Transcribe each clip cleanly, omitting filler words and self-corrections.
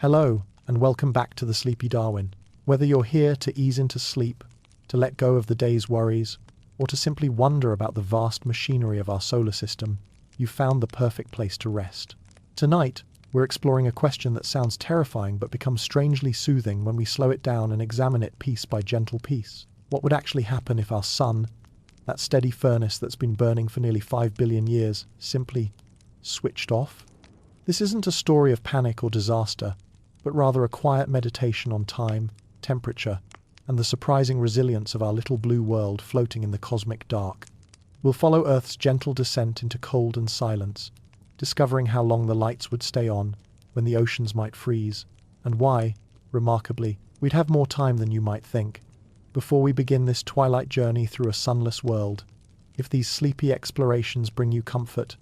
Hello, and welcome back to the Sleepy Darwin. Whether you're here to ease into sleep, to let go of the day's worries, or to simply wonder about the vast machinery of our solar system, you've found the perfect place to rest. Tonight, we're exploring a question that sounds terrifying but becomes strangely soothing when we slow it down and examine it piece by gentle piece. What would actually happen if our sun, that steady furnace that's been burning for nearly 5 billion years, simply switched off? This isn't a story of panic or disaster, but rather a quiet meditation on time, temperature, and the surprising resilience of our little blue world floating in the cosmic dark. We'll follow Earth's gentle descent into cold and silence, discovering how long the lights would stay on, when the oceans might freeze, and why, remarkably, we'd have more time than you might think. Before we begin this twilight journey through a sunless world, if these sleepy explorations bring you comfort,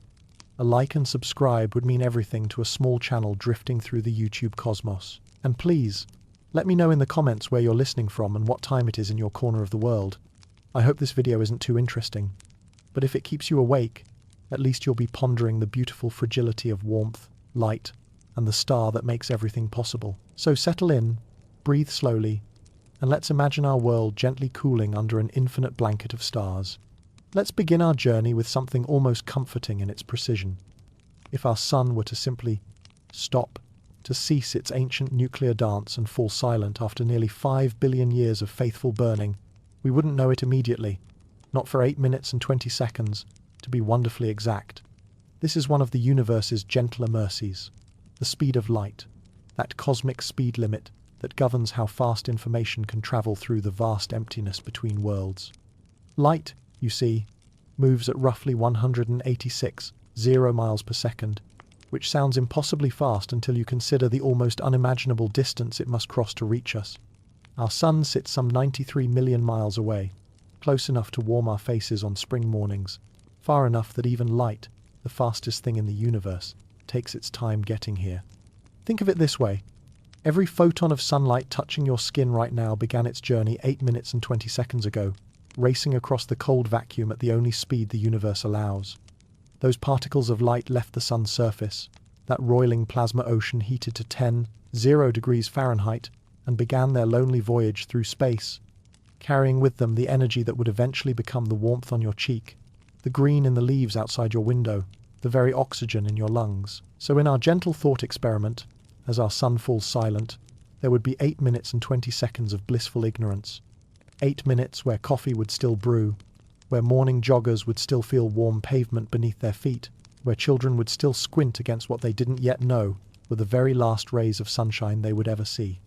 a like and subscribe would mean everything to a small channel drifting through the YouTube cosmos. And please, let me know in the comments where you're listening from and what time it is in your corner of the world. I hope this video isn't too interesting, but if it keeps you awake, at least you'll be pondering the beautiful fragility of warmth, light, and the star that makes everything possible. So settle in, breathe slowly, and let's imagine our world gently cooling under an infinite blanket of stars. Let's begin our journey with something almost comforting in its precision. If our sun were to simply stop, to cease its ancient nuclear dance and fall silent after nearly 5 billion years of faithful burning, we wouldn't know it immediately, not for 8 minutes and 20 seconds, to be wonderfully exact. This is one of the universe's gentler mercies, the speed of light, that cosmic speed limit that governs how fast information can travel through the vast emptiness between worlds. Light, you see, moves at roughly 186.0 miles per second, which sounds impossibly fast until you consider the almost unimaginable distance it must cross to reach us. Our sun sits some 93 million miles away, close enough to warm our faces on spring mornings, far enough that even light, the fastest thing in the universe, takes its time getting here. Think of it this way. Every photon of sunlight touching your skin right now began its journey 8 minutes and 20 seconds ago, racing across the cold vacuum at the only speed the universe allows. Those particles of light left the sun's surface, that roiling plasma ocean heated to 10.0 degrees Fahrenheit, and began their lonely voyage through space, carrying with them the energy that would eventually become the warmth on your cheek, the green in the leaves outside your window, the very oxygen in your lungs. So in our gentle thought experiment, as our sun falls silent, there would be 8 minutes and 20 seconds of blissful ignorance. 8 minutes where coffee would still brew, where morning joggers would still feel warm pavement beneath their feet, where children would still squint against what they didn't yet know were the very last rays of sunshine they would ever see.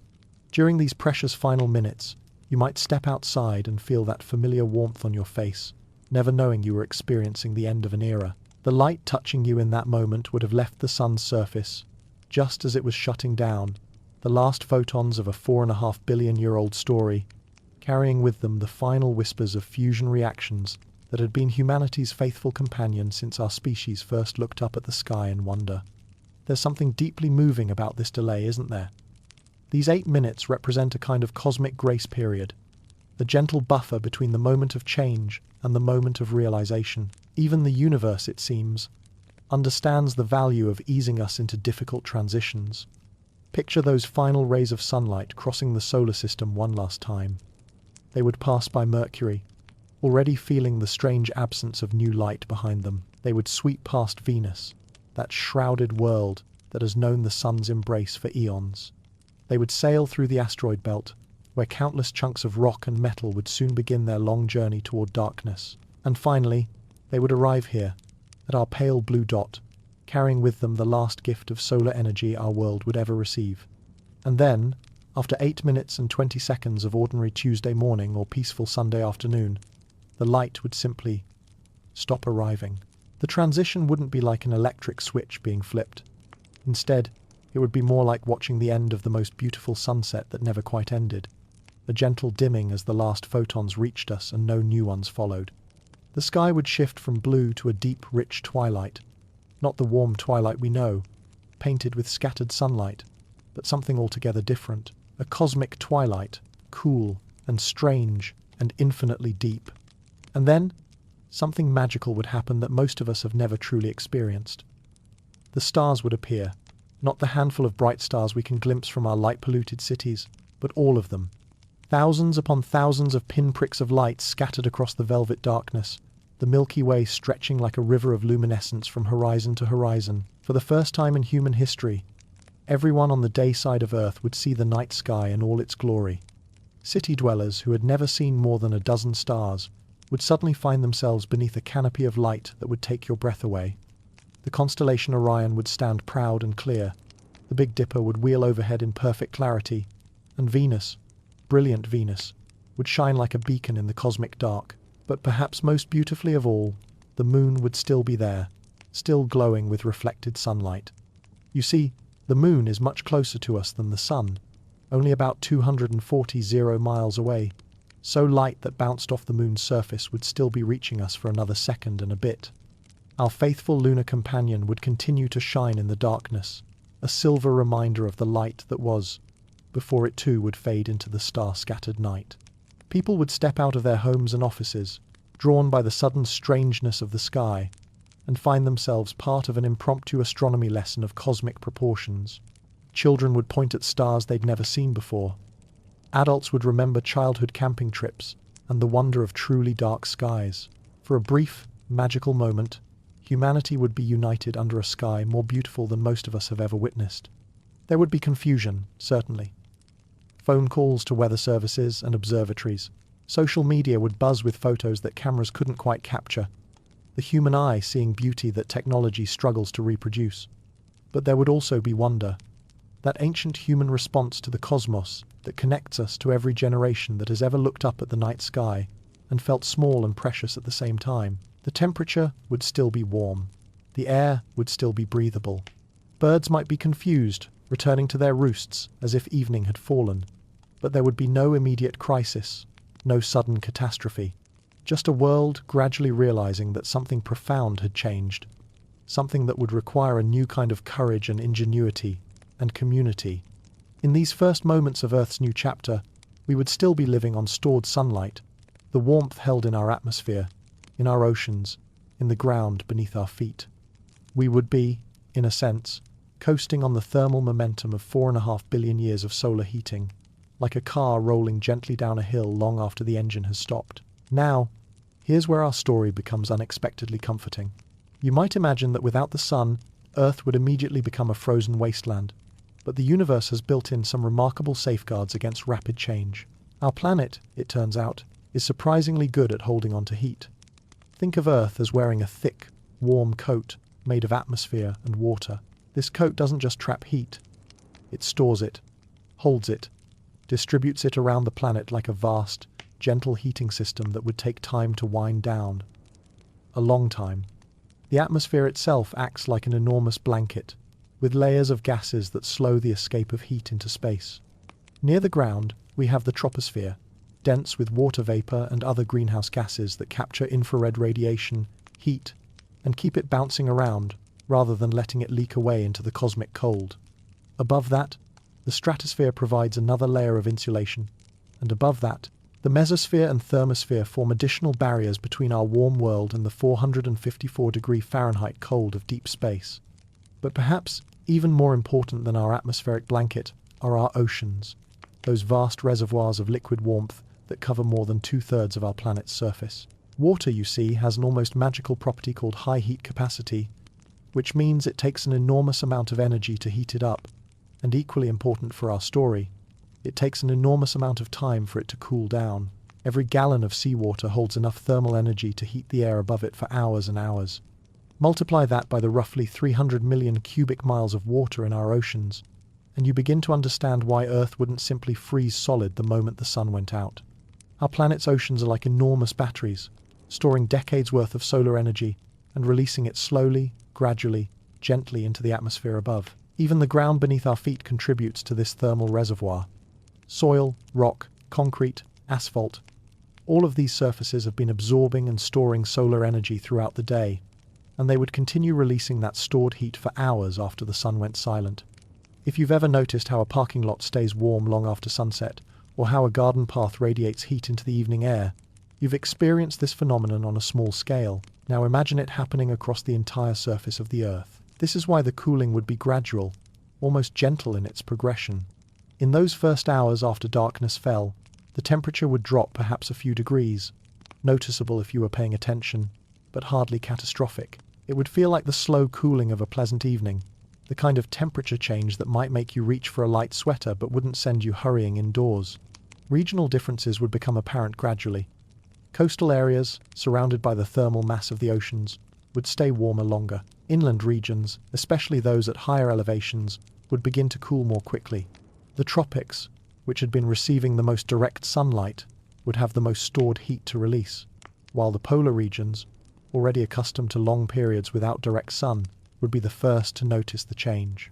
During these precious final minutes, you might step outside and feel that familiar warmth on your face, never knowing you were experiencing the end of an era. The light touching you in that moment would have left the sun's surface, just as it was shutting down, the last photons of a 4.5 billion-year-old story, carrying with them the final whispers of fusion reactions that had been humanity's faithful companion since our species first looked up at the sky in wonder. There's something deeply moving about this delay, isn't there? These 8 minutes represent a kind of cosmic grace period, a gentle buffer between the moment of change and the moment of realization. Even the universe, it seems, understands the value of easing us into difficult transitions. Picture those final rays of sunlight crossing the solar system one last time. They would pass by Mercury, already feeling the strange absence of new light behind them. They would sweep past Venus, that shrouded world that has known the sun's embrace for eons. They would sail through the asteroid belt, where countless chunks of rock and metal would soon begin their long journey toward darkness. And finally, they would arrive here, at our pale blue dot, carrying with them the last gift of solar energy our world would ever receive. And then, after 8 minutes and 20 seconds of ordinary Tuesday morning or peaceful Sunday afternoon, the light would simply stop arriving. The transition wouldn't be like an electric switch being flipped. Instead, it would be more like watching the end of the most beautiful sunset that never quite ended, a gentle dimming as the last photons reached us and no new ones followed. The sky would shift from blue to a deep, rich twilight, not the warm twilight we know, painted with scattered sunlight, but something altogether different. A cosmic twilight, cool and strange and infinitely deep. And then, something magical would happen that most of us have never truly experienced. The stars would appear, Not the handful of bright stars we can glimpse from our light-polluted cities, but all of them. Thousands upon thousands of pinpricks of light scattered across the velvet darkness, the Milky Way stretching like a river of luminescence from horizon to horizon. For the first time in human history, everyone on the day side of Earth would see the night sky in all its glory. City dwellers who had never seen more than a dozen stars would suddenly find themselves beneath a canopy of light that would take your breath away. The constellation Orion would stand proud and clear, the Big Dipper would wheel overhead in perfect clarity, and Venus, brilliant Venus, would shine like a beacon in the cosmic dark. But perhaps most beautifully of all, the moon would still be there, still glowing with reflected sunlight. You see, the moon is much closer to us than the sun, only about 240 miles away, so light that bounced off the moon's surface would still be reaching us for another second and a bit. Our faithful lunar companion would continue to shine in the darkness, a silver reminder of the light that was, before it too would fade into the star-scattered night. People would step out of their homes and offices, drawn by the sudden strangeness of the sky, and find themselves part of an impromptu astronomy lesson of cosmic proportions. Children would point at stars they'd never seen before. Adults would remember childhood camping trips and the wonder of truly dark skies. For a brief, magical moment, humanity would be united under a sky more beautiful than most of us have ever witnessed. There would be confusion, certainly. Phone calls to weather services and observatories. Social media would buzz with photos that cameras couldn't quite capture. The human eye seeing beauty that technology struggles to reproduce. But there would also be wonder. That ancient human response to the cosmos that connects us to every generation that has ever looked up at the night sky and felt small and precious at the same time. The temperature would still be warm. The air would still be breathable. Birds might be confused, returning to their roosts as if evening had fallen. But there would be no immediate crisis, no sudden catastrophe. Just a world gradually realizing that something profound had changed. Something that would require a new kind of courage and ingenuity and community. In these first moments of Earth's new chapter, we would still be living on stored sunlight, the warmth held in our atmosphere, in our oceans, in the ground beneath our feet. We would be, in a sense, coasting on the thermal momentum of 4.5 billion years of solar heating, like a car rolling gently down a hill long after the engine has stopped. Now, here's where our story becomes unexpectedly comforting. You might imagine that without the sun, Earth would immediately become a frozen wasteland, but the universe has built in some remarkable safeguards against rapid change. Our planet, it turns out, is surprisingly good at holding on to heat. Think of Earth as wearing a thick, warm coat made of atmosphere and water. This coat doesn't just trap heat. It stores it, holds it, distributes it around the planet like a vast, gentle heating system that would take time to wind down. A long time. The atmosphere itself acts like an enormous blanket, with layers of gases that slow the escape of heat into space. Near the ground, we have the troposphere, dense with water vapor and other greenhouse gases that capture infrared radiation, heat, and keep it bouncing around, rather than letting it leak away into the cosmic cold. Above that, the stratosphere provides another layer of insulation, and above that, the mesosphere and thermosphere form additional barriers between our warm world and the 454 Fahrenheit cold of deep space. But perhaps even more important than our atmospheric blanket are our oceans, those vast reservoirs of liquid warmth that cover more than 2/3 of our planet's surface. Water, you see, has an almost magical property called high heat capacity, which means it takes an enormous amount of energy to heat it up, and equally important for our story, it takes an enormous amount of time for it to cool down. Every gallon of seawater holds enough thermal energy to heat the air above it for hours and hours. Multiply that by the roughly 300 million cubic miles of water in our oceans, and you begin to understand why Earth wouldn't simply freeze solid the moment the sun went out. Our planet's oceans are like enormous batteries, storing decades worth of solar energy and releasing it slowly, gradually, gently into the atmosphere above. Even the ground beneath our feet contributes to this thermal reservoir. Soil, rock, concrete, asphalt, all of these surfaces have been absorbing and storing solar energy throughout the day, and they would continue releasing that stored heat for hours after the sun went silent. If you've ever noticed how a parking lot stays warm long after sunset, or how a garden path radiates heat into the evening air, you've experienced this phenomenon on a small scale. Now imagine it happening across the entire surface of the Earth. This is why the cooling would be gradual, almost gentle in its progression. In those first hours after darkness fell, the temperature would drop perhaps a few degrees, noticeable if you were paying attention, but hardly catastrophic. It would feel like the slow cooling of a pleasant evening, the kind of temperature change that might make you reach for a light sweater but wouldn't send you hurrying indoors. Regional differences would become apparent gradually. Coastal areas, surrounded by the thermal mass of the oceans, would stay warmer longer. Inland regions, especially those at higher elevations, would begin to cool more quickly. The tropics, which had been receiving the most direct sunlight, would have the most stored heat to release, while the polar regions, already accustomed to long periods without direct sun, would be the first to notice the change.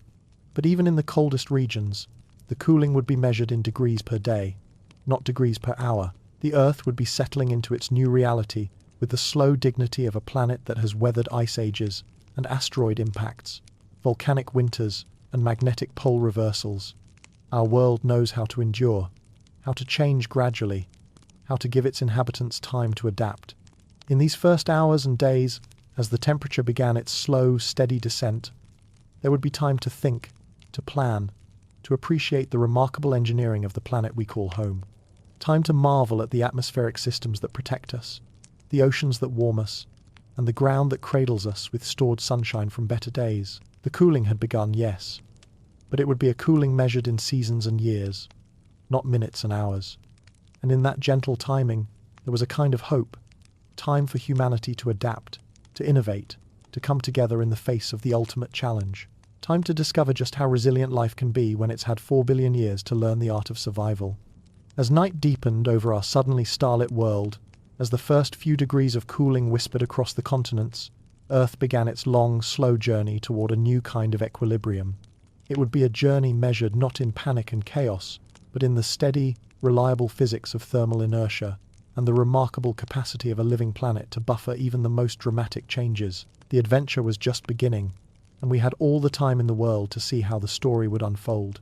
But even in the coldest regions, the cooling would be measured in degrees per day, not degrees per hour. The Earth would be settling into its new reality with the slow dignity of a planet that has weathered ice ages and asteroid impacts, volcanic winters and magnetic pole reversals. Our world knows how to endure, how to change gradually, how to give its inhabitants time to adapt. In these first hours and days, as the temperature began its slow, steady descent, there would be time to think, to plan, to appreciate the remarkable engineering of the planet we call home. Time to marvel at the atmospheric systems that protect us, the oceans that warm us, and the ground that cradles us with stored sunshine from better days. The cooling had begun, yes, but it would be a cooling measured in seasons and years, not minutes and hours. And in that gentle timing, there was a kind of hope, time for humanity to adapt, to innovate, to come together in the face of the ultimate challenge. Time to discover just how resilient life can be when it's had 4 billion years to learn the art of survival. As night deepened over our suddenly starlit world, as the first few degrees of cooling whispered across the continents, Earth began its long, slow journey toward a new kind of equilibrium. It would be a journey measured not in panic and chaos, but in the steady, reliable physics of thermal inertia and the remarkable capacity of a living planet to buffer even the most dramatic changes. The adventure was just beginning, and we had all the time in the world to see how the story would unfold.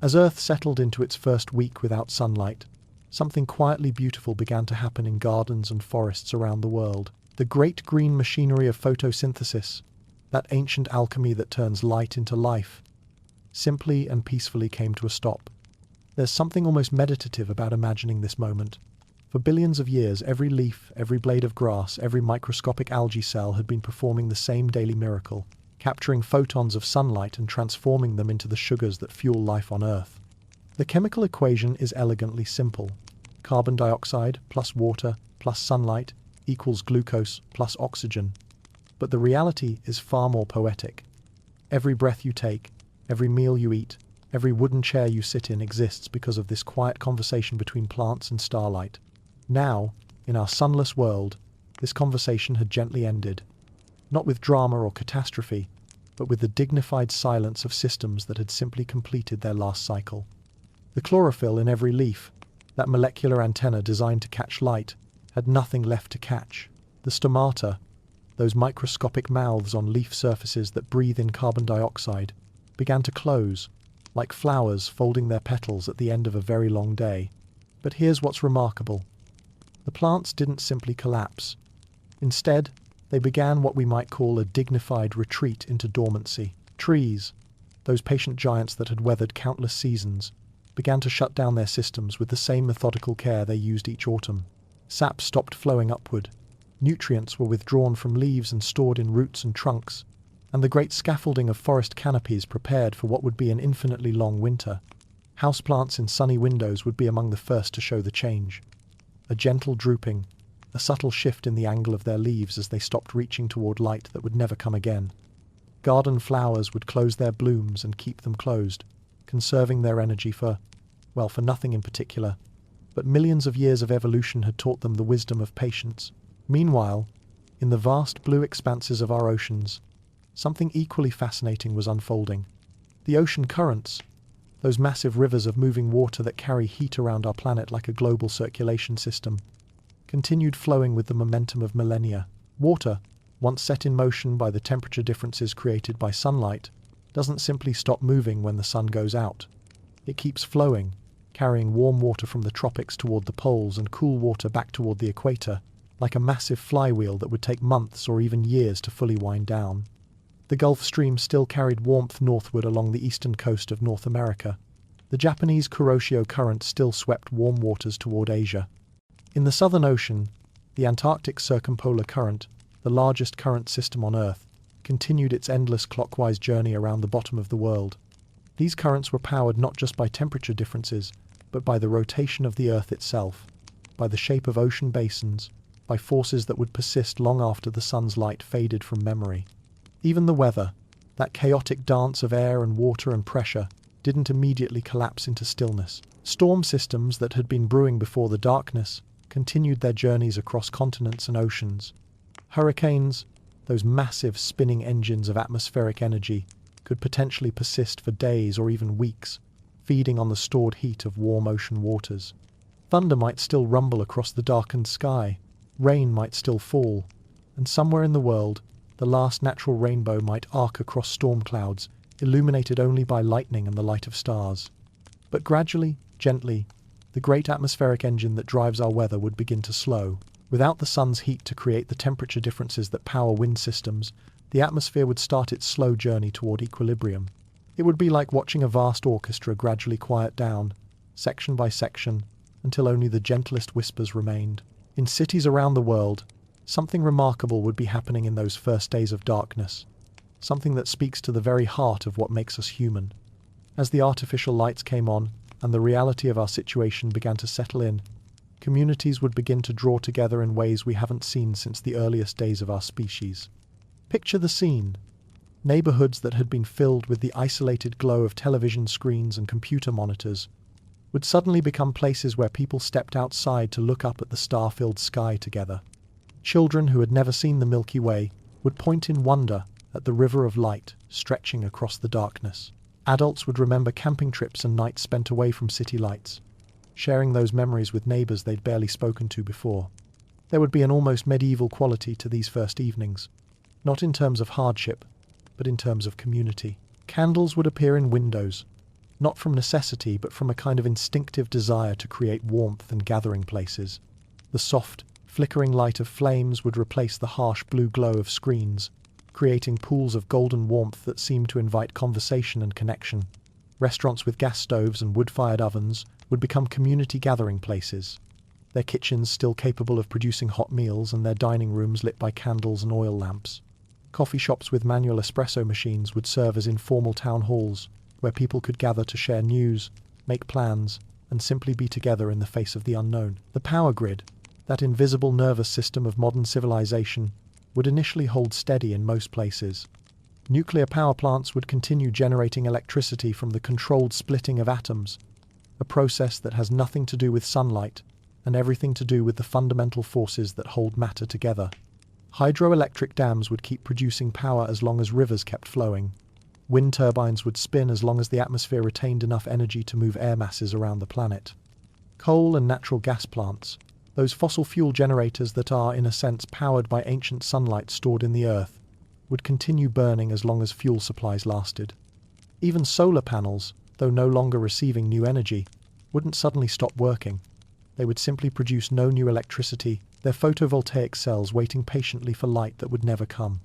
As Earth settled into its first week without sunlight, something quietly beautiful began to happen in gardens and forests around the world. The great green machinery of photosynthesis, that ancient alchemy that turns light into life, simply and peacefully came to a stop. There's something almost meditative about imagining this moment. For billions of years, every leaf, every blade of grass, every microscopic algae cell had been performing the same daily miracle, capturing photons of sunlight and transforming them into the sugars that fuel life on Earth. The chemical equation is elegantly simple. Carbon dioxide plus water plus sunlight equals glucose plus oxygen. But the reality is far more poetic. Every breath you take, every meal you eat, every wooden chair you sit in exists because of this quiet conversation between plants and starlight. Now, in our sunless world, this conversation had gently ended, not with drama or catastrophe, but with the dignified silence of systems that had simply completed their last cycle. The chlorophyll in every leaf, that molecular antenna designed to catch light, had nothing left to catch. The stomata, those microscopic mouths on leaf surfaces that breathe in carbon dioxide, began to close, like flowers folding their petals at the end of a very long day. But here's what's remarkable. The plants didn't simply collapse. Instead, they began what we might call a dignified retreat into dormancy. Trees, those patient giants that had weathered countless seasons, began to shut down their systems with the same methodical care they used each autumn. Sap stopped flowing upward. Nutrients were withdrawn from leaves and stored in roots and trunks, and the great scaffolding of forest canopies prepared for what would be an infinitely long winter. Houseplants in sunny windows would be among the first to show the change. A gentle drooping, a subtle shift in the angle of their leaves as they stopped reaching toward light that would never come again. Garden flowers would close their blooms and keep them closed, conserving their energy for nothing in particular, but millions of years of evolution had taught them the wisdom of patience. Meanwhile, in the vast blue expanses of our oceans, something equally fascinating was unfolding. The ocean currents, those massive rivers of moving water that carry heat around our planet like a global circulation system, continued flowing with the momentum of millennia. Water, once set in motion by the temperature differences created by sunlight, doesn't simply stop moving when the sun goes out. It keeps flowing, carrying warm water from the tropics toward the poles and cool water back toward the equator, like a massive flywheel that would take months or even years to fully wind down. The Gulf Stream still carried warmth northward along the eastern coast of North America. The Japanese Kuroshio Current still swept warm waters toward Asia. In the Southern Ocean, the Antarctic Circumpolar Current, the largest current system on Earth, continued its endless clockwise journey around the bottom of the world. These currents were powered not just by temperature differences, but by the rotation of the Earth itself, by the shape of ocean basins, by forces that would persist long after the sun's light faded from memory. Even the weather, that chaotic dance of air and water and pressure, didn't immediately collapse into stillness. Storm systems that had been brewing before the darkness continued their journeys across continents and oceans. Hurricanes, those massive spinning engines of atmospheric energy, could potentially persist for days or even weeks, feeding on the stored heat of warm ocean waters. Thunder might still rumble across the darkened sky, rain might still fall, and somewhere in the world, the last natural rainbow might arc across storm clouds, illuminated only by lightning and the light of stars. But gradually, gently, the great atmospheric engine that drives our weather would begin to slow. Without the sun's heat to create the temperature differences that power wind systems, the atmosphere would start its slow journey toward equilibrium. It would be like watching a vast orchestra gradually quiet down, section by section, until only the gentlest whispers remained. In cities around the world, something remarkable would be happening in those first days of darkness, something that speaks to the very heart of what makes us human. As the artificial lights came on and the reality of our situation began to settle in, communities would begin to draw together in ways we haven't seen since the earliest days of our species. Picture the scene. Neighborhoods that had been filled with the isolated glow of television screens and computer monitors would suddenly become places where people stepped outside to look up at the star-filled sky together. Children who had never seen the Milky Way would point in wonder at the river of light stretching across the darkness. Adults would remember camping trips and nights spent away from city lights, sharing those memories with neighbors they'd barely spoken to before. There would be an almost medieval quality to these first evenings, not in terms of hardship, but in terms of community. Candles would appear in windows, not from necessity, but from a kind of instinctive desire to create warmth and gathering places. The soft, flickering light of flames would replace the harsh blue glow of screens, creating pools of golden warmth that seemed to invite conversation and connection. Restaurants with gas stoves and wood-fired ovens would become community gathering places, their kitchens still capable of producing hot meals and their dining rooms lit by candles and oil lamps. Coffee shops with manual espresso machines would serve as informal town halls, where people could gather to share news, make plans, and simply be together in the face of the unknown. The power grid, that invisible nervous system of modern civilization, would initially hold steady in most places. Nuclear power plants would continue generating electricity from the controlled splitting of atoms, a process that has nothing to do with sunlight and everything to do with the fundamental forces that hold matter together. Hydroelectric dams would keep producing power as long as rivers kept flowing. Wind turbines would spin as long as the atmosphere retained enough energy to move air masses around the planet. Coal and natural gas plants, those fossil fuel generators that are, in a sense, powered by ancient sunlight stored in the earth, would continue burning as long as fuel supplies lasted. Even solar panels, though no longer receiving new energy, wouldn't suddenly stop working. They would simply produce no new electricity, their photovoltaic cells waiting patiently for light that would never come.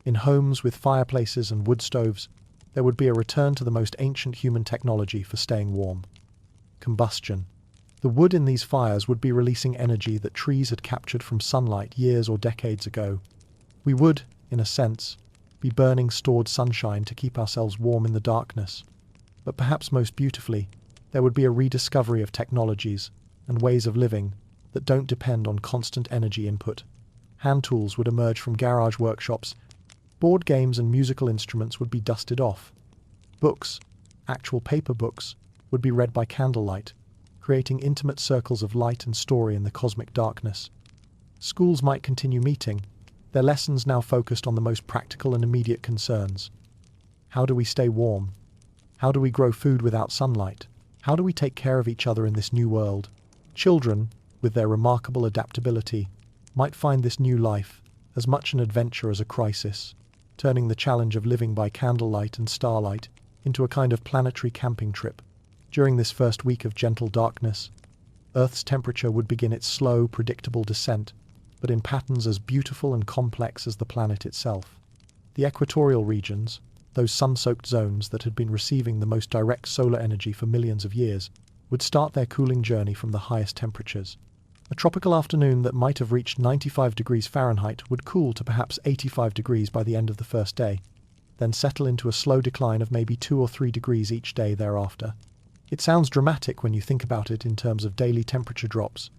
In homes with fireplaces and wood stoves, there would be a return to the most ancient human technology for staying warm: combustion. The wood in these fires would be releasing energy that trees had captured from sunlight years or decades ago. We would, in a sense, be burning stored sunshine to keep ourselves warm in the darkness. But perhaps most beautifully, there would be a rediscovery of technologies and ways of living that don't depend on constant energy input. Hand tools would emerge from garage workshops. Board games and musical instruments would be dusted off. Books, actual paper books, would be read by candlelight, creating intimate circles of light and story in the cosmic darkness. Schools might continue meeting, their lessons now focused on the most practical and immediate concerns. How do we stay warm? How do we grow food without sunlight? How do we take care of each other in this new world? Children, with their remarkable adaptability, might find this new life as much an adventure as a crisis, turning the challenge of living by candlelight and starlight into a kind of planetary camping trip. During this first week of gentle darkness, Earth's temperature would begin its slow, predictable descent, but in patterns as beautiful and complex as the planet itself. The equatorial regions, those sun-soaked zones that had been receiving the most direct solar energy for millions of years, would start their cooling journey from the highest temperatures. A tropical afternoon that might have reached 95 degrees Fahrenheit would cool to perhaps 85 degrees by the end of the first day, then settle into a slow decline of maybe 2 or 3 degrees each day thereafter. It sounds dramatic when you think about it in terms of daily temperature drops,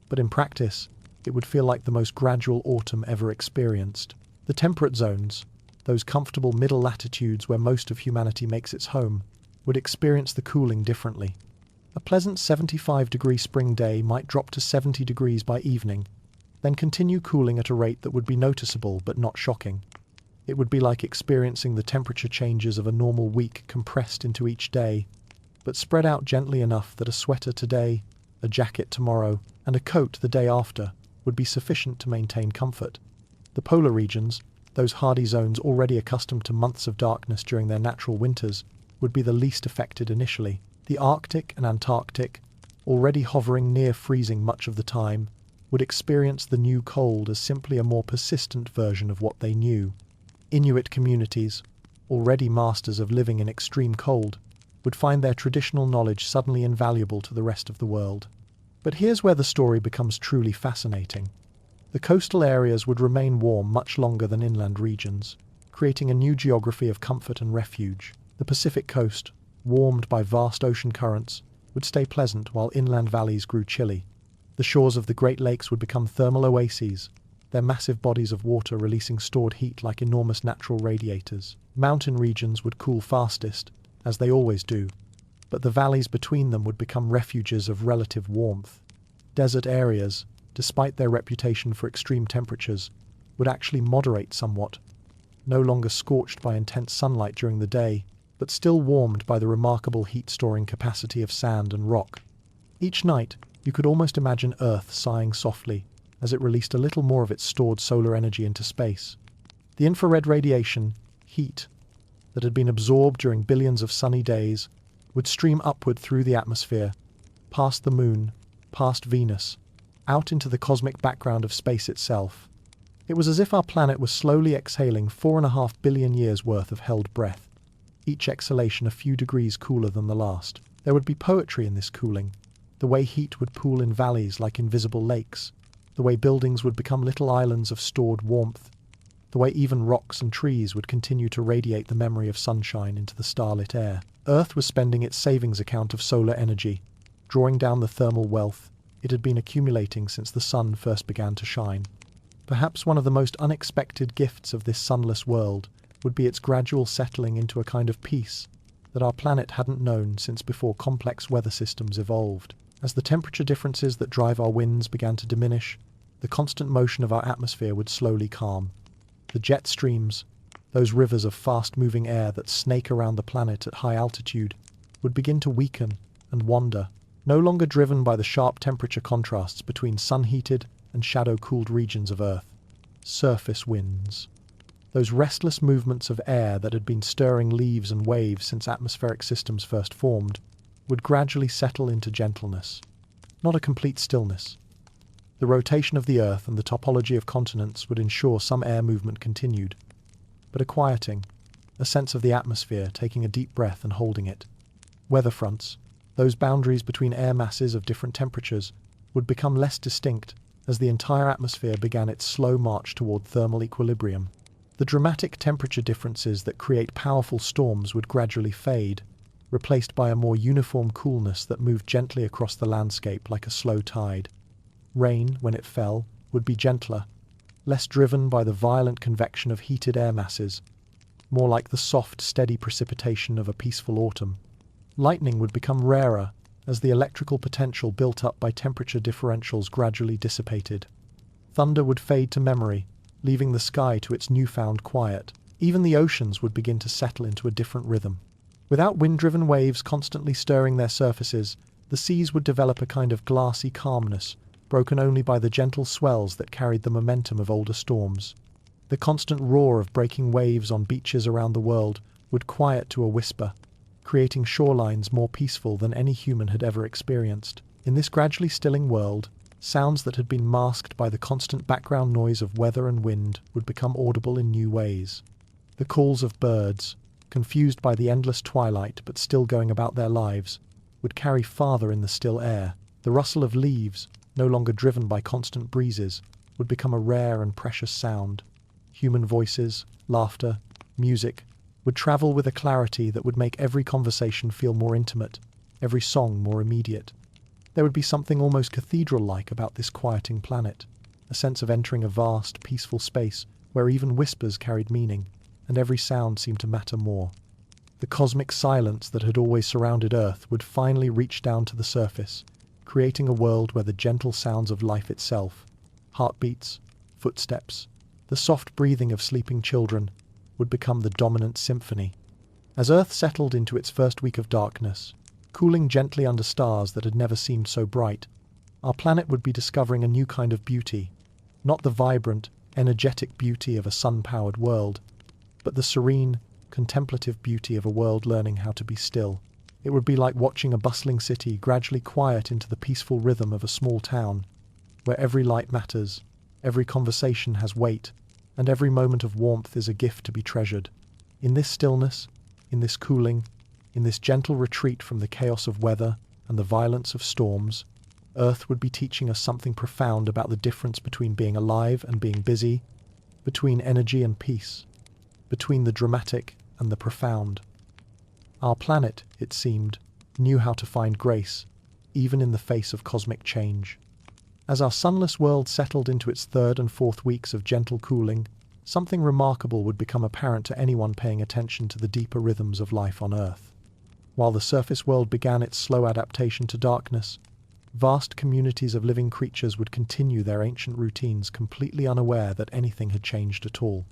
but in practice, it would feel like the most gradual autumn ever experienced. The temperate zones, those comfortable middle latitudes where most of humanity makes its home, would experience the cooling differently. A pleasant 75-degree spring day might drop to 70 degrees by evening, then continue cooling at a rate that would be noticeable but not shocking. It would be like experiencing the temperature changes of a normal week compressed into each day, but spread out gently enough that a sweater today, a jacket tomorrow, and a coat the day after would be sufficient to maintain comfort. The polar regions, those hardy zones already accustomed to months of darkness during their natural winters, would be the least affected initially. The Arctic and Antarctic, already hovering near freezing much of the time, would experience the new cold as simply a more persistent version of what they knew. Inuit communities, already masters of living in extreme cold, would find their traditional knowledge suddenly invaluable to the rest of the world. But here's where the story becomes truly fascinating. The coastal areas would remain warm much longer than inland regions, creating a new geography of comfort and refuge. The Pacific coast, warmed by vast ocean currents, would stay pleasant while inland valleys grew chilly. The shores of the Great Lakes would become thermal oases, their massive bodies of water releasing stored heat like enormous natural radiators. Mountain regions would cool fastest, as they always do, but the valleys between them would become refuges of relative warmth. Desert areas, despite their reputation for extreme temperatures, would actually moderate somewhat, no longer scorched by intense sunlight during the day, but still warmed by the remarkable heat-storing capacity of sand and rock. Each night, you could almost imagine Earth sighing softly as it released a little more of its stored solar energy into space. The infrared radiation, heat, that had been absorbed during billions of sunny days would stream upward through the atmosphere, past the moon, past Venus, out into the cosmic background of space itself. It was as if our planet was slowly exhaling 4.5 billion years' worth of held breath, each exhalation a few degrees cooler than the last. There would be poetry in this cooling, the way heat would pool in valleys like invisible lakes, the way buildings would become little islands of stored warmth, the way even rocks and trees would continue to radiate the memory of sunshine into the starlit air. Earth was spending its savings account of solar energy, drawing down the thermal wealth it had been accumulating since the sun first began to shine. Perhaps one of the most unexpected gifts of this sunless world would be its gradual settling into a kind of peace that our planet hadn't known since before complex weather systems evolved. As the temperature differences that drive our winds began to diminish, the constant motion of our atmosphere would slowly calm. The jet streams, those rivers of fast-moving air that snake around the planet at high altitude, would begin to weaken and wander, no longer driven by the sharp temperature contrasts between sun-heated and shadow-cooled regions of Earth. Surface winds. Those restless movements of air that had been stirring leaves and waves since atmospheric systems first formed, would gradually settle into gentleness, not a complete stillness. The rotation of the Earth and the topology of continents would ensure some air movement continued, but a quieting, a sense of the atmosphere taking a deep breath and holding it. Weather fronts, those boundaries between air masses of different temperatures, would become less distinct as the entire atmosphere began its slow march toward thermal equilibrium. The dramatic temperature differences that create powerful storms would gradually fade, replaced by a more uniform coolness that moved gently across the landscape like a slow tide. Rain, when it fell, would be gentler, less driven by the violent convection of heated air masses, more like the soft, steady precipitation of a peaceful autumn. Lightning would become rarer as the electrical potential built up by temperature differentials gradually dissipated. Thunder would fade to memory, leaving the sky to its newfound quiet. Even the oceans would begin to settle into a different rhythm. Without wind-driven waves constantly stirring their surfaces, the seas would develop a kind of glassy calmness, broken only by the gentle swells that carried the momentum of older storms. The constant roar of breaking waves on beaches around the world would quiet to a whisper, creating shorelines more peaceful than any human had ever experienced. In this gradually stilling world, sounds that had been masked by the constant background noise of weather and wind would become audible in new ways. The calls of birds, confused by the endless twilight but still going about their lives, would carry farther in the still air. The rustle of leaves, no longer driven by constant breezes, would become a rare and precious sound. Human voices, laughter, music would travel with a clarity that would make every conversation feel more intimate, every song more immediate. There would be something almost cathedral-like about this quieting planet, a sense of entering a vast, peaceful space where even whispers carried meaning, and every sound seemed to matter more. The cosmic silence that had always surrounded Earth would finally reach down to the surface, creating a world where the gentle sounds of life itself, heartbeats, footsteps, the soft breathing of sleeping children, would become the dominant symphony. As Earth settled into its first week of darkness, cooling gently under stars that had never seemed so bright, our planet would be discovering a new kind of beauty, not the vibrant, energetic beauty of a sun-powered world, but the serene, contemplative beauty of a world learning how to be still. It would be like watching a bustling city gradually quiet into the peaceful rhythm of a small town, where every light matters, every conversation has weight, and every moment of warmth is a gift to be treasured. In this stillness, in this cooling, in this gentle retreat from the chaos of weather and the violence of storms, Earth would be teaching us something profound about the difference between being alive and being busy, between energy and peace, between the dramatic and the profound. Our planet, it seemed, knew how to find grace, even in the face of cosmic change. As our sunless world settled into its third and fourth weeks of gentle cooling, something remarkable would become apparent to anyone paying attention to the deeper rhythms of life on Earth. While the surface world began its slow adaptation to darkness, vast communities of living creatures would continue their ancient routines completely unaware that anything had changed at all.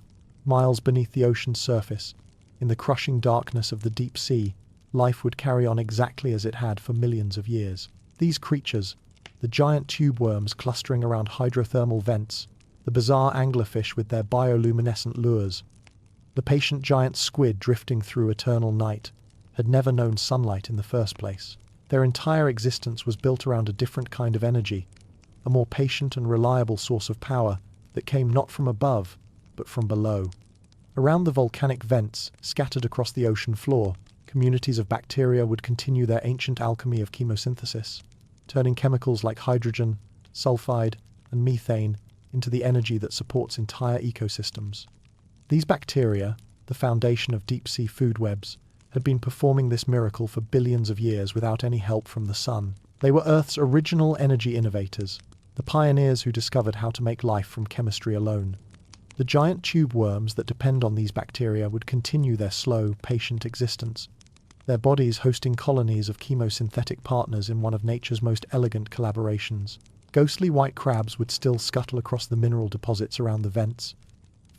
Miles beneath the ocean's surface, in the crushing darkness of the deep sea, life would carry on exactly as it had for millions of years. These creatures, the giant tube worms clustering around hydrothermal vents, the bizarre anglerfish with their bioluminescent lures, the patient giant squid drifting through eternal night, had never known sunlight in the first place. Their entire existence was built around a different kind of energy, a more patient and reliable source of power that came not from above, but from below. Around the volcanic vents, scattered across the ocean floor, communities of bacteria would continue their ancient alchemy of chemosynthesis, turning chemicals like hydrogen, sulfide, and methane into the energy that supports entire ecosystems. These bacteria, the foundation of deep-sea food webs, had been performing this miracle for billions of years without any help from the sun. They were Earth's original energy innovators, the pioneers who discovered how to make life from chemistry alone. The giant tube worms that depend on these bacteria would continue their slow, patient existence, their bodies hosting colonies of chemosynthetic partners in one of nature's most elegant collaborations. Ghostly white crabs would still scuttle across the mineral deposits around the vents,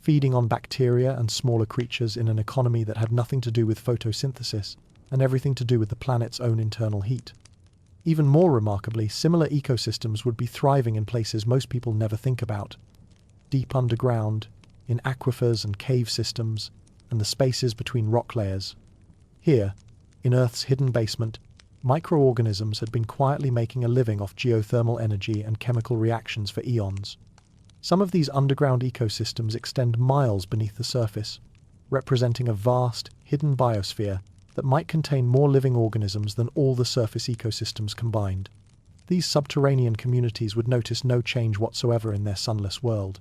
feeding on bacteria and smaller creatures in an economy that had nothing to do with photosynthesis and everything to do with the planet's own internal heat. Even more remarkably, similar ecosystems would be thriving in places most people never think about. Deep underground, in aquifers and cave systems, and the spaces between rock layers. Here, in Earth's hidden basement, microorganisms had been quietly making a living off geothermal energy and chemical reactions for eons. Some of these underground ecosystems extend miles beneath the surface, representing a vast, hidden biosphere that might contain more living organisms than all the surface ecosystems combined. These subterranean communities would notice no change whatsoever in their sunless world.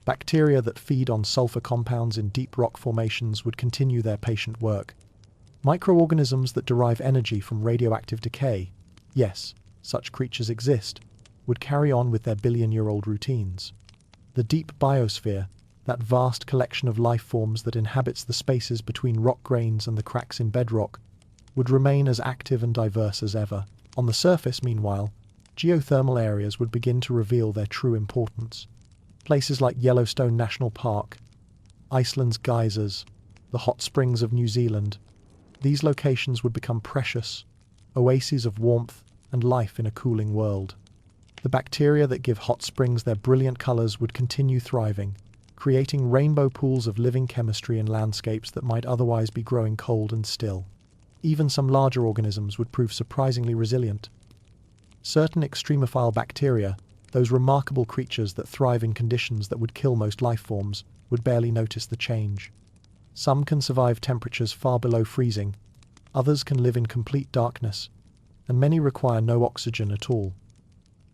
Bacteria that feed on sulfur compounds in deep rock formations would continue their patient work. Microorganisms that derive energy from radioactive decay, yes, such creatures exist, would carry on with their billion-year-old routines. The deep biosphere, that vast collection of life forms that inhabits the spaces between rock grains and the cracks in bedrock, would remain as active and diverse as ever. On the surface, meanwhile, geothermal areas would begin to reveal their true importance. Places like Yellowstone National Park, Iceland's geysers, the hot springs of New Zealand, these locations would become precious, oases of warmth and life in a cooling world. The bacteria that give hot springs their brilliant colors would continue thriving, creating rainbow pools of living chemistry in landscapes that might otherwise be growing cold and still. Even some larger organisms would prove surprisingly resilient. Certain extremophile bacteria, those remarkable creatures that thrive in conditions that would kill most life forms, would barely notice the change. Some can survive temperatures far below freezing, others can live in complete darkness, and many require no oxygen at all.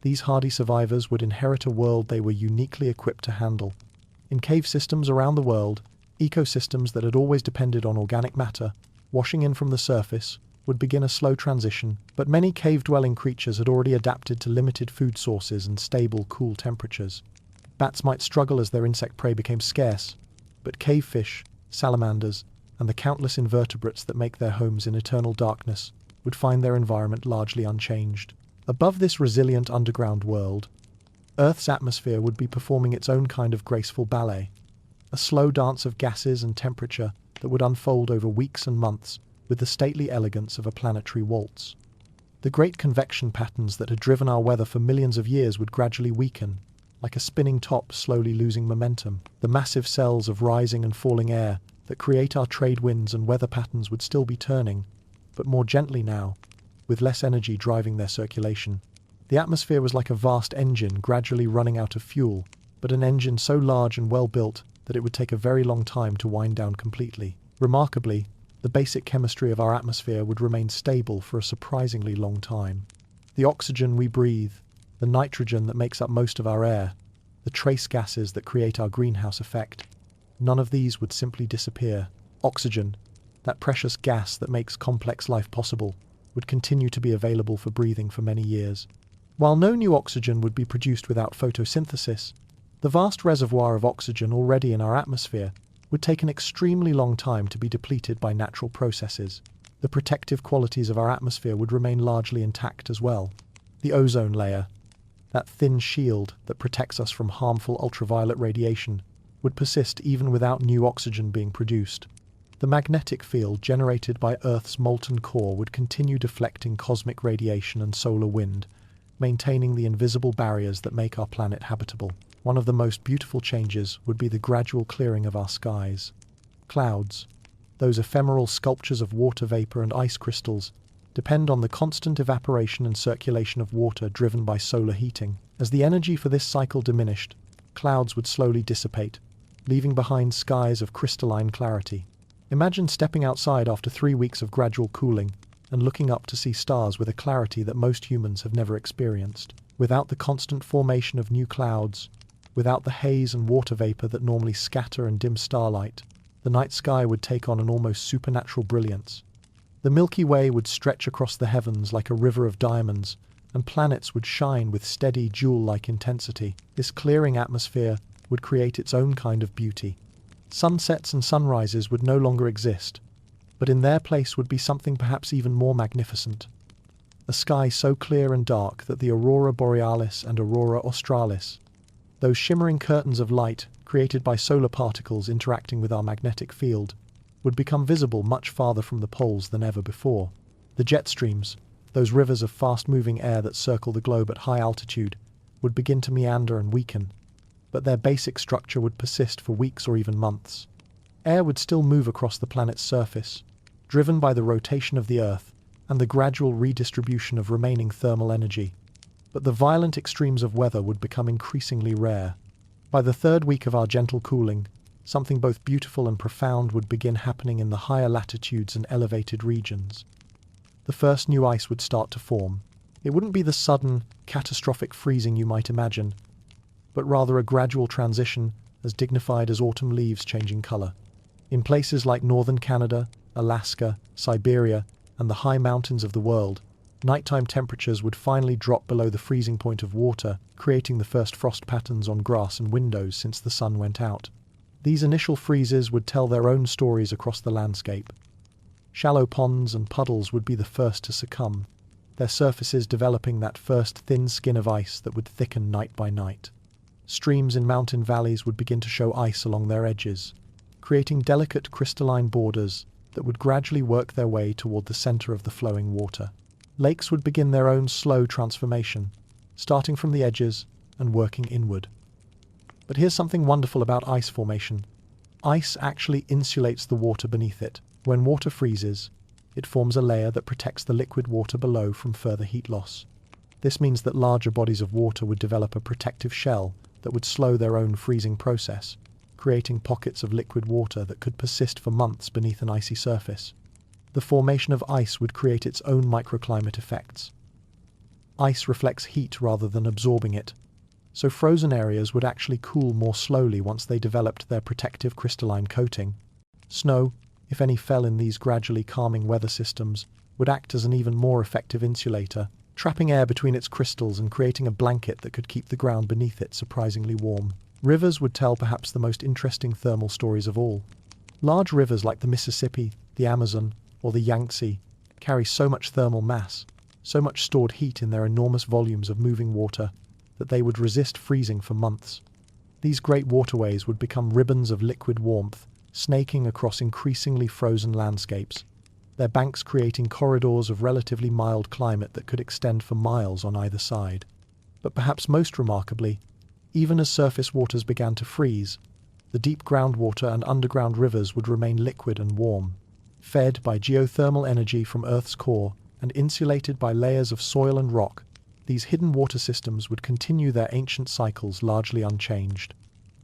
These hardy survivors would inherit a world they were uniquely equipped to handle. In cave systems around the world, ecosystems that had always depended on organic matter, washing in from the surface, would begin a slow transition, but many cave-dwelling creatures had already adapted to limited food sources and stable, cool temperatures. Bats might struggle as their insect prey became scarce, but cave fish, salamanders, and the countless invertebrates that make their homes in eternal darkness would find their environment largely unchanged. Above this resilient underground world, Earth's atmosphere would be performing its own kind of graceful ballet, a slow dance of gases and temperature that would unfold over weeks and months with the stately elegance of a planetary waltz. The great convection patterns that had driven our weather for millions of years would gradually weaken, like a spinning top slowly losing momentum. The massive cells of rising and falling air that create our trade winds and weather patterns would still be turning, but more gently now, with less energy driving their circulation. The atmosphere was like a vast engine gradually running out of fuel, but an engine so large and well built that it would take a very long time to wind down completely. Remarkably, the basic chemistry of our atmosphere would remain stable for a surprisingly long time. The oxygen we breathe, the nitrogen that makes up most of our air, the trace gases that create our greenhouse effect, none of these would simply disappear. Oxygen, that precious gas that makes complex life possible, would continue to be available for breathing for many years. While no new oxygen would be produced without photosynthesis, the vast reservoir of oxygen already in our atmosphere would take an extremely long time to be depleted by natural processes. The protective qualities of our atmosphere would remain largely intact as well. The ozone layer, that thin shield that protects us from harmful ultraviolet radiation, would persist even without new oxygen being produced. The magnetic field generated by Earth's molten core would continue deflecting cosmic radiation and solar wind, maintaining the invisible barriers that make our planet habitable. One of the most beautiful changes would be the gradual clearing of our skies. Clouds, those ephemeral sculptures of water vapor and ice crystals, depend on the constant evaporation and circulation of water driven by solar heating. As the energy for this cycle diminished, clouds would slowly dissipate, leaving behind skies of crystalline clarity. Imagine stepping outside after 3 weeks of gradual cooling and looking up to see stars with a clarity that most humans have never experienced. Without the constant formation of new clouds, without the haze and water vapor that normally scatter and dim starlight, the night sky would take on an almost supernatural brilliance. The Milky Way would stretch across the heavens like a river of diamonds, and planets would shine with steady, jewel-like intensity. This clearing atmosphere would create its own kind of beauty. Sunsets and sunrises would no longer exist, but in their place would be something perhaps even more magnificent. A sky so clear and dark that the aurora borealis and aurora australis, those shimmering curtains of light created by solar particles interacting with our magnetic field, would become visible much farther from the poles than ever before. The jet streams, those rivers of fast-moving air that circle the globe at high altitude, would begin to meander and weaken, but their basic structure would persist for weeks or even months. Air would still move across the planet's surface, driven by the rotation of the Earth and the gradual redistribution of remaining thermal energy, but the violent extremes of weather would become increasingly rare. By the 3rd week of our gentle cooling, something both beautiful and profound would begin happening in the higher latitudes and elevated regions. The first new ice would start to form. It wouldn't be the sudden, catastrophic freezing you might imagine, but rather a gradual transition as dignified as autumn leaves changing color. In places like northern Canada, Alaska, Siberia, and the high mountains of the world, nighttime temperatures would finally drop below the freezing point of water, creating the first frost patterns on grass and windows since the sun went out. These initial freezes would tell their own stories across the landscape. Shallow ponds and puddles would be the first to succumb, their surfaces developing that first thin skin of ice that would thicken night by night. Streams in mountain valleys would begin to show ice along their edges, creating delicate crystalline borders that would gradually work their way toward the center of the flowing water. Lakes would begin their own slow transformation, starting from the edges and working inward. But here's something wonderful about ice formation. Ice actually insulates the water beneath it. When water freezes, it forms a layer that protects the liquid water below from further heat loss. This means that larger bodies of water would develop a protective shell that would slow their own freezing process, creating pockets of liquid water that could persist for months beneath an icy surface. The formation of ice would create its own microclimate effects. Ice reflects heat rather than absorbing it, so frozen areas would actually cool more slowly once they developed their protective crystalline coating. Snow, if any fell in these gradually calming weather systems, would act as an even more effective insulator, trapping air between its crystals and creating a blanket that could keep the ground beneath it surprisingly warm. Rivers would tell perhaps the most interesting thermal stories of all. Large rivers like the Mississippi, the Amazon, or the Yangtze carry so much thermal mass, so much stored heat in their enormous volumes of moving water, that they would resist freezing for months. These great waterways would become ribbons of liquid warmth, snaking across increasingly frozen landscapes, their banks creating corridors of relatively mild climate that could extend for miles on either side. But perhaps most remarkably, even as surface waters began to freeze, the deep groundwater and underground rivers would remain liquid and warm. Fed by geothermal energy from Earth's core and insulated by layers of soil and rock, these hidden water systems would continue their ancient cycles largely unchanged.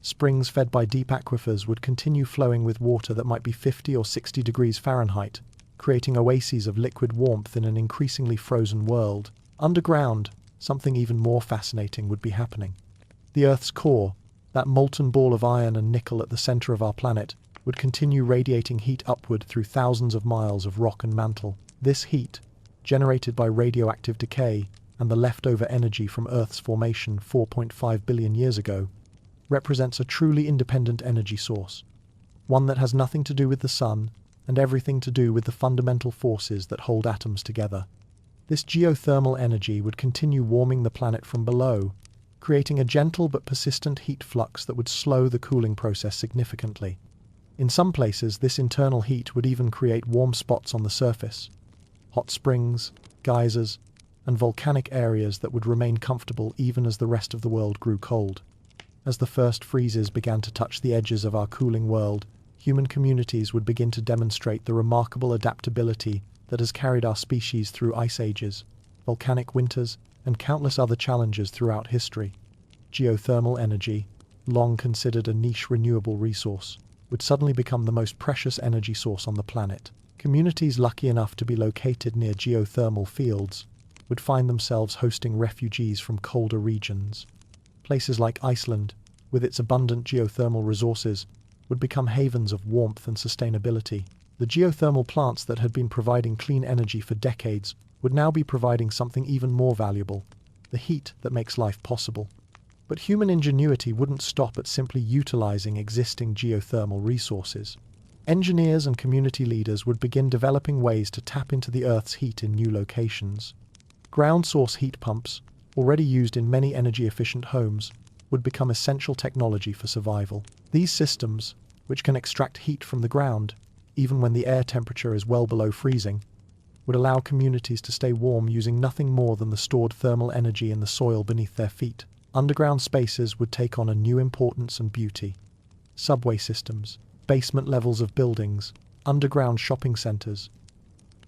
Springs fed by deep aquifers would continue flowing with water that might be 50 or 60 degrees Fahrenheit, creating oases of liquid warmth in an increasingly frozen world. Underground, something even more fascinating would be happening. The Earth's core, that molten ball of iron and nickel at the center of our planet, would continue radiating heat upward through thousands of miles of rock and mantle. This heat, generated by radioactive decay and the leftover energy from Earth's formation 4.5 billion years ago, represents a truly independent energy source, one that has nothing to do with the sun and everything to do with the fundamental forces that hold atoms together. This geothermal energy would continue warming the planet from below, creating a gentle but persistent heat flux that would slow the cooling process significantly. In some places, this internal heat would even create warm spots on the surface, hot springs, geysers, and volcanic areas that would remain comfortable even as the rest of the world grew cold. As the first freezes began to touch the edges of our cooling world, human communities would begin to demonstrate the remarkable adaptability that has carried our species through ice ages, volcanic winters, and countless other challenges throughout history. Geothermal energy, long considered a niche renewable resource, would suddenly become the most precious energy source on the planet. Communities lucky enough to be located near geothermal fields would find themselves hosting refugees from colder regions. Places like Iceland, with its abundant geothermal resources, would become havens of warmth and sustainability. The geothermal plants that had been providing clean energy for decades would now be providing something even more valuable, the heat that makes life possible. But human ingenuity wouldn't stop at simply utilizing existing geothermal resources. Engineers and community leaders would begin developing ways to tap into the Earth's heat in new locations. Ground source heat pumps, already used in many energy-efficient homes, would become essential technology for survival. These systems, which can extract heat from the ground, even when the air temperature is well below freezing, would allow communities to stay warm using nothing more than the stored thermal energy in the soil beneath their feet. Underground spaces would take on a new importance and beauty. Subway systems, basement levels of buildings, underground shopping centers.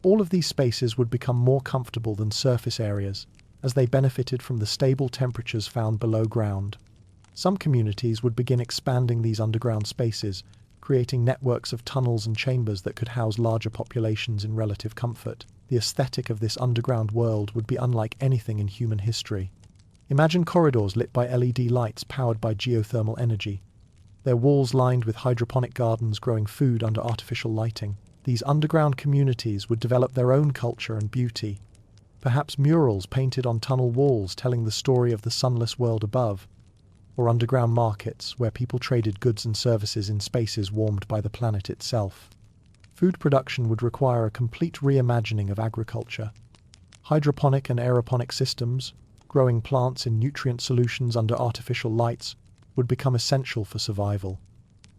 All of these spaces would become more comfortable than surface areas, as they benefited from the stable temperatures found below ground. Some communities would begin expanding these underground spaces, creating networks of tunnels and chambers that could house larger populations in relative comfort. The aesthetic of this underground world would be unlike anything in human history. Imagine corridors lit by LED lights powered by geothermal energy, their walls lined with hydroponic gardens growing food under artificial lighting. These underground communities would develop their own culture and beauty, perhaps murals painted on tunnel walls telling the story of the sunless world above, or underground markets where people traded goods and services in spaces warmed by the planet itself. Food production would require a complete reimagining of agriculture. Hydroponic and aeroponic systems, growing plants in nutrient solutions under artificial lights, would become essential for survival.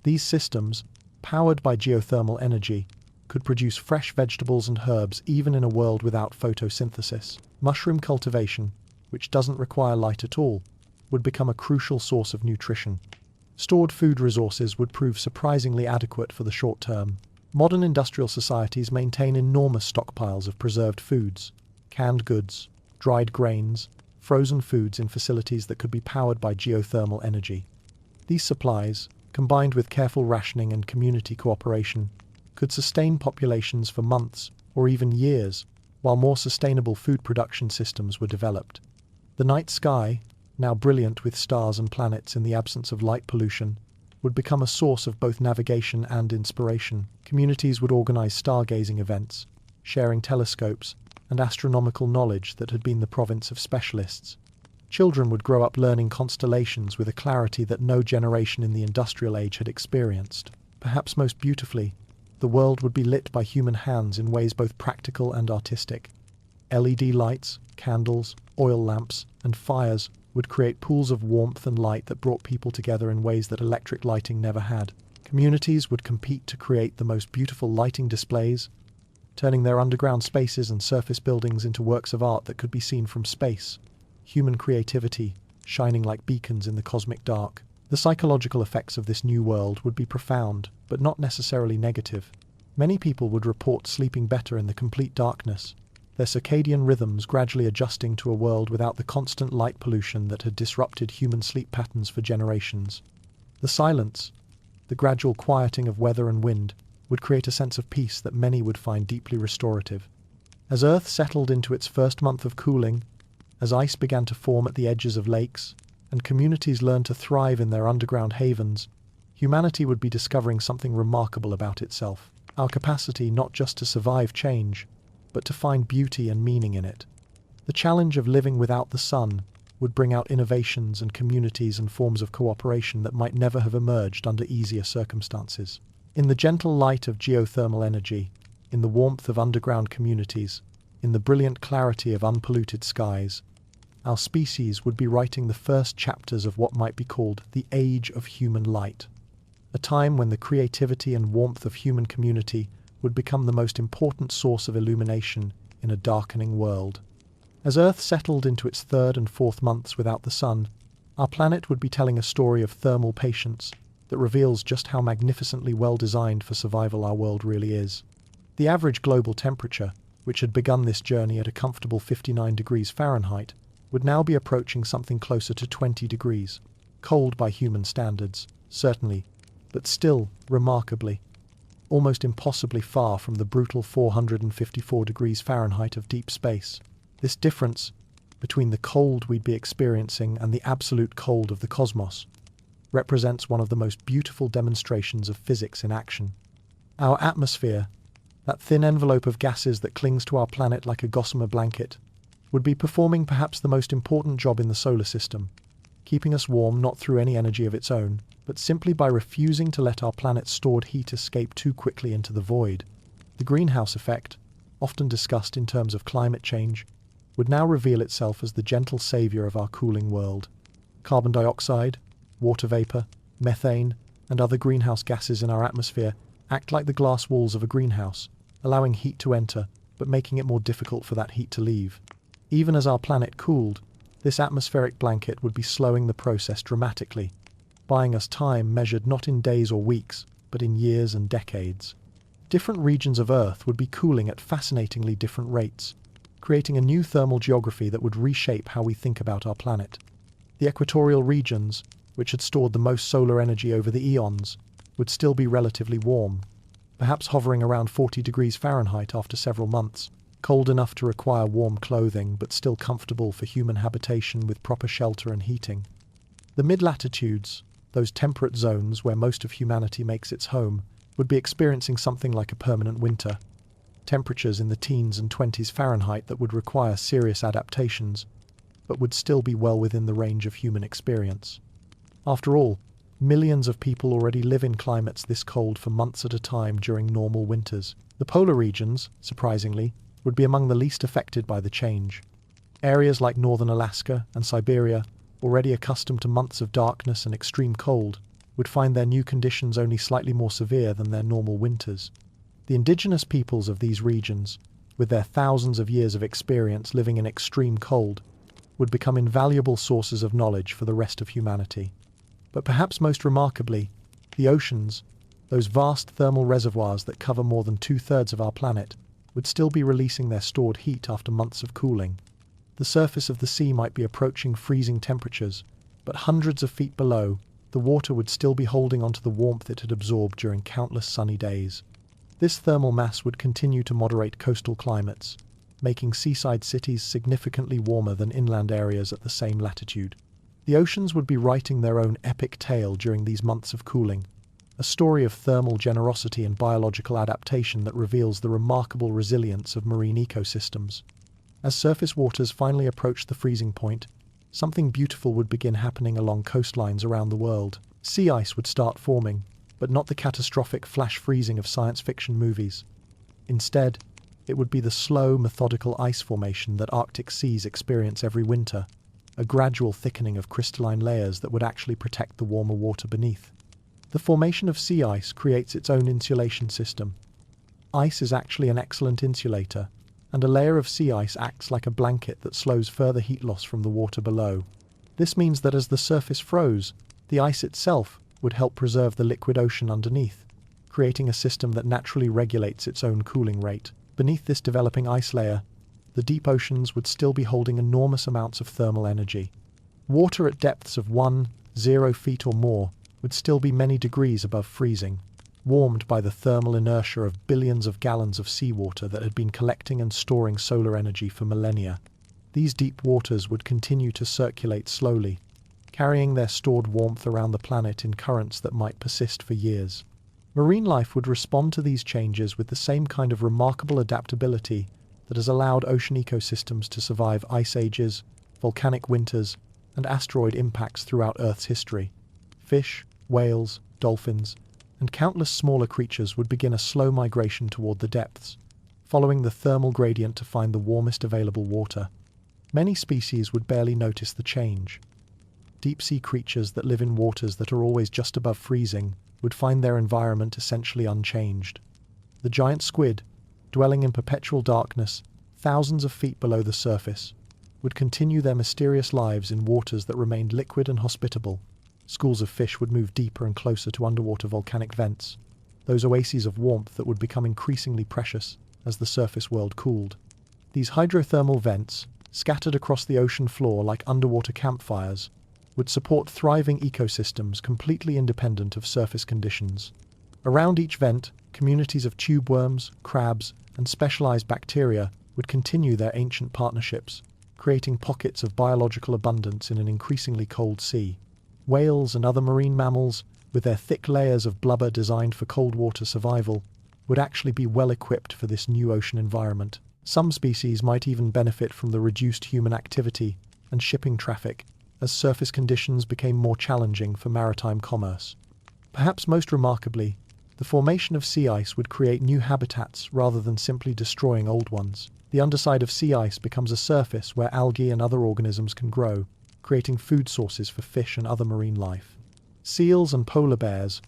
These systems, powered by geothermal energy, could produce fresh vegetables and herbs even in a world without photosynthesis. Mushroom cultivation, which doesn't require light at all, would become a crucial source of nutrition. Stored food resources would prove surprisingly adequate for the short term. Modern industrial societies maintain enormous stockpiles of preserved foods, canned goods, dried grains, frozen foods in facilities that could be powered by geothermal energy. These supplies, combined with careful rationing and community cooperation, could sustain populations for months or even years, while more sustainable food production systems were developed. The night sky, now brilliant with stars and planets in the absence of light pollution, would become a source of both navigation and inspiration. Communities would organize stargazing events, sharing telescopes and astronomical knowledge that had been the province of specialists. Children would grow up learning constellations with a clarity that no generation in the industrial age had experienced. Perhaps most beautifully, the world would be lit by human hands in ways both practical and artistic. LED lights, candles, oil lamps, and fires would create pools of warmth and light that brought people together in ways that electric lighting never had. Communities would compete to create the most beautiful lighting displays, turning their underground spaces and surface buildings into works of art that could be seen from space. Human creativity, shining like beacons in the cosmic dark. The psychological effects of this new world would be profound, but not necessarily negative. Many people would report sleeping better in the complete darkness, their circadian rhythms gradually adjusting to a world without the constant light pollution that had disrupted human sleep patterns for generations. The silence, the gradual quieting of weather and wind, would create a sense of peace that many would find deeply restorative. As Earth settled into its first month of cooling, as ice began to form at the edges of lakes, and communities learned to thrive in their underground havens, humanity would be discovering something remarkable about itself. Our capacity not just to survive change, but to find beauty and meaning in it. The challenge of living without the sun would bring out innovations and communities and forms of cooperation that might never have emerged under easier circumstances. In the gentle light of geothermal energy, in the warmth of underground communities, in the brilliant clarity of unpolluted skies, our species would be writing the first chapters of what might be called the Age of Human Light, a time when the creativity and warmth of human community would become the most important source of illumination in a darkening world. As Earth settled into its third and fourth months without the sun, our planet would be telling a story of thermal patience that reveals just how magnificently well-designed for survival our world really is. The average global temperature, which had begun this journey at a comfortable 59 degrees Fahrenheit, would now be approaching something closer to 20 degrees. Cold by human standards, certainly, but still, remarkably, almost impossibly far from the brutal 454 degrees Fahrenheit of deep space. This difference between the cold we'd be experiencing and the absolute cold of the cosmos represents one of the most beautiful demonstrations of physics in action. Our atmosphere, that thin envelope of gases that clings to our planet like a gossamer blanket, would be performing perhaps the most important job in the solar system, keeping us warm not through any energy of its own, but simply by refusing to let our planet's stored heat escape too quickly into the void. The greenhouse effect, often discussed in terms of climate change, would now reveal itself as the gentle savior of our cooling world. Carbon dioxide, water vapor, methane, and other greenhouse gases in our atmosphere act like the glass walls of a greenhouse, allowing heat to enter, but making it more difficult for that heat to leave. Even as our planet cooled, this atmospheric blanket would be slowing the process dramatically, buying us time measured not in days or weeks, but in years and decades. Different regions of Earth would be cooling at fascinatingly different rates, creating a new thermal geography that would reshape how we think about our planet. The equatorial regions, which had stored the most solar energy over the eons, would still be relatively warm, perhaps hovering around 40 degrees Fahrenheit after several months, cold enough to require warm clothing but still comfortable for human habitation with proper shelter and heating. The mid-latitudes, those temperate zones where most of humanity makes its home, would be experiencing something like a permanent winter. Temperatures in the teens and 20s Fahrenheit that would require serious adaptations, but would still be well within the range of human experience. After all, millions of people already live in climates this cold for months at a time during normal winters. The polar regions, surprisingly, would be among the least affected by the change. Areas like northern Alaska and Siberia, already accustomed to months of darkness and extreme cold, would find their new conditions only slightly more severe than their normal winters. The indigenous peoples of these regions, with their thousands of years of experience living in extreme cold, would become invaluable sources of knowledge for the rest of humanity. But perhaps most remarkably, the oceans, those vast thermal reservoirs that cover more than 2/3 of our planet, would still be releasing their stored heat after months of cooling. The surface of the sea might be approaching freezing temperatures, but hundreds of feet below, the the water would still be holding onto the warmth it had absorbed during countless sunny days. This thermal mass would continue to moderate coastal climates, making seaside cities significantly warmer than inland areas at the same latitude. The oceans would be writing their own epic tale during these months of cooling, a story of thermal generosity and biological adaptation that reveals the remarkable resilience of marine ecosystems. As surface waters finally approached the freezing point, something beautiful would begin happening along coastlines around the world. Sea ice would start forming, but not the catastrophic flash freezing of science fiction movies. Instead, it would be the slow, methodical ice formation that Arctic seas experience every winter, a gradual thickening of crystalline layers that would actually protect the warmer water beneath. The formation of sea ice creates its own insulation system. Ice is actually an excellent insulator, and a layer of sea ice acts like a blanket that slows further heat loss from the water below. This means that as the surface froze, the ice itself would help preserve the liquid ocean underneath, creating a system that naturally regulates its own cooling rate. Beneath this developing ice layer, the deep oceans would still be holding enormous amounts of thermal energy. Water at depths of 10 feet or more would still be many degrees above freezing, warmed by the thermal inertia of billions of gallons of seawater that had been collecting and storing solar energy for millennia. These deep waters would continue to circulate slowly, carrying their stored warmth around the planet in currents that might persist for years. Marine life would respond to these changes with the same kind of remarkable adaptability that has allowed ocean ecosystems to survive ice ages, volcanic winters, and asteroid impacts throughout Earth's history. Fish, whales, dolphins, and countless smaller creatures would begin a slow migration toward the depths, following the thermal gradient to find the warmest available water. Many species would barely notice the change. Deep-sea creatures that live in waters that are always just above freezing would find their environment essentially unchanged. The giant squid, dwelling in perpetual darkness, thousands of feet below the surface, would continue their mysterious lives in waters that remained liquid and hospitable. Schools of fish would move deeper and closer to underwater volcanic vents, those oases of warmth that would become increasingly precious as the surface world cooled. These hydrothermal vents, scattered across the ocean floor like underwater campfires, would support thriving ecosystems completely independent of surface conditions. Around each vent, communities of tube worms, crabs, and specialized bacteria would continue their ancient partnerships, creating pockets of biological abundance in an increasingly cold sea. Whales and other marine mammals, with their thick layers of blubber designed for cold water survival, would actually be well equipped for this new ocean environment. Some species might even benefit from the reduced human activity and shipping traffic as surface conditions became more challenging for maritime commerce. Perhaps most remarkably, the formation of sea ice would create new habitats rather than simply destroying old ones. The underside of sea ice becomes a surface where algae and other organisms can grow, creating food sources for fish and other marine life. Seals and polar bears,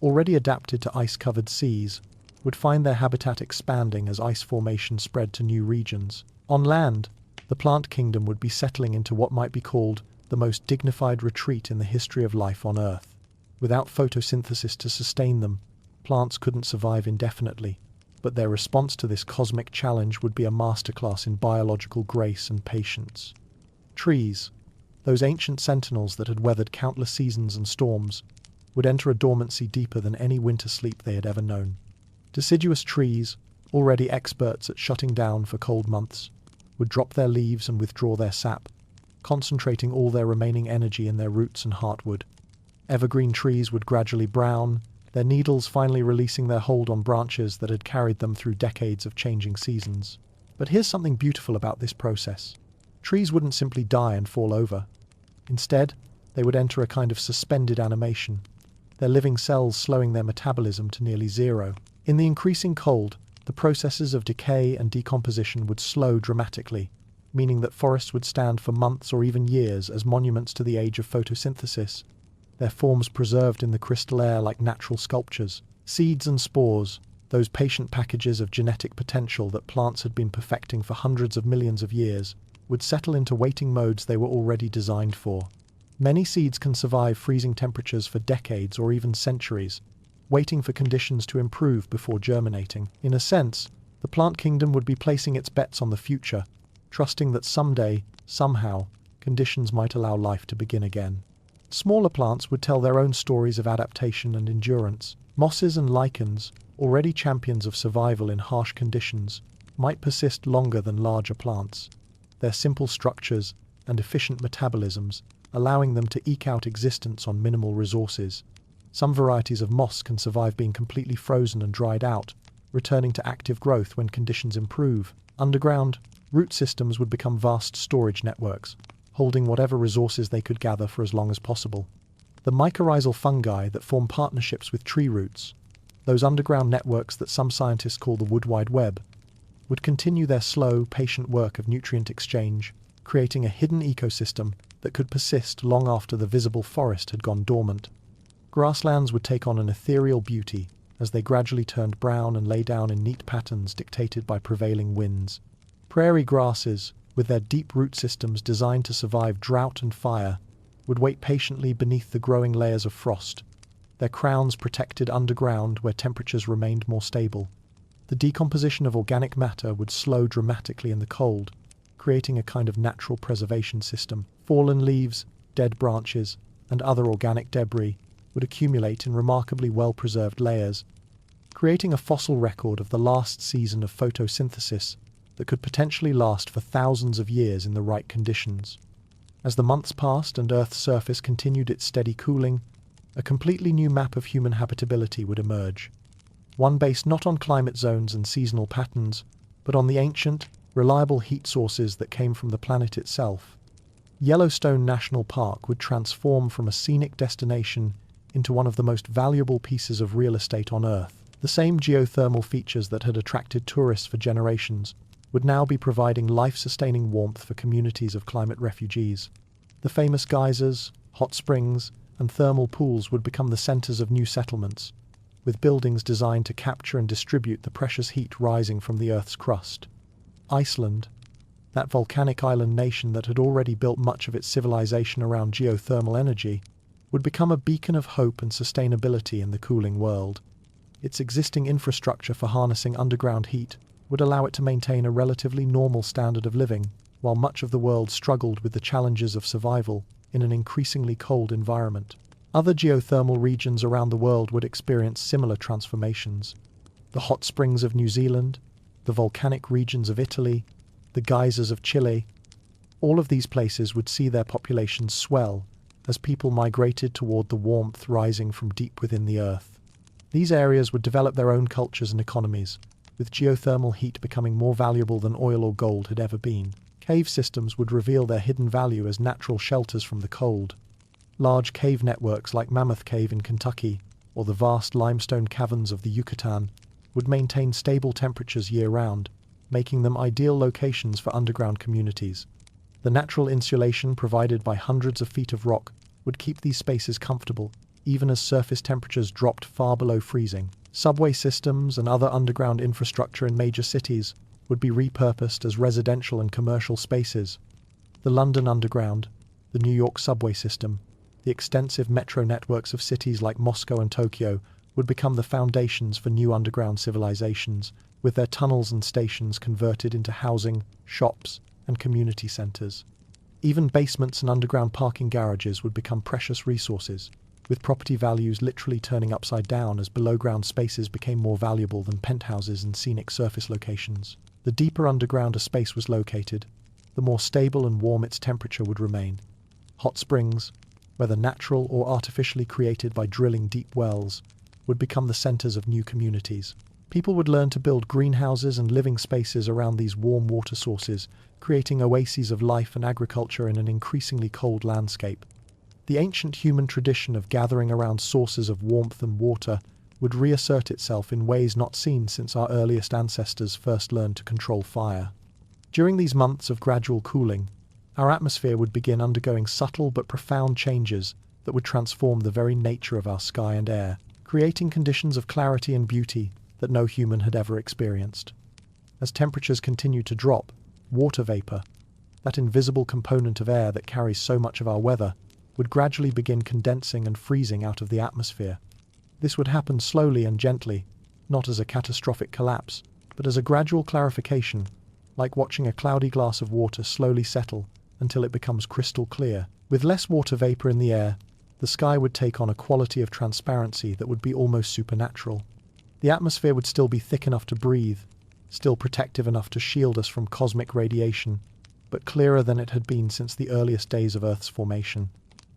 already adapted to ice-covered seas, would find their habitat expanding as ice formation spread to new regions. On land, the plant kingdom would be settling into what might be called the most dignified retreat in the history of life on Earth. Without photosynthesis to sustain them, plants couldn't survive indefinitely, but their response to this cosmic challenge would be a masterclass in biological grace and patience. Trees, those ancient sentinels that had weathered countless seasons and storms, would enter a dormancy deeper than any winter sleep they had ever known. Deciduous trees, already experts at shutting down for cold months, would drop their leaves and withdraw their sap, concentrating all their remaining energy in their roots and heartwood. Evergreen trees would gradually brown, their needles finally releasing their hold on branches that had carried them through decades of changing seasons. But here's something beautiful about this process. Trees wouldn't simply die and fall over. Instead, they would enter a kind of suspended animation, their living cells slowing their metabolism to nearly zero. In the increasing cold, the processes of decay and decomposition would slow dramatically, meaning that forests would stand for months or even years as monuments to the age of photosynthesis, their forms preserved in the crystal air like natural sculptures. Seeds and spores, those patient packages of genetic potential that plants had been perfecting for hundreds of millions of years, would settle into waiting modes they were already designed for. Many seeds can survive freezing temperatures for decades or even centuries, waiting for conditions to improve before germinating. In a sense, the plant kingdom would be placing its bets on the future, trusting that someday, somehow, conditions might allow life to begin again. Smaller plants would tell their own stories of adaptation and endurance. Mosses and lichens, already champions of survival in harsh conditions, might persist longer than larger plants. Their simple structures and efficient metabolisms allowing them to eke out existence on minimal resources. Some varieties of moss can survive being completely frozen and dried out, returning to active growth when conditions improve. Underground, root systems would become vast storage networks, holding whatever resources they could gather for as long as possible. The mycorrhizal fungi that form partnerships with tree roots, those underground networks that some scientists call the Wood Wide Web, would continue their slow, patient work of nutrient exchange, creating a hidden ecosystem that could persist long after the visible forest had gone dormant. Grasslands would take on an ethereal beauty as they gradually turned brown and lay down in neat patterns dictated by prevailing winds. Prairie grasses, with their deep root systems designed to survive drought and fire, would wait patiently beneath the growing layers of frost, their crowns protected underground where temperatures remained more stable. The decomposition of organic matter would slow dramatically in the cold, creating a kind of natural preservation system. Fallen leaves, dead branches, and other organic debris would accumulate in remarkably well-preserved layers, creating a fossil record of the last season of photosynthesis that could potentially last for thousands of years in the right conditions. As the months passed and Earth's surface continued its steady cooling, a completely new map of human habitability would emerge. One based not on climate zones and seasonal patterns, but on the ancient, reliable heat sources that came from the planet itself. Yellowstone National Park would transform from a scenic destination into one of the most valuable pieces of real estate on Earth. The same geothermal features that had attracted tourists for generations would now be providing life-sustaining warmth for communities of climate refugees. The famous geysers, hot springs, and thermal pools would become the centers of new settlements, with buildings designed to capture and distribute the precious heat rising from the Earth's crust. Iceland, that volcanic island nation that had already built much of its civilization around geothermal energy, would become a beacon of hope and sustainability in the cooling world. Its existing infrastructure for harnessing underground heat would allow it to maintain a relatively normal standard of living, while much of the world struggled with the challenges of survival in an increasingly cold environment. Other geothermal regions around the world would experience similar transformations. The hot springs of New Zealand, the volcanic regions of Italy, the geysers of Chile, all of these places would see their populations swell as people migrated toward the warmth rising from deep within the earth. These areas would develop their own cultures and economies, with geothermal heat becoming more valuable than oil or gold had ever been. Cave systems would reveal their hidden value as natural shelters from the cold. Large cave networks like Mammoth Cave in Kentucky or the vast limestone caverns of the Yucatan would maintain stable temperatures year-round, making them ideal locations for underground communities. The natural insulation provided by hundreds of feet of rock would keep these spaces comfortable, even as surface temperatures dropped far below freezing. Subway systems and other underground infrastructure in major cities would be repurposed as residential and commercial spaces. The London Underground, the New York subway system, the extensive metro networks of cities like Moscow and Tokyo would become the foundations for new underground civilizations, with their tunnels and stations converted into housing, shops, and community centers. Even basements and underground parking garages would become precious resources, with property values literally turning upside down as below-ground spaces became more valuable than penthouses and scenic surface locations. The deeper underground a space was located, the more stable and warm its temperature would remain. Hot springs, whether natural or artificially created by drilling deep wells, would become the centers of new communities. People would learn to build greenhouses and living spaces around these warm water sources, creating oases of life and agriculture in an increasingly cold landscape. The ancient human tradition of gathering around sources of warmth and water would reassert itself in ways not seen since our earliest ancestors first learned to control fire. During these months of gradual cooling, our atmosphere would begin undergoing subtle but profound changes that would transform the very nature of our sky and air, creating conditions of clarity and beauty that no human had ever experienced. As temperatures continued to drop, water vapor, that invisible component of air that carries so much of our weather, would gradually begin condensing and freezing out of the atmosphere. This would happen slowly and gently, not as a catastrophic collapse, but as a gradual clarification, like watching a cloudy glass of water slowly settle until it becomes crystal clear. With less water vapor in the air, the sky would take on a quality of transparency that would be almost supernatural. The atmosphere would still be thick enough to breathe, still protective enough to shield us from cosmic radiation, but clearer than it had been since the earliest days of Earth's formation.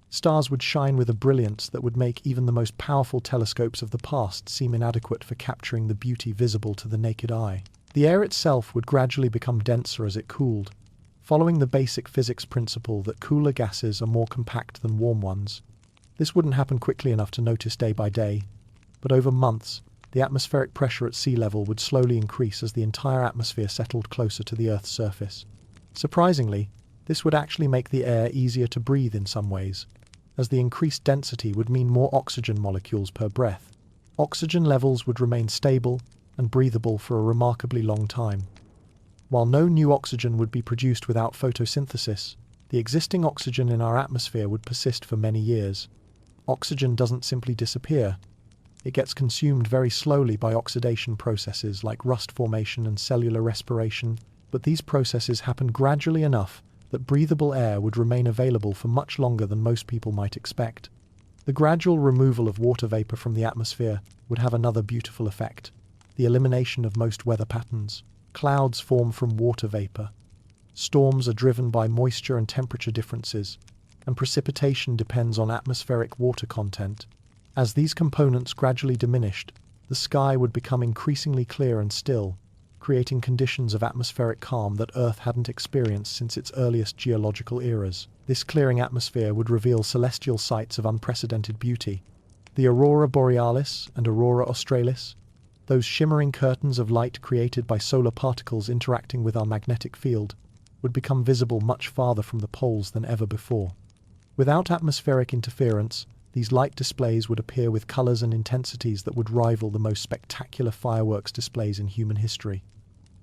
Stars would shine with a brilliance that would make even the most powerful telescopes of the past seem inadequate for capturing the beauty visible to the naked eye. The air itself would gradually become denser as it cooled, following the basic physics principle that cooler gases are more compact than warm ones. This wouldn't happen quickly enough to notice day by day, but over months, the atmospheric pressure at sea level would slowly increase as the entire atmosphere settled closer to the Earth's surface. Surprisingly, this would actually make the air easier to breathe in some ways, as the increased density would mean more oxygen molecules per breath. Oxygen levels would remain stable and breathable for a remarkably long time. While no new oxygen would be produced without photosynthesis, the existing oxygen in our atmosphere would persist for many years. Oxygen doesn't simply disappear. It gets consumed very slowly by oxidation processes like rust formation and cellular respiration, but these processes happen gradually enough that breathable air would remain available for much longer than most people might expect. The gradual removal of water vapor from the atmosphere would have another beautiful effect: the elimination of most weather patterns. Clouds form from water vapor. Storms are driven by moisture and temperature differences, and precipitation depends on atmospheric water content. As these components gradually diminished, the sky would become increasingly clear and still, creating conditions of atmospheric calm that Earth hadn't experienced since its earliest geological eras. This clearing atmosphere would reveal celestial sights of unprecedented beauty. The aurora borealis and aurora australis, those shimmering curtains of light created by solar particles interacting with our magnetic field, would become visible much farther from the poles than ever before. Without atmospheric interference, these light displays would appear with colors and intensities that would rival the most spectacular fireworks displays in human history.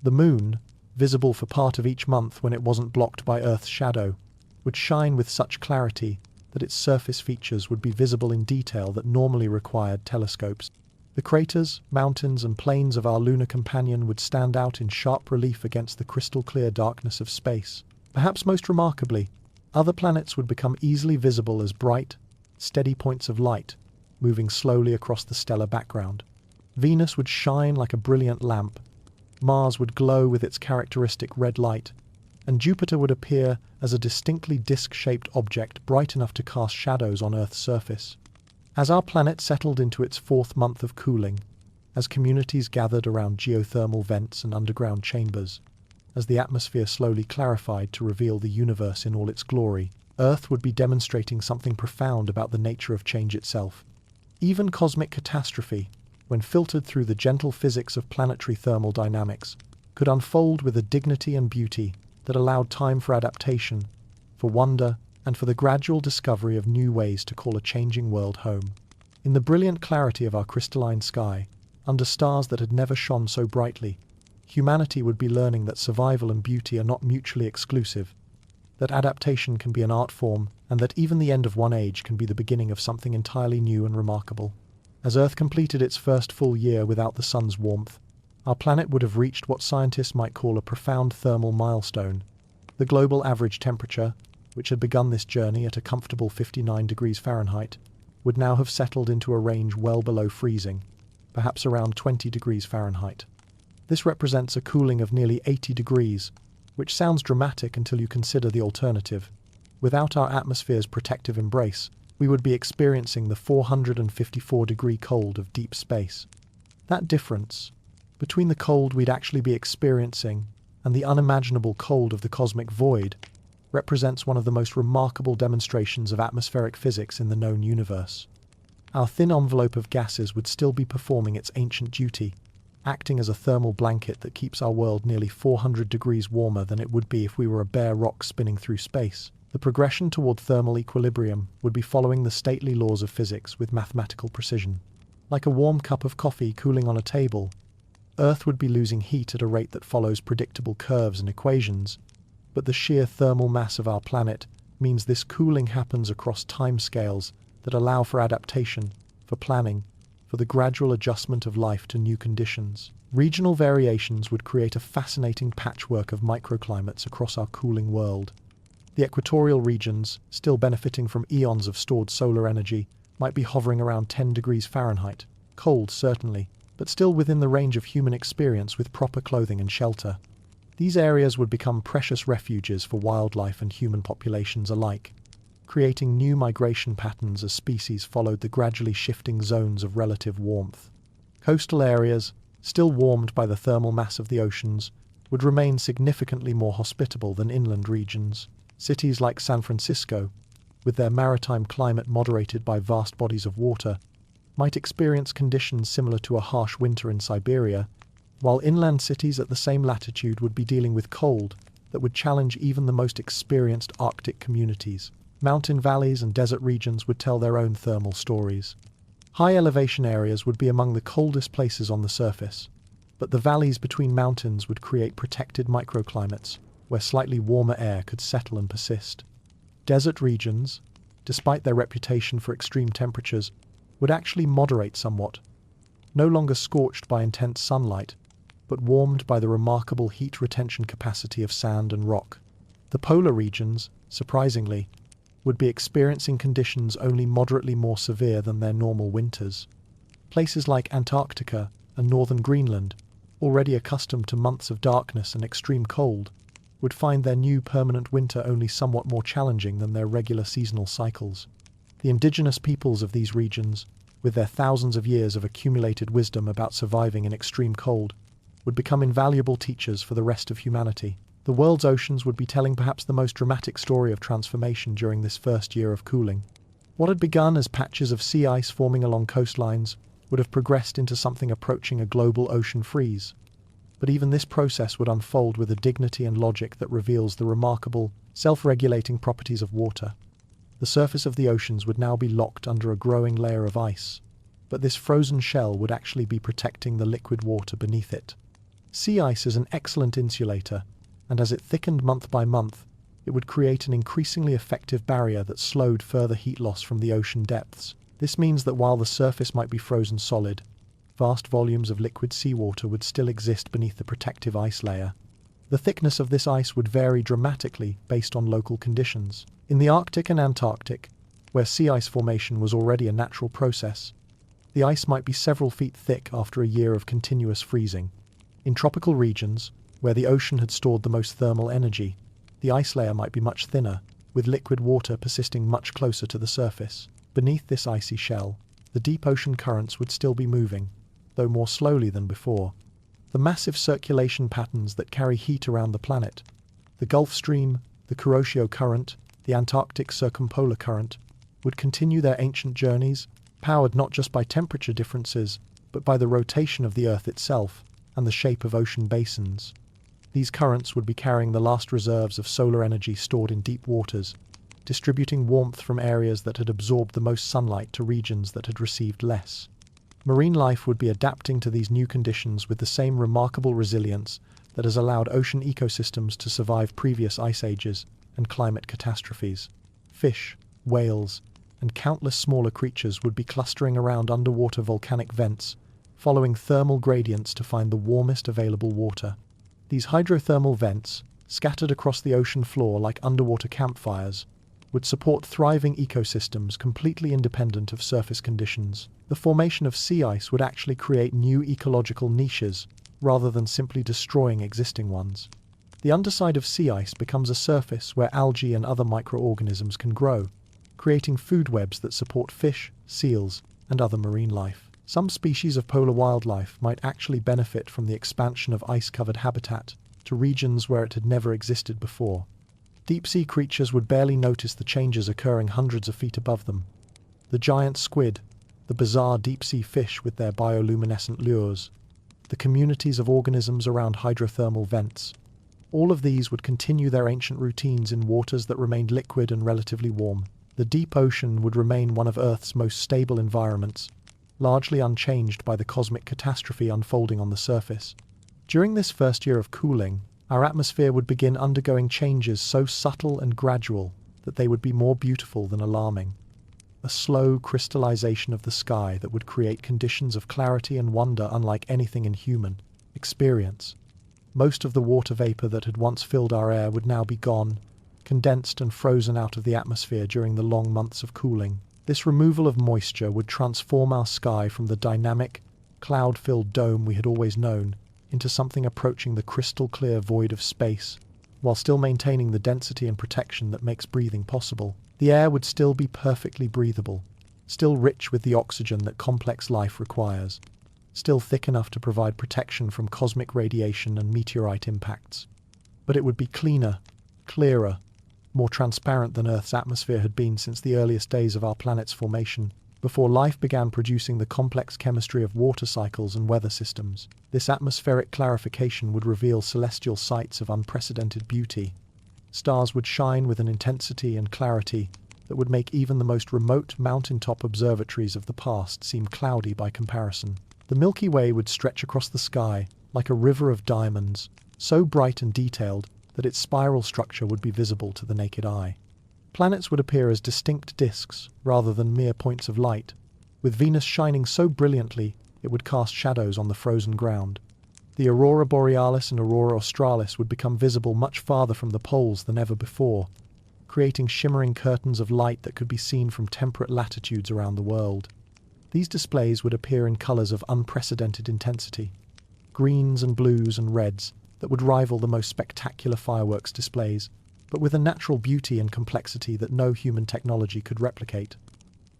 The moon, visible for part of each month when it wasn't blocked by Earth's shadow, would shine with such clarity that its surface features would be visible in detail that normally required telescopes. The craters, mountains, and plains of our lunar companion would stand out in sharp relief against the crystal-clear darkness of space. Perhaps most remarkably, other planets would become easily visible as bright, steady points of light, moving slowly across the stellar background. Venus would shine like a brilliant lamp, Mars would glow with its characteristic red light, and Jupiter would appear as a distinctly disc-shaped object bright enough to cast shadows on Earth's surface. As our planet settled into its fourth month of cooling, as communities gathered around geothermal vents and underground chambers, as the atmosphere slowly clarified to reveal the universe in all its glory, Earth would be demonstrating something profound about the nature of change itself. Even cosmic catastrophe, when filtered through the gentle physics of planetary thermal dynamics, could unfold with a dignity and beauty that allowed time for adaptation, for wonder, and for the gradual discovery of new ways to call a changing world home. In the brilliant clarity of our crystalline sky, under stars that had never shone so brightly, humanity would be learning that survival and beauty are not mutually exclusive, that adaptation can be an art form, and that even the end of one age can be the beginning of something entirely new and remarkable. As Earth completed its first full year without the sun's warmth, our planet would have reached what scientists might call a profound thermal milestone. The global average temperature, which had begun this journey at a comfortable 59 degrees Fahrenheit, would now have settled into a range well below freezing, perhaps around 20 degrees Fahrenheit. This represents a cooling of nearly 80 degrees, which sounds dramatic until you consider the alternative. Without our atmosphere's protective embrace, we would be experiencing the 454-degree cold of deep space. That difference, between the cold we'd actually be experiencing and the unimaginable cold of the cosmic void, represents one of the most remarkable demonstrations of atmospheric physics in the known universe. Our thin envelope of gases would still be performing its ancient duty, acting as a thermal blanket that keeps our world nearly 400 degrees warmer than it would be if we were a bare rock spinning through space. The progression toward thermal equilibrium would be following the stately laws of physics with mathematical precision. Like a warm cup of coffee cooling on a table, Earth would be losing heat at a rate that follows predictable curves and equations, but the sheer thermal mass of our planet means this cooling happens across timescales that allow for adaptation, for planning, for the gradual adjustment of life to new conditions. Regional variations would create a fascinating patchwork of microclimates across our cooling world. The equatorial regions, still benefiting from eons of stored solar energy, might be hovering around 10 degrees Fahrenheit. Cold, certainly, but still within the range of human experience with proper clothing and shelter. These areas would become precious refuges for wildlife and human populations alike, creating new migration patterns as species followed the gradually shifting zones of relative warmth. Coastal areas, still warmed by the thermal mass of the oceans, would remain significantly more hospitable than inland regions. Cities like San Francisco, with their maritime climate moderated by vast bodies of water, might experience conditions similar to a harsh winter in Siberia, while inland cities at the same latitude would be dealing with cold that would challenge even the most experienced Arctic communities. Mountain valleys and desert regions would tell their own thermal stories. High elevation areas would be among the coldest places on the surface, but the valleys between mountains would create protected microclimates where slightly warmer air could settle and persist. Desert regions, despite their reputation for extreme temperatures, would actually moderate somewhat, no longer scorched by intense sunlight, but warmed by the remarkable heat retention capacity of sand and rock. The polar regions, surprisingly, would be experiencing conditions only moderately more severe than their normal winters. Places like Antarctica and northern Greenland, already accustomed to months of darkness and extreme cold, would find their new permanent winter only somewhat more challenging than their regular seasonal cycles. The indigenous peoples of these regions, with their thousands of years of accumulated wisdom about surviving in extreme cold, would become invaluable teachers for the rest of humanity. The world's oceans would be telling perhaps the most dramatic story of transformation during this first year of cooling. What had begun as patches of sea ice forming along coastlines would have progressed into something approaching a global ocean freeze. But even this process would unfold with a dignity and logic that reveals the remarkable, self-regulating properties of water. The surface of the oceans would now be locked under a growing layer of ice, but this frozen shell would actually be protecting the liquid water beneath it. Sea ice is an excellent insulator, and as it thickened month by month, it would create an increasingly effective barrier that slowed further heat loss from the ocean depths. This means that while the surface might be frozen solid, vast volumes of liquid seawater would still exist beneath the protective ice layer. The thickness of this ice would vary dramatically based on local conditions. In the Arctic and Antarctic, where sea ice formation was already a natural process, the ice might be several feet thick after a year of continuous freezing. In tropical regions, where the ocean had stored the most thermal energy, the ice layer might be much thinner, with liquid water persisting much closer to the surface. Beneath this icy shell, the deep ocean currents would still be moving, though more slowly than before. The massive circulation patterns that carry heat around the planet, the Gulf Stream, the Kuroshio Current, the Antarctic Circumpolar Current, would continue their ancient journeys, powered not just by temperature differences, but by the rotation of the Earth itself and the shape of ocean basins. These currents would be carrying the last reserves of solar energy stored in deep waters, distributing warmth from areas that had absorbed the most sunlight to regions that had received less. Marine life would be adapting to these new conditions with the same remarkable resilience that has allowed ocean ecosystems to survive previous ice ages and climate catastrophes. Fish, whales, and countless smaller creatures would be clustering around underwater volcanic vents, following thermal gradients to find the warmest available water. These hydrothermal vents, scattered across the ocean floor like underwater campfires, would support thriving ecosystems completely independent of surface conditions. The formation of sea ice would actually create new ecological niches, rather than simply destroying existing ones. The underside of sea ice becomes a surface where algae and other microorganisms can grow, creating food webs that support fish, seals, and other marine life. Some species of polar wildlife might actually benefit from the expansion of ice-covered habitat to regions where it had never existed before. Deep-sea creatures would barely notice the changes occurring hundreds of feet above them. The giant squid, the bizarre deep-sea fish with their bioluminescent lures, the communities of organisms around hydrothermal vents, all of these would continue their ancient routines in waters that remained liquid and relatively warm. The deep ocean would remain one of Earth's most stable environments, largely unchanged by the cosmic catastrophe unfolding on the surface. During this first year of cooling, our atmosphere would begin undergoing changes so subtle and gradual that they would be more beautiful than alarming. A slow crystallization of the sky that would create conditions of clarity and wonder unlike anything in human experience. Most of the water vapor that had once filled our air would now be gone, condensed and frozen out of the atmosphere during the long months of cooling. This removal of moisture would transform our sky from the dynamic, cloud-filled dome we had always known into something approaching the crystal-clear void of space, while still maintaining the density and protection that makes breathing possible. The air would still be perfectly breathable, still rich with the oxygen that complex life requires, still thick enough to provide protection from cosmic radiation and meteorite impacts. But it would be cleaner, clearer, more transparent than Earth's atmosphere had been since the earliest days of our planet's formation, before life began producing the complex chemistry of water cycles and weather systems. This atmospheric clarification would reveal celestial sights of unprecedented beauty. Stars would shine with an intensity and clarity that would make even the most remote mountaintop observatories of the past seem cloudy by comparison. The Milky Way would stretch across the sky like a river of diamonds, so bright and detailed that its spiral structure would be visible to the naked eye. Planets would appear as distinct disks rather than mere points of light, with Venus shining so brilliantly it would cast shadows on the frozen ground. The aurora borealis and aurora australis would become visible much farther from the poles than ever before, creating shimmering curtains of light that could be seen from temperate latitudes around the world. These displays would appear in colors of unprecedented intensity, greens and blues and reds that would rival the most spectacular fireworks displays, but with a natural beauty and complexity that no human technology could replicate.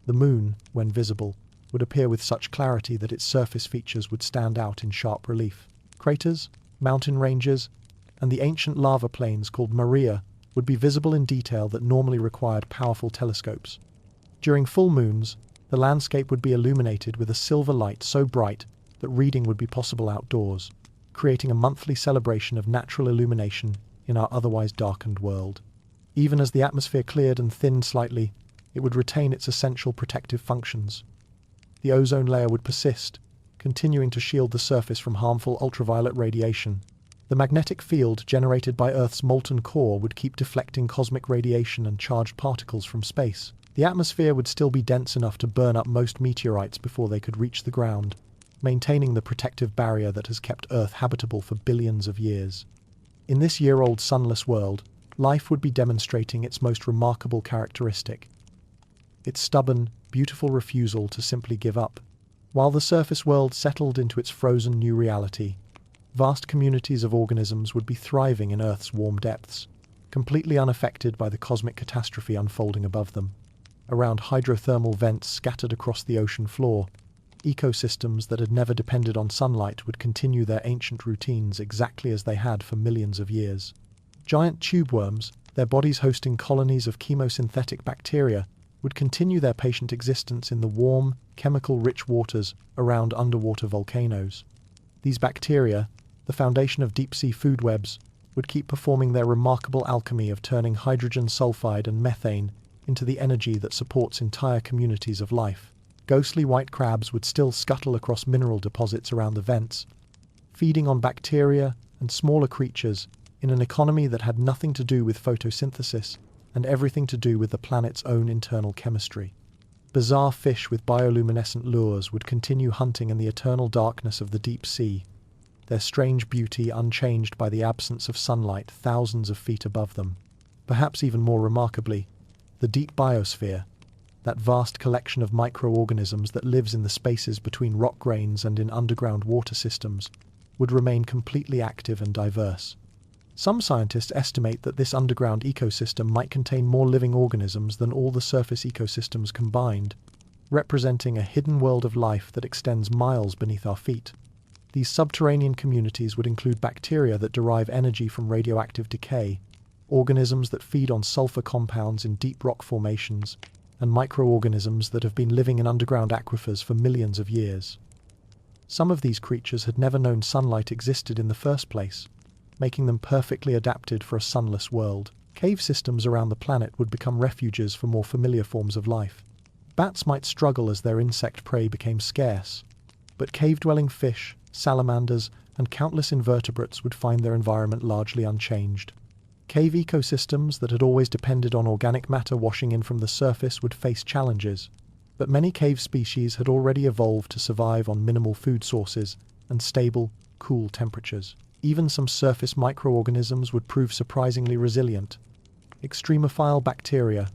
The moon, when visible, would appear with such clarity that its surface features would stand out in sharp relief. Craters, mountain ranges, and the ancient lava plains called Maria would be visible in detail that normally required powerful telescopes. During full moons, the landscape would be illuminated with a silver light so bright that reading would be possible outdoors, creating a monthly celebration of natural illumination in our otherwise darkened world. Even as the atmosphere cleared and thinned slightly, it would retain its essential protective functions. The ozone layer would persist, continuing to shield the surface from harmful ultraviolet radiation. The magnetic field generated by Earth's molten core would keep deflecting cosmic radiation and charged particles from space. The atmosphere would still be dense enough to burn up most meteorites before they could reach the ground, maintaining the protective barrier that has kept Earth habitable for billions of years. In this year-old sunless world, life would be demonstrating its most remarkable characteristic: its stubborn, beautiful refusal to simply give up. While the surface world settled into its frozen new reality, vast communities of organisms would be thriving in Earth's warm depths, completely unaffected by the cosmic catastrophe unfolding above them. Around hydrothermal vents scattered across the ocean floor, ecosystems that had never depended on sunlight would continue their ancient routines exactly as they had for millions of years. Giant tube worms, their bodies hosting colonies of chemosynthetic bacteria, would continue their patient existence in the warm, chemical-rich waters around underwater volcanoes. These bacteria, the foundation of deep-sea food webs, would keep performing their remarkable alchemy of turning hydrogen sulfide and methane into the energy that supports entire communities of life. Ghostly white crabs would still scuttle across mineral deposits around the vents, feeding on bacteria and smaller creatures in an economy that had nothing to do with photosynthesis and everything to do with the planet's own internal chemistry. Bizarre fish with bioluminescent lures would continue hunting in the eternal darkness of the deep sea, their strange beauty unchanged by the absence of sunlight thousands of feet above them. Perhaps even more remarkably, the deep biosphere, that vast collection of microorganisms that lives in the spaces between rock grains and in underground water systems, would remain completely active and diverse. Some scientists estimate that this underground ecosystem might contain more living organisms than all the surface ecosystems combined, representing a hidden world of life that extends miles beneath our feet. These subterranean communities would include bacteria that derive energy from radioactive decay, organisms that feed on sulfur compounds in deep rock formations, and microorganisms that have been living in underground aquifers for millions of years. Some of these creatures had never known sunlight existed in the first place, making them perfectly adapted for a sunless world. Cave systems around the planet would become refuges for more familiar forms of life. Bats might struggle as their insect prey became scarce, but cave-dwelling fish, salamanders, and countless invertebrates would find their environment largely unchanged. Cave ecosystems that had always depended on organic matter washing in from the surface would face challenges, but many cave species had already evolved to survive on minimal food sources and stable, cool temperatures. Even some surface microorganisms would prove surprisingly resilient. Extremophile bacteria,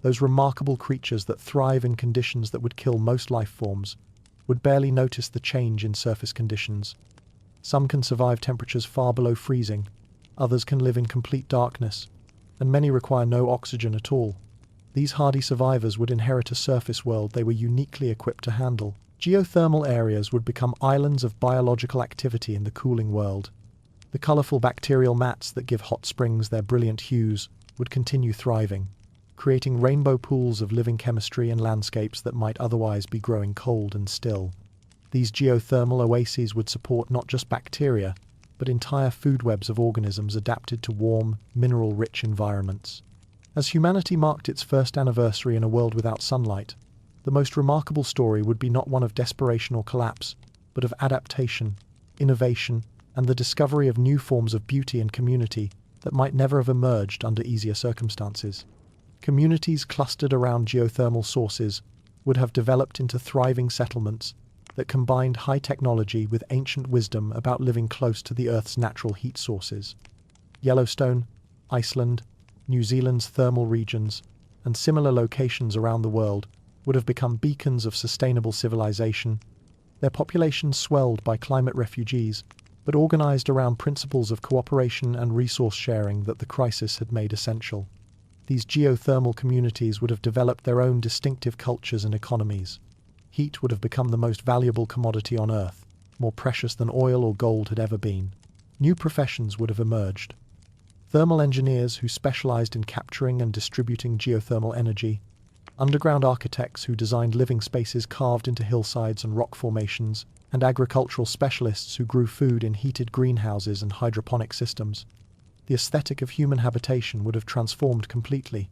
those remarkable creatures that thrive in conditions that would kill most life forms, would barely notice the change in surface conditions. Some can survive temperatures far below freezing, others can live in complete darkness, and many require no oxygen at all. These hardy survivors would inherit a surface world they were uniquely equipped to handle. Geothermal areas would become islands of biological activity in the cooling world. The colourful bacterial mats that give hot springs their brilliant hues would continue thriving, creating rainbow pools of living chemistry and landscapes that might otherwise be growing cold and still. These geothermal oases would support not just bacteria, but entire food webs of organisms adapted to warm, mineral-rich environments. As humanity marked its first anniversary in a world without sunlight, the most remarkable story would be not one of desperation or collapse, but of adaptation, innovation, and the discovery of new forms of beauty and community that might never have emerged under easier circumstances. Communities clustered around geothermal sources would have developed into thriving settlements that combined high technology with ancient wisdom about living close to the Earth's natural heat sources. Yellowstone, Iceland, New Zealand's thermal regions, and similar locations around the world would have become beacons of sustainable civilization, their populations swelled by climate refugees, but organized around principles of cooperation and resource sharing that the crisis had made essential. These geothermal communities would have developed their own distinctive cultures and economies. Heat would have become the most valuable commodity on Earth, more precious than oil or gold had ever been. New professions would have emerged. Thermal engineers who specialized in capturing and distributing geothermal energy, underground architects who designed living spaces carved into hillsides and rock formations, and agricultural specialists who grew food in heated greenhouses and hydroponic systems. The aesthetic of human habitation would have transformed completely.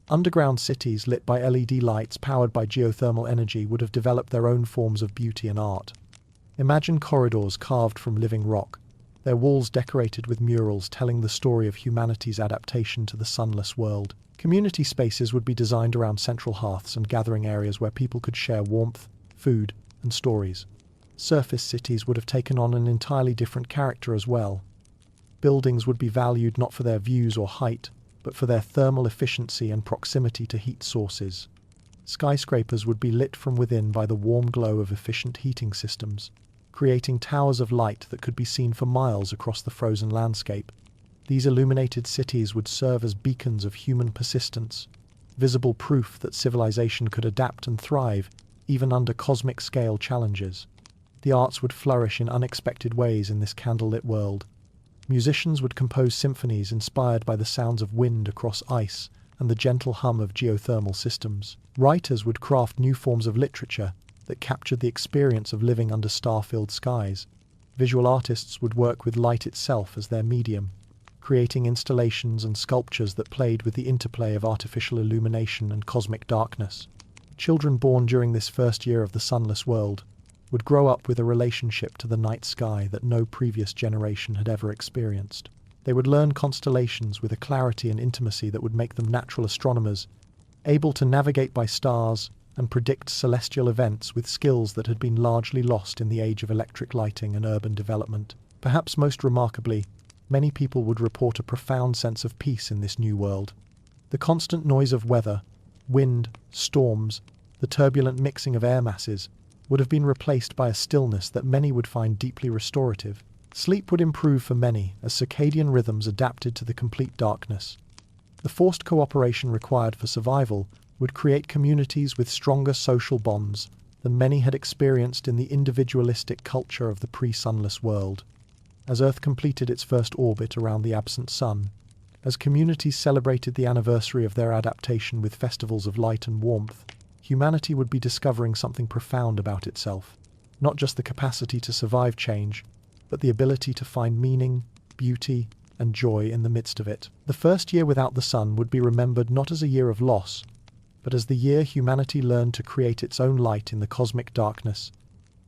Underground cities lit by LED lights powered by geothermal energy would have developed their own forms of beauty and art. Imagine corridors carved from living rock, their walls decorated with murals telling the story of humanity's adaptation to the sunless world. Community spaces would be designed around central hearths and gathering areas where people could share warmth, food, and stories. Surface cities would have taken on an entirely different character as well. Buildings would be valued not for their views or height, but for their thermal efficiency and proximity to heat sources. Skyscrapers would be lit from within by the warm glow of efficient heating systems, creating towers of light that could be seen for miles across the frozen landscape. These illuminated cities would serve as beacons of human persistence, visible proof that civilization could adapt and thrive even under cosmic-scale challenges. The arts would flourish in unexpected ways in this candlelit world. Musicians would compose symphonies inspired by the sounds of wind across ice and the gentle hum of geothermal systems. Writers would craft new forms of literature that captured the experience of living under star-filled skies. Visual artists would work with light itself as their medium, creating installations and sculptures that played with the interplay of artificial illumination and cosmic darkness. Children born during this first year of the sunless world would grow up with a relationship to the night sky that no previous generation had ever experienced. They would learn constellations with a clarity and intimacy that would make them natural astronomers, able to navigate by stars and predict celestial events with skills that had been largely lost in the age of electric lighting and urban development. Perhaps most remarkably, many people would report a profound sense of peace in this new world. The constant noise of weather, wind, storms, the turbulent mixing of air masses, would have been replaced by a stillness that many would find deeply restorative. Sleep would improve for many as circadian rhythms adapted to the complete darkness. The forced cooperation required for survival would create communities with stronger social bonds than many had experienced in the individualistic culture of the pre-sunless world. As Earth completed its first orbit around the absent sun, as communities celebrated the anniversary of their adaptation with festivals of light and warmth, humanity would be discovering something profound about itself. Not just the capacity to survive change, but the ability to find meaning, beauty, and joy in the midst of it. The first year without the sun would be remembered not as a year of loss, but as the year humanity learned to create its own light in the cosmic darkness,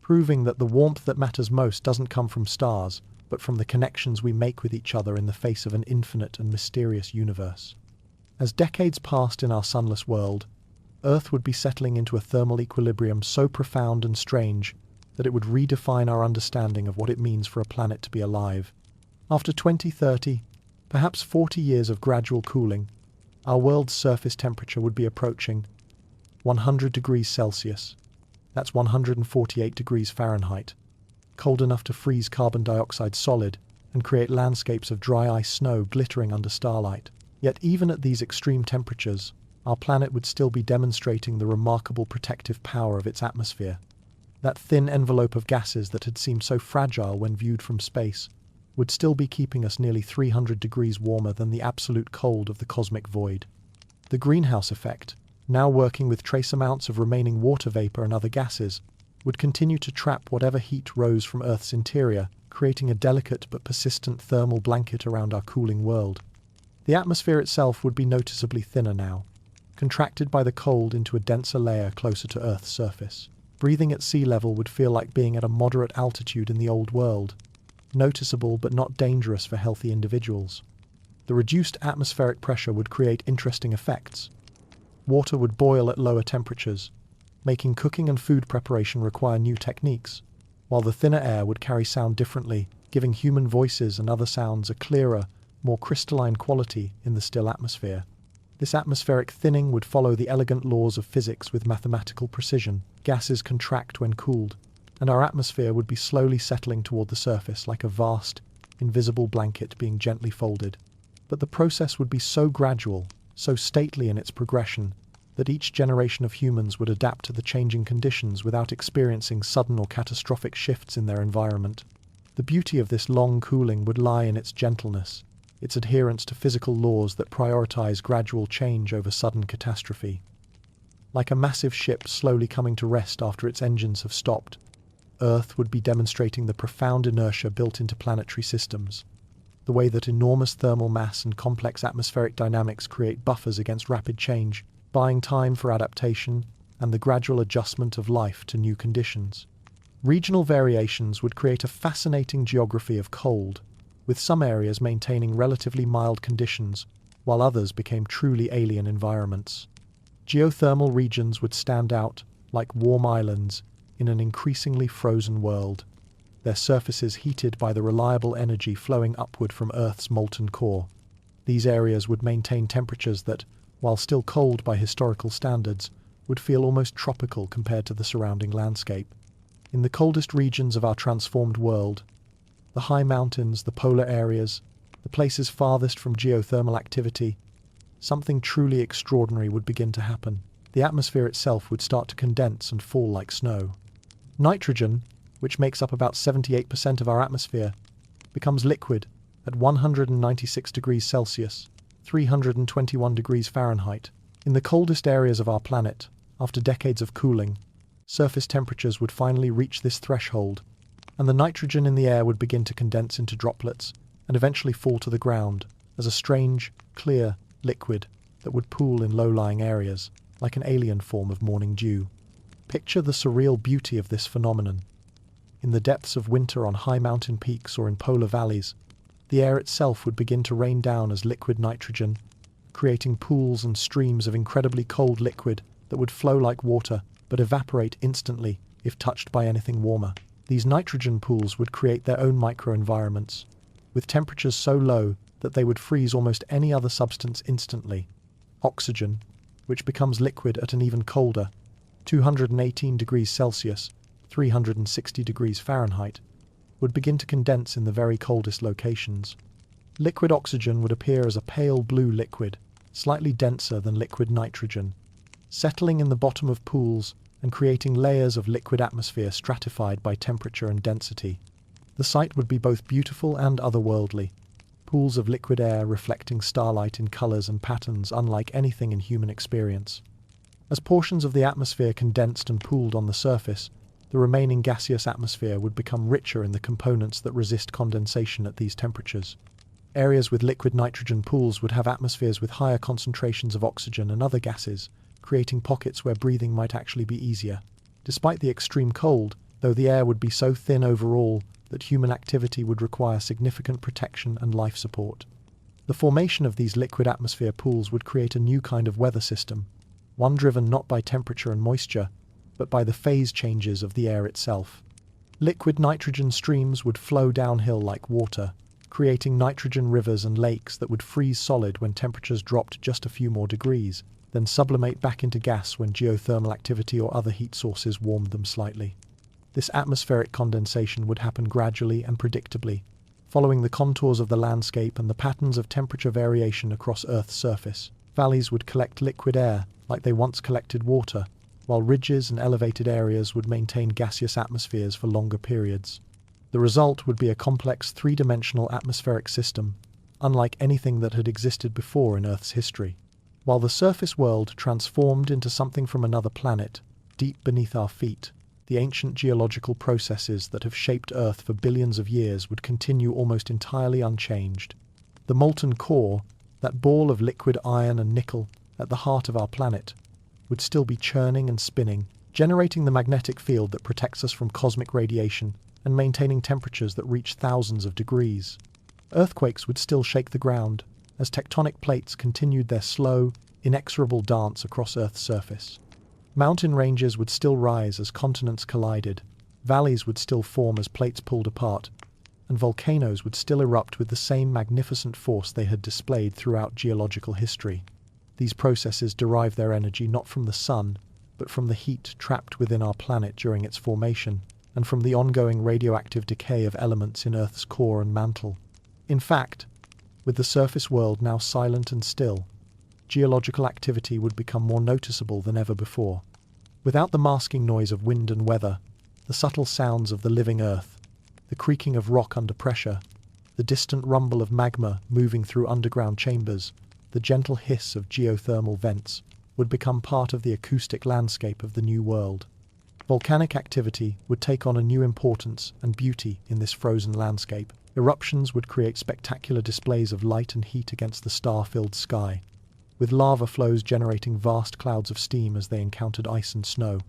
proving that the warmth that matters most doesn't come from stars, but from the connections we make with each other in the face of an infinite and mysterious universe. As decades passed in our sunless world, Earth would be settling into a thermal equilibrium so profound and strange that it would redefine our understanding of what it means for a planet to be alive. After 2030, Perhaps 40 years of gradual cooling, our world's surface temperature would be approaching 100 degrees Celsius. That's 148 degrees Fahrenheit, cold enough to freeze carbon dioxide solid and create landscapes of dry ice snow glittering under starlight. Yet even at these extreme temperatures, our planet would still be demonstrating the remarkable protective power of its atmosphere. That thin envelope of gases that had seemed so fragile when viewed from space would still be keeping us nearly 300 degrees warmer than the absolute cold of the cosmic void. The greenhouse effect, now working with trace amounts of remaining water vapor and other gases, would continue to trap whatever heat rose from Earth's interior, creating a delicate but persistent thermal blanket around our cooling world. The atmosphere itself would be noticeably thinner now, contracted by the cold into a denser layer closer to Earth's surface. Breathing at sea level would feel like being at a moderate altitude in the old world, noticeable but not dangerous for healthy individuals. The reduced atmospheric pressure would create interesting effects. Water would boil at lower temperatures, making cooking and food preparation require new techniques, while the thinner air would carry sound differently, giving human voices and other sounds a clearer, more crystalline quality in the still atmosphere. This atmospheric thinning would follow the elegant laws of physics with mathematical precision. Gases contract when cooled, and our atmosphere would be slowly settling toward the surface like a vast, invisible blanket being gently folded. But the process would be so gradual, so stately in its progression, that each generation of humans would adapt to the changing conditions without experiencing sudden or catastrophic shifts in their environment. The beauty of this long cooling would lie in its gentleness, its adherence to physical laws that prioritize gradual change over sudden catastrophe. Like a massive ship slowly coming to rest after its engines have stopped, Earth would be demonstrating the profound inertia built into planetary systems, the way that enormous thermal mass and complex atmospheric dynamics create buffers against rapid change, buying time for adaptation and the gradual adjustment of life to new conditions. Regional variations would create a fascinating geography of cold, with some areas maintaining relatively mild conditions, while others became truly alien environments. Geothermal regions would stand out like warm islands in an increasingly frozen world, their surfaces heated by the reliable energy flowing upward from Earth's molten core. These areas would maintain temperatures that, while still cold by historical standards, would feel almost tropical compared to the surrounding landscape. In the coldest regions of our transformed world, the high mountains, the polar areas, the places farthest from geothermal activity, something truly extraordinary would begin to happen. The atmosphere itself would start to condense and fall like snow. Nitrogen, which makes up about 78% of our atmosphere, becomes liquid at 196 degrees Celsius, 321 degrees Fahrenheit. In the coldest areas of our planet, after decades of cooling, surface temperatures would finally reach this threshold, and the nitrogen in the air would begin to condense into droplets and eventually fall to the ground as a strange, clear liquid that would pool in low-lying areas, like an alien form of morning dew. Picture the surreal beauty of this phenomenon. In the depths of winter on high mountain peaks or in polar valleys, the air itself would begin to rain down as liquid nitrogen, creating pools and streams of incredibly cold liquid that would flow like water but evaporate instantly if touched by anything warmer. These nitrogen pools would create their own microenvironments, with temperatures so low that they would freeze almost any other substance instantly. Oxygen, which becomes liquid at an even colder, 218 degrees Celsius, 360 degrees Fahrenheit, would begin to condense in the very coldest locations. Liquid oxygen would appear as a pale blue liquid, slightly denser than liquid nitrogen, settling in the bottom of pools and creating layers of liquid atmosphere stratified by temperature and density. The sight would be both beautiful and otherworldly, pools of liquid air reflecting starlight in colors and patterns unlike anything in human experience. As portions of the atmosphere condensed and pooled on the surface, the remaining gaseous atmosphere would become richer in the components that resist condensation at these temperatures. Areas with liquid nitrogen pools would have atmospheres with higher concentrations of oxygen and other gases, creating pockets where breathing might actually be easier. Despite the extreme cold, though the air would be so thin overall that human activity would require significant protection and life support. The formation of these liquid atmosphere pools would create a new kind of weather system, one driven not by temperature and moisture, but by the phase changes of the air itself. Liquid nitrogen streams would flow downhill like water, creating nitrogen rivers and lakes that would freeze solid when temperatures dropped just a few more degrees, then sublimate back into gas when geothermal activity or other heat sources warmed them slightly. This atmospheric condensation would happen gradually and predictably, following the contours of the landscape and the patterns of temperature variation across Earth's surface. Valleys would collect liquid air, like they once collected water, while ridges and elevated areas would maintain gaseous atmospheres for longer periods. The result would be a complex three-dimensional atmospheric system, unlike anything that had existed before in Earth's history. While the surface world transformed into something from another planet, deep beneath our feet, the ancient geological processes that have shaped Earth for billions of years would continue almost entirely unchanged. The molten core, that ball of liquid iron and nickel at the heart of our planet, would still be churning and spinning, generating the magnetic field that protects us from cosmic radiation and maintaining temperatures that reach thousands of degrees. Earthquakes would still shake the ground as tectonic plates continued their slow, inexorable dance across Earth's surface. Mountain ranges would still rise as continents collided, valleys would still form as plates pulled apart, and volcanoes would still erupt with the same magnificent force they had displayed throughout geological history. These processes derive their energy not from the sun, but from the heat trapped within our planet during its formation, and from the ongoing radioactive decay of elements in Earth's core and mantle. In fact, with the surface world now silent and still, geological activity would become more noticeable than ever before. Without the masking noise of wind and weather, the subtle sounds of the living Earth, the creaking of rock under pressure, the distant rumble of magma moving through underground chambers, the gentle hiss of geothermal vents, would become part of the acoustic landscape of the new world. Volcanic activity would take on a new importance and beauty in this frozen landscape. Eruptions would create spectacular displays of light and heat against the star-filled sky, with lava flows generating vast clouds of steam as they encountered ice and snow.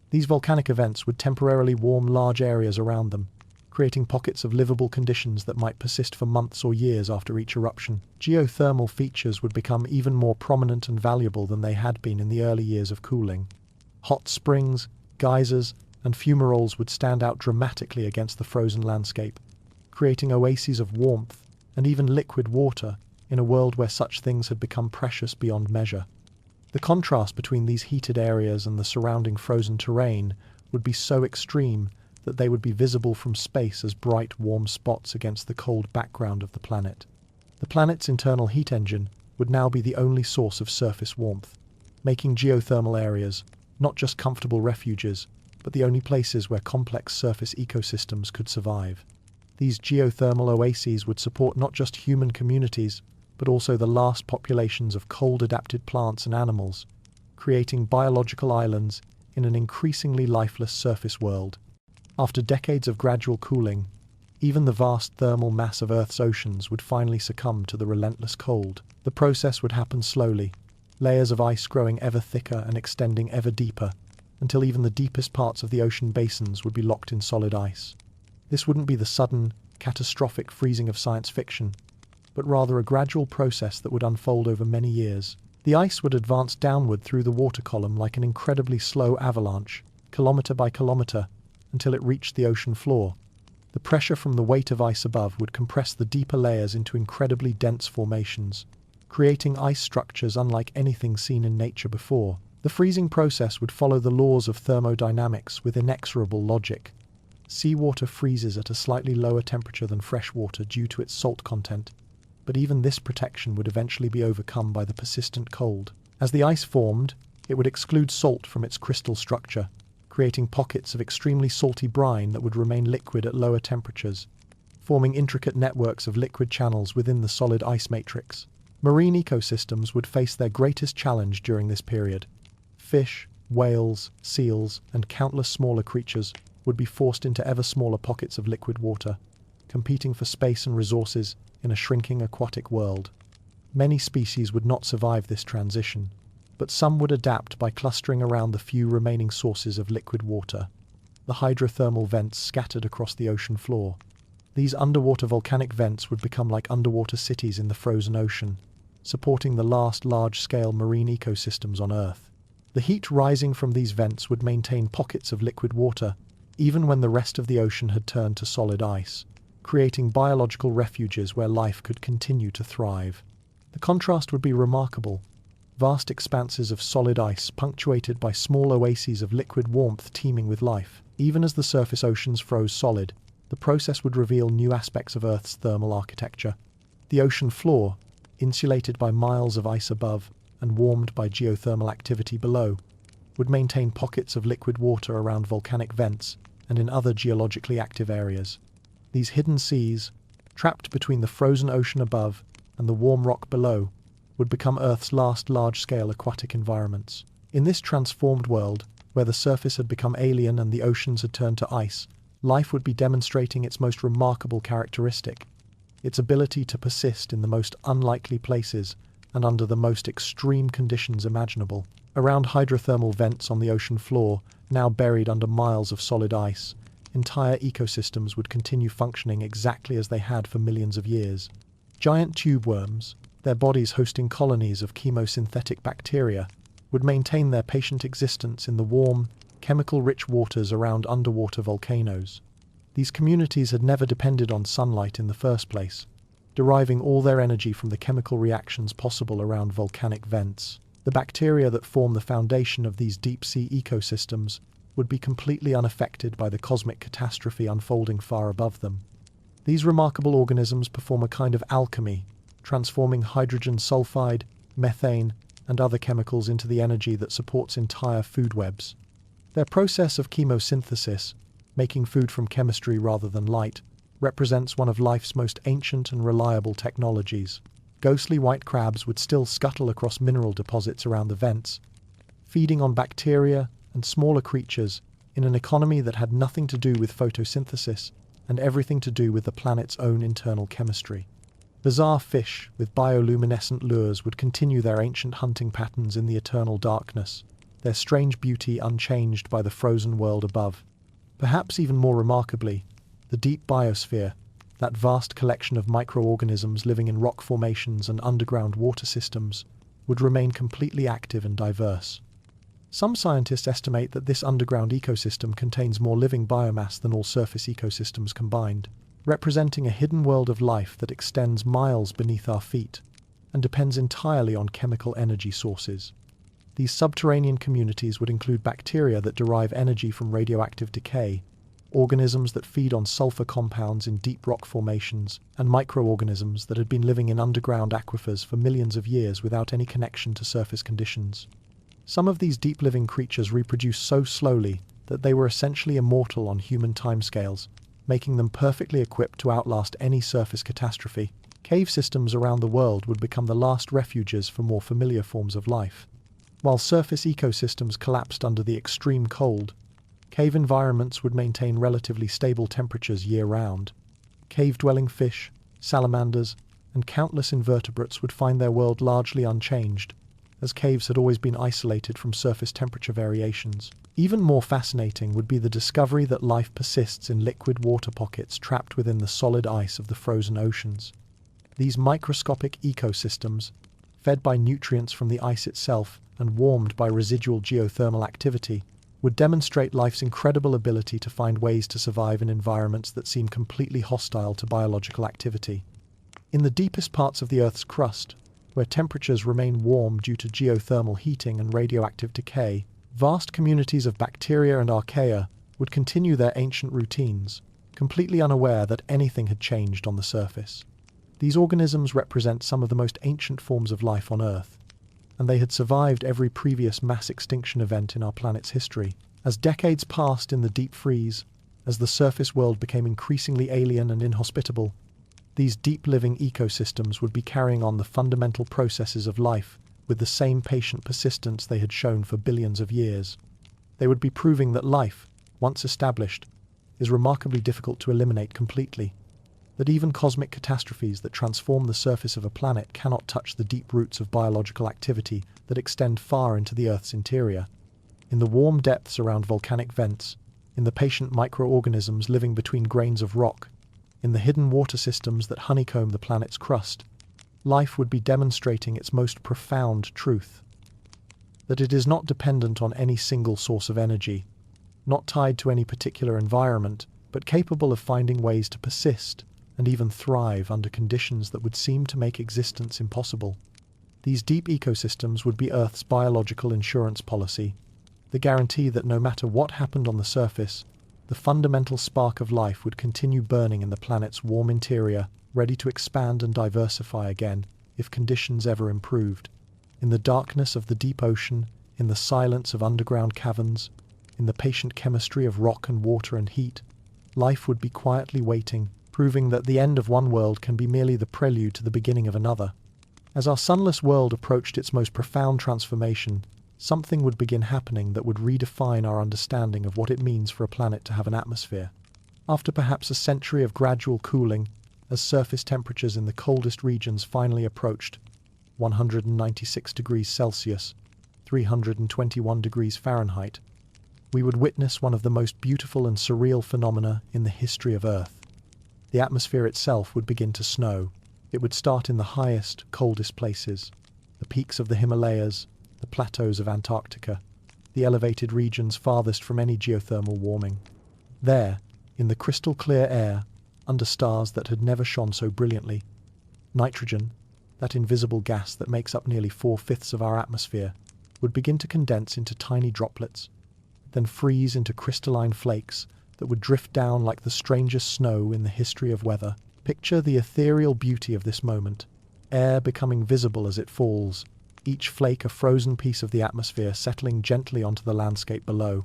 These volcanic events would temporarily warm large areas around them, creating pockets of livable conditions that might persist for months or years after each eruption. Geothermal features would become even more prominent and valuable than they had been in the early years of cooling. Hot springs, geysers, and fumaroles would stand out dramatically against the frozen landscape, creating oases of warmth and even liquid water in a world where such things had become precious beyond measure. The contrast between these heated areas and the surrounding frozen terrain would be so extreme that they would be visible from space as bright, warm spots against the cold background of the planet. The planet's internal heat engine would now be the only source of surface warmth, making geothermal areas not just comfortable refuges, but the only places where complex surface ecosystems could survive. These geothermal oases would support not just human communities, but also the last populations of cold-adapted plants and animals, creating biological islands in an increasingly lifeless surface world. After decades of gradual cooling, even the vast thermal mass of Earth's oceans would finally succumb to the relentless cold. The process would happen slowly, layers of ice growing ever thicker and extending ever deeper, until even the deepest parts of the ocean basins would be locked in solid ice. This wouldn't be the sudden, catastrophic freezing of science fiction, but rather a gradual process that would unfold over many years. The ice would advance downward through the water column like an incredibly slow avalanche, kilometre by kilometre, until it reached the ocean floor. The pressure from the weight of ice above would compress the deeper layers into incredibly dense formations, creating ice structures unlike anything seen in nature before. The freezing process would follow the laws of thermodynamics with inexorable logic. Seawater freezes at a slightly lower temperature than fresh water due to its salt content, but even this protection would eventually be overcome by the persistent cold. As the ice formed, it would exclude salt from its crystal structure, creating pockets of extremely salty brine that would remain liquid at lower temperatures, forming intricate networks of liquid channels within the solid ice matrix. Marine ecosystems would face their greatest challenge during this period. Fish, whales, seals, and countless smaller creatures would be forced into ever smaller pockets of liquid water, competing for space and resources in a shrinking aquatic world. Many species would not survive this transition, but some would adapt by clustering around the few remaining sources of liquid water, the hydrothermal vents scattered across the ocean floor. These underwater volcanic vents would become like underwater cities in the frozen ocean, supporting the last large-scale marine ecosystems on Earth. The heat rising from these vents would maintain pockets of liquid water, even when the rest of the ocean had turned to solid ice. creating biological refuges where life could continue to thrive. The contrast would be remarkable. Vast expanses of solid ice punctuated by small oases of liquid warmth teeming with life. Even as the surface oceans froze solid, the process would reveal new aspects of Earth's thermal architecture. The ocean floor, insulated by miles of ice above and warmed by geothermal activity below, would maintain pockets of liquid water around volcanic vents and in other geologically active areas. These hidden seas, trapped between the frozen ocean above and the warm rock below, would become Earth's last large-scale aquatic environments. In this transformed world, where the surface had become alien and the oceans had turned to ice, life would be demonstrating its most remarkable characteristic, its ability to persist in the most unlikely places and under the most extreme conditions imaginable. Around hydrothermal vents on the ocean floor, now buried under miles of solid ice, entire ecosystems would continue functioning exactly as they had for millions of years. Giant tube worms, their bodies hosting colonies of chemosynthetic bacteria, would maintain their patient existence in the warm, chemical-rich waters around underwater volcanoes. These communities had never depended on sunlight in the first place, deriving all their energy from the chemical reactions possible around volcanic vents. The bacteria that form the foundation of these deep-sea ecosystems would be completely unaffected by the cosmic catastrophe unfolding far above them. These remarkable organisms perform a kind of alchemy, transforming hydrogen sulfide, methane, and other chemicals into the energy that supports entire food webs. Their process of chemosynthesis, making food from chemistry rather than light, represents one of life's most ancient and reliable technologies. Ghostly white crabs would still scuttle across mineral deposits around the vents, feeding on bacteria and smaller creatures in an economy that had nothing to do with photosynthesis and everything to do with the planet's own internal chemistry. Bizarre fish with bioluminescent lures would continue their ancient hunting patterns in the eternal darkness, their strange beauty unchanged by the frozen world above. Perhaps even more remarkably, the deep biosphere, that vast collection of microorganisms living in rock formations and underground water systems, would remain completely active and diverse. Some scientists estimate that this underground ecosystem contains more living biomass than all surface ecosystems combined, representing a hidden world of life that extends miles beneath our feet and depends entirely on chemical energy sources. These subterranean communities would include bacteria that derive energy from radioactive decay, organisms that feed on sulfur compounds in deep rock formations, and microorganisms that had been living in underground aquifers for millions of years without any connection to surface conditions. Some of these deep-living creatures reproduce so slowly that they were essentially immortal on human timescales, making them perfectly equipped to outlast any surface catastrophe. Cave systems around the world would become the last refuges for more familiar forms of life. While surface ecosystems collapsed under the extreme cold, cave environments would maintain relatively stable temperatures year-round. Cave-dwelling fish, salamanders, and countless invertebrates would find their world largely unchanged, as caves had always been isolated from surface temperature variations. Even more fascinating would be the discovery that life persists in liquid water pockets trapped within the solid ice of the frozen oceans. These microscopic ecosystems, fed by nutrients from the ice itself and warmed by residual geothermal activity, would demonstrate life's incredible ability to find ways to survive in environments that seem completely hostile to biological activity. In the deepest parts of the Earth's crust, where temperatures remain warm due to geothermal heating and radioactive decay, vast communities of bacteria and archaea would continue their ancient routines, completely unaware that anything had changed on the surface. These organisms represent some of the most ancient forms of life on Earth, and they had survived every previous mass extinction event in our planet's history. As decades passed in the deep freeze, as the surface world became increasingly alien and inhospitable, these deep-living ecosystems would be carrying on the fundamental processes of life with the same patient persistence they had shown for billions of years. They would be proving that life, once established, is remarkably difficult to eliminate completely, that even cosmic catastrophes that transform the surface of a planet cannot touch the deep roots of biological activity that extend far into the Earth's interior. In the warm depths around volcanic vents, in the patient microorganisms living between grains of rock, in the hidden water systems that honeycomb the planet's crust, life would be demonstrating its most profound truth, that it is not dependent on any single source of energy, not tied to any particular environment, but capable of finding ways to persist, and even thrive under conditions that would seem to make existence impossible. These deep ecosystems would be Earth's biological insurance policy, the guarantee that no matter what happened on the surface, the fundamental spark of life would continue burning in the planet's warm interior, ready to expand and diversify again if conditions ever improved. In the darkness of the deep ocean, in the silence of underground caverns, in the patient chemistry of rock and water and heat, life would be quietly waiting, proving that the end of one world can be merely the prelude to the beginning of another. As our sunless world approached its most profound transformation, something would begin happening that would redefine our understanding of what it means for a planet to have an atmosphere. After perhaps a century of gradual cooling, as surface temperatures in the coldest regions finally approached 196 degrees Celsius, 321 degrees Fahrenheit, we would witness one of the most beautiful and surreal phenomena in the history of Earth. The atmosphere itself would begin to snow. It would start in the highest, coldest places, the peaks of the Himalayas, the plateaus of Antarctica, the elevated regions farthest from any geothermal warming. There, in the crystal clear air, under stars that had never shone so brilliantly, nitrogen, that invisible gas that makes up nearly 4/5 of our atmosphere, would begin to condense into tiny droplets, then freeze into crystalline flakes that would drift down like the strangest snow in the history of weather. Picture the ethereal beauty of this moment, air becoming visible as it falls, each flake a frozen piece of the atmosphere settling gently onto the landscape below.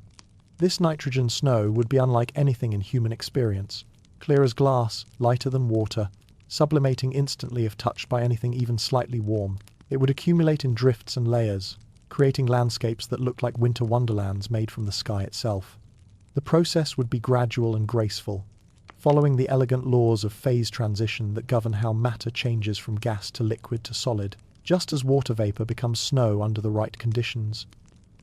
This nitrogen snow would be unlike anything in human experience, clear as glass, lighter than water, sublimating instantly if touched by anything even slightly warm. It would accumulate in drifts and layers, creating landscapes that looked like winter wonderlands made from the sky itself. The process would be gradual and graceful, following the elegant laws of phase transition that govern how matter changes from gas to liquid to solid, just as water vapor becomes snow under the right conditions.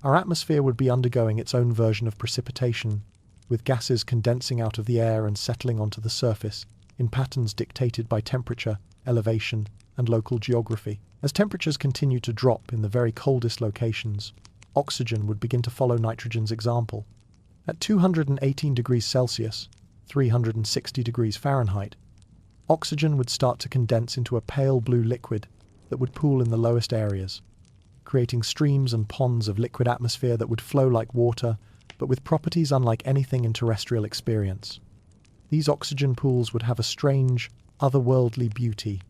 Our atmosphere would be undergoing its own version of precipitation, with gases condensing out of the air and settling onto the surface in patterns dictated by temperature, elevation, and local geography. As temperatures continue to drop in the very coldest locations, oxygen would begin to follow nitrogen's example. At 218 degrees Celsius, 360 degrees Fahrenheit, oxygen would start to condense into a pale blue liquid that would pool in the lowest areas, creating streams and ponds of liquid atmosphere that would flow like water, but with properties unlike anything in terrestrial experience. These oxygen pools would have a strange, otherworldly beauty,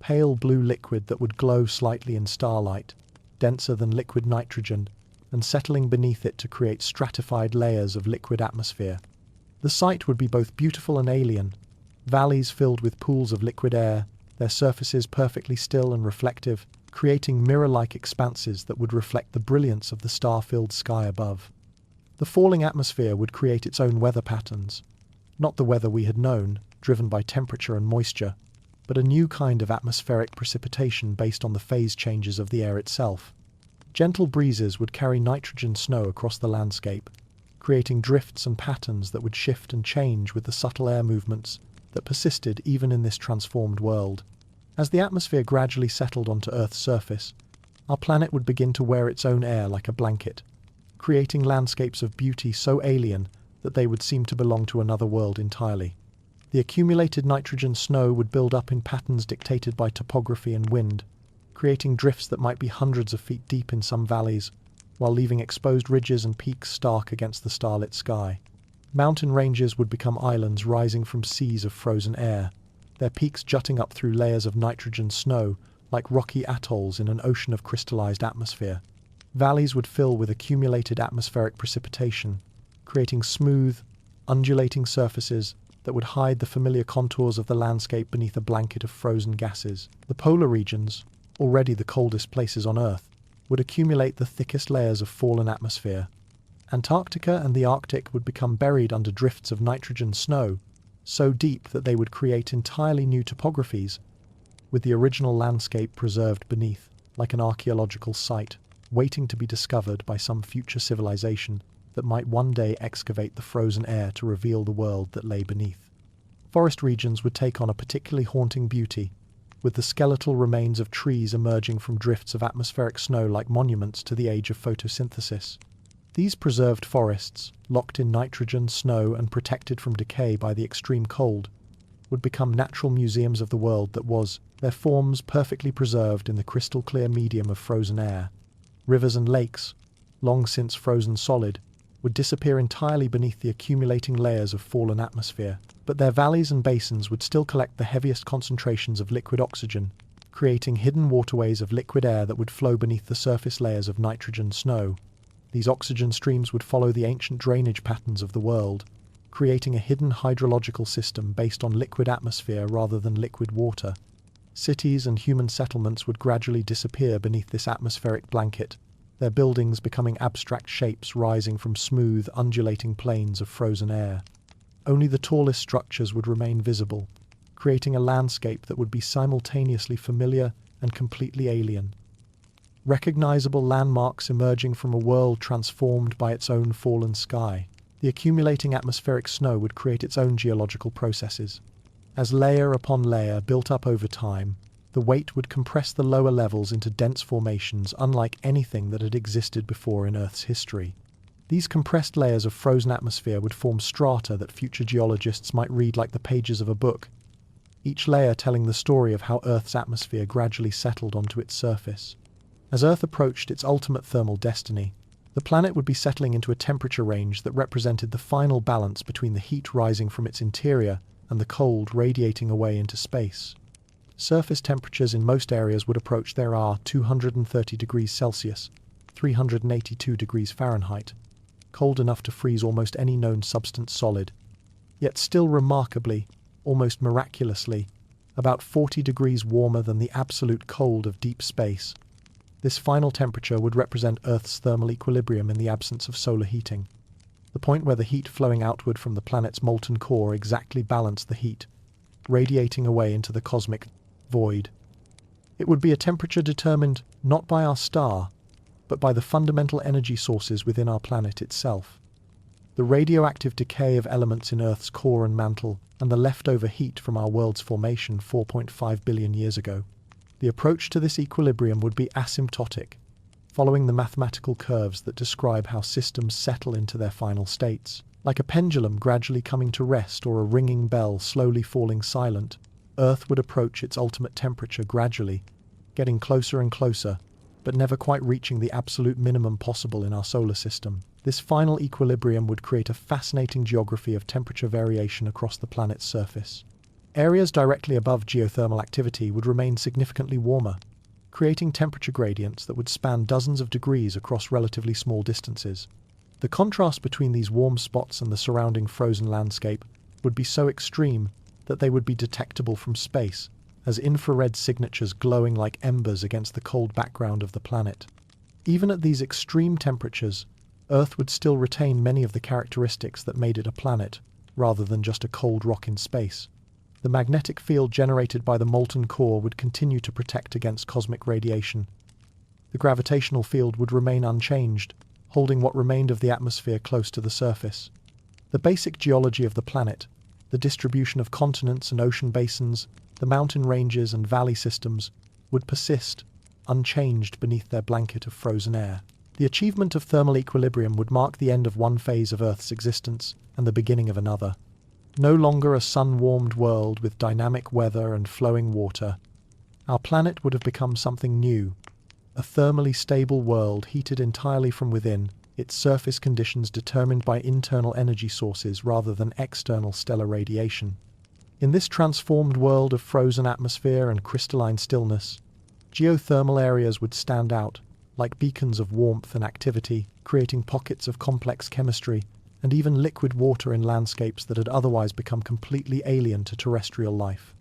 pale blue liquid that would glow slightly in starlight, denser than liquid nitrogen, and settling beneath it to create stratified layers of liquid atmosphere. The sight would be both beautiful and alien, valleys filled with pools of liquid air, their surfaces perfectly still and reflective, creating mirror-like expanses that would reflect the brilliance of the star-filled sky above. The falling atmosphere would create its own weather patterns, not the weather we had known, driven by temperature and moisture, but a new kind of atmospheric precipitation based on the phase changes of the air itself. Gentle breezes would carry nitrogen snow across the landscape, creating drifts and patterns that would shift and change with the subtle air movements that persisted even in this transformed world. As the atmosphere gradually settled onto Earth's surface, our planet would begin to wear its own air like a blanket, creating landscapes of beauty so alien that they would seem to belong to another world entirely. The accumulated nitrogen snow would build up in patterns dictated by topography and wind, creating drifts that might be hundreds of feet deep in some valleys, while leaving exposed ridges and peaks stark against the starlit sky. Mountain ranges would become islands rising from seas of frozen air, their peaks jutting up through layers of nitrogen snow like rocky atolls in an ocean of crystallized atmosphere. Valleys would fill with accumulated atmospheric precipitation, creating smooth, undulating surfaces that would hide the familiar contours of the landscape beneath a blanket of frozen gases. The polar regions, already the coldest places on Earth, would accumulate the thickest layers of fallen atmosphere. Antarctica and the Arctic would become buried under drifts of nitrogen snow, so deep that they would create entirely new topographies, with the original landscape preserved beneath, like an archaeological site, waiting to be discovered by some future civilization that might one day excavate the frozen air to reveal the world that lay beneath. Forest regions would take on a particularly haunting beauty, with the skeletal remains of trees emerging from drifts of atmospheric snow like monuments to the age of photosynthesis. These preserved forests, locked in nitrogen, snow, and protected from decay by the extreme cold, would become natural museums of the world that was, their forms perfectly preserved in the crystal-clear medium of frozen air. Rivers and lakes, long since frozen solid, would disappear entirely beneath the accumulating layers of fallen atmosphere, but their valleys and basins would still collect the heaviest concentrations of liquid oxygen, creating hidden waterways of liquid air that would flow beneath the surface layers of nitrogen snow. These oxygen streams would follow the ancient drainage patterns of the world, creating a hidden hydrological system based on liquid atmosphere rather than liquid water. Cities and human settlements would gradually disappear beneath this atmospheric blanket, their buildings becoming abstract shapes rising from smooth, undulating plains of frozen air. Only the tallest structures would remain visible, creating a landscape that would be simultaneously familiar and completely alien. Recognizable landmarks emerging from a world transformed by its own fallen sky. The accumulating atmospheric snow would create its own geological processes. As layer upon layer built up over time, the weight would compress the lower levels into dense formations unlike anything that had existed before in Earth's history. These compressed layers of frozen atmosphere would form strata that future geologists might read like the pages of a book, each layer telling the story of how Earth's atmosphere gradually settled onto its surface. As Earth approached its ultimate thermal destiny, the planet would be settling into a temperature range that represented the final balance between the heat rising from its interior and the cold radiating away into space. Surface temperatures in most areas would approach their 230 degrees Celsius, 382 degrees Fahrenheit, cold enough to freeze almost any known substance solid, yet still remarkably, almost miraculously, about 40 degrees warmer than the absolute cold of deep space. This final temperature would represent Earth's thermal equilibrium in the absence of solar heating, the point where the heat flowing outward from the planet's molten core exactly balanced the heat, radiating away into the cosmic void. It would be a temperature determined not by our star, but by the fundamental energy sources within our planet itself. The radioactive decay of elements in Earth's core and mantle, and the leftover heat from our world's formation 4.5 billion years ago. The approach to this equilibrium would be asymptotic, following the mathematical curves that describe how systems settle into their final states. Like a pendulum gradually coming to rest or a ringing bell slowly falling silent, Earth would approach its ultimate temperature gradually, getting closer and closer, but never quite reaching the absolute minimum possible in our solar system. This final equilibrium would create a fascinating geography of temperature variation across the planet's surface. Areas directly above geothermal activity would remain significantly warmer, creating temperature gradients that would span dozens of degrees across relatively small distances. The contrast between these warm spots and the surrounding frozen landscape would be so extreme that they would be detectable from space, as infrared signatures glowing like embers against the cold background of the planet. Even at these extreme temperatures, Earth would still retain many of the characteristics that made it a planet, rather than just a cold rock in space. The magnetic field generated by the molten core would continue to protect against cosmic radiation. The gravitational field would remain unchanged, holding what remained of the atmosphere close to the surface. The basic geology of the planet, the distribution of continents and ocean basins, the mountain ranges and valley systems, would persist, unchanged beneath their blanket of frozen air. The achievement of thermal equilibrium would mark the end of one phase of Earth's existence and the beginning of another. No longer a sun-warmed world with dynamic weather and flowing water, our planet would have become something new, a thermally stable world heated entirely from within, its surface conditions determined by internal energy sources rather than external stellar radiation. In this transformed world of frozen atmosphere and crystalline stillness, geothermal areas would stand out, like beacons of warmth and activity, creating pockets of complex chemistry and even liquid water in landscapes that had otherwise become completely alien to terrestrial life.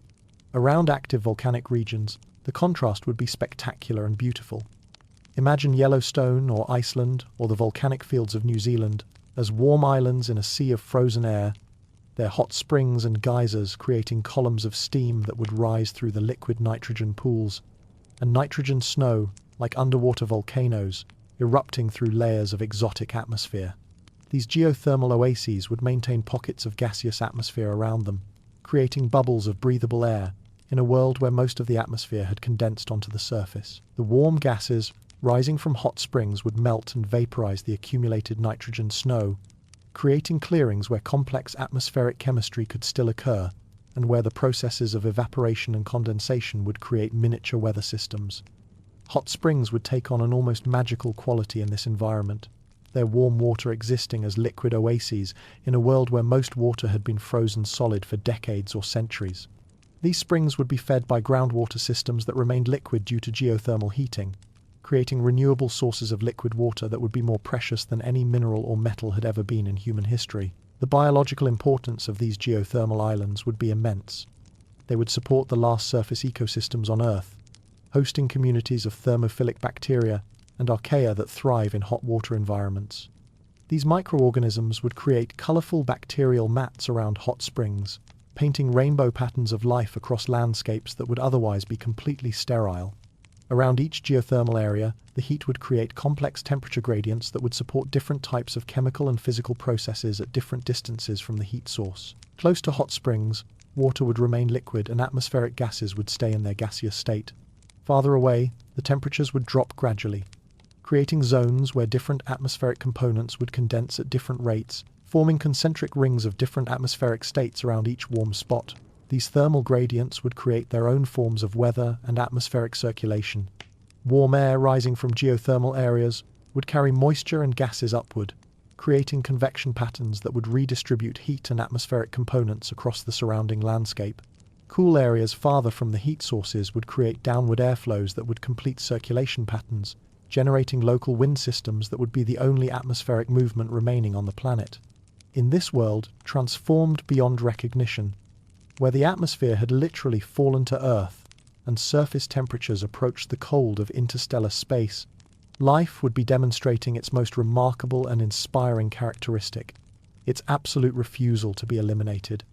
Around active volcanic regions, the contrast would be spectacular and beautiful. Imagine Yellowstone or Iceland or the volcanic fields of New Zealand as warm islands in a sea of frozen air, their hot springs and geysers creating columns of steam that would rise through the liquid nitrogen pools, and nitrogen snow, like underwater volcanoes, erupting through layers of exotic atmosphere. These geothermal oases would maintain pockets of gaseous atmosphere around them, creating bubbles of breathable air in a world where most of the atmosphere had condensed onto the surface. The warm gases rising from hot springs would melt and vaporize the accumulated nitrogen snow, creating clearings where complex atmospheric chemistry could still occur, and where the processes of evaporation and condensation would create miniature weather systems. Hot springs would take on an almost magical quality in this environment, their warm water existing as liquid oases in a world where most water had been frozen solid for decades or centuries. These springs would be fed by groundwater systems that remained liquid due to geothermal heating, creating renewable sources of liquid water that would be more precious than any mineral or metal had ever been in human history. The biological importance of these geothermal islands would be immense. They would support the last surface ecosystems on Earth, hosting communities of thermophilic bacteria and archaea that thrive in hot water environments. These microorganisms would create colourful bacterial mats around hot springs, painting rainbow patterns of life across landscapes that would otherwise be completely sterile. Around each geothermal area, the heat would create complex temperature gradients that would support different types of chemical and physical processes at different distances from the heat source. Close to hot springs, water would remain liquid and atmospheric gases would stay in their gaseous state. Farther away, the temperatures would drop gradually, creating zones where different atmospheric components would condense at different rates, forming concentric rings of different atmospheric states around each warm spot. These thermal gradients would create their own forms of weather and atmospheric circulation. Warm air rising from geothermal areas would carry moisture and gases upward, creating convection patterns that would redistribute heat and atmospheric components across the surrounding landscape. Cool areas farther from the heat sources would create downward airflows that would complete circulation patterns, generating local wind systems that would be the only atmospheric movement remaining on the planet. In this world, transformed beyond recognition, where the atmosphere had literally fallen to Earth and surface temperatures approached the cold of interstellar space, life would be demonstrating its most remarkable and inspiring characteristic: its absolute refusal to be eliminated,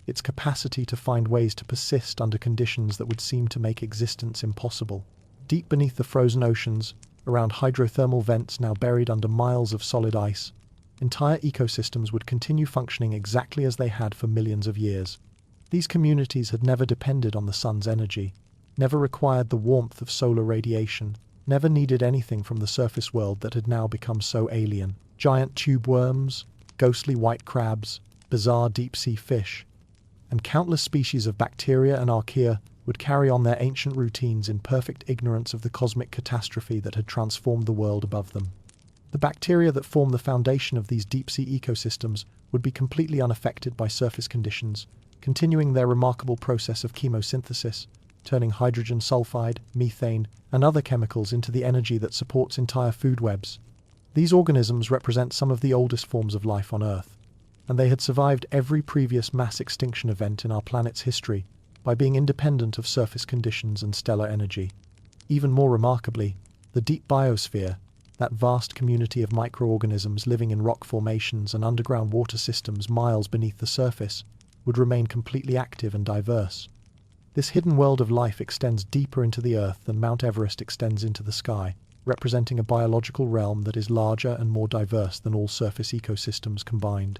its capacity to find ways to persist under conditions that would seem to make existence impossible. Deep beneath the frozen oceans, around hydrothermal vents now buried under miles of solid ice, entire ecosystems would continue functioning exactly as they had for millions of years. These communities had never depended on the sun's energy, never required the warmth of solar radiation, never needed anything from the surface world that had now become so alien. Giant tube worms, ghostly white crabs, bizarre deep-sea fish, and countless species of bacteria and archaea would carry on their ancient routines in perfect ignorance of the cosmic catastrophe that had transformed the world above them. The bacteria that form the foundation of these deep-sea ecosystems would be completely unaffected by surface conditions, continuing their remarkable process of chemosynthesis, turning hydrogen sulfide, methane, and other chemicals into the energy that supports entire food webs. These organisms represent some of the oldest forms of life on Earth, and they had survived every previous mass extinction event in our planet's history by being independent of surface conditions and stellar energy. Even more remarkably, the deep biosphere, that vast community of microorganisms living in rock formations and underground water systems miles beneath the surface, would remain completely active and diverse. This hidden world of life extends deeper into the Earth than Mount Everest extends into the sky, representing a biological realm that is larger and more diverse than all surface ecosystems combined.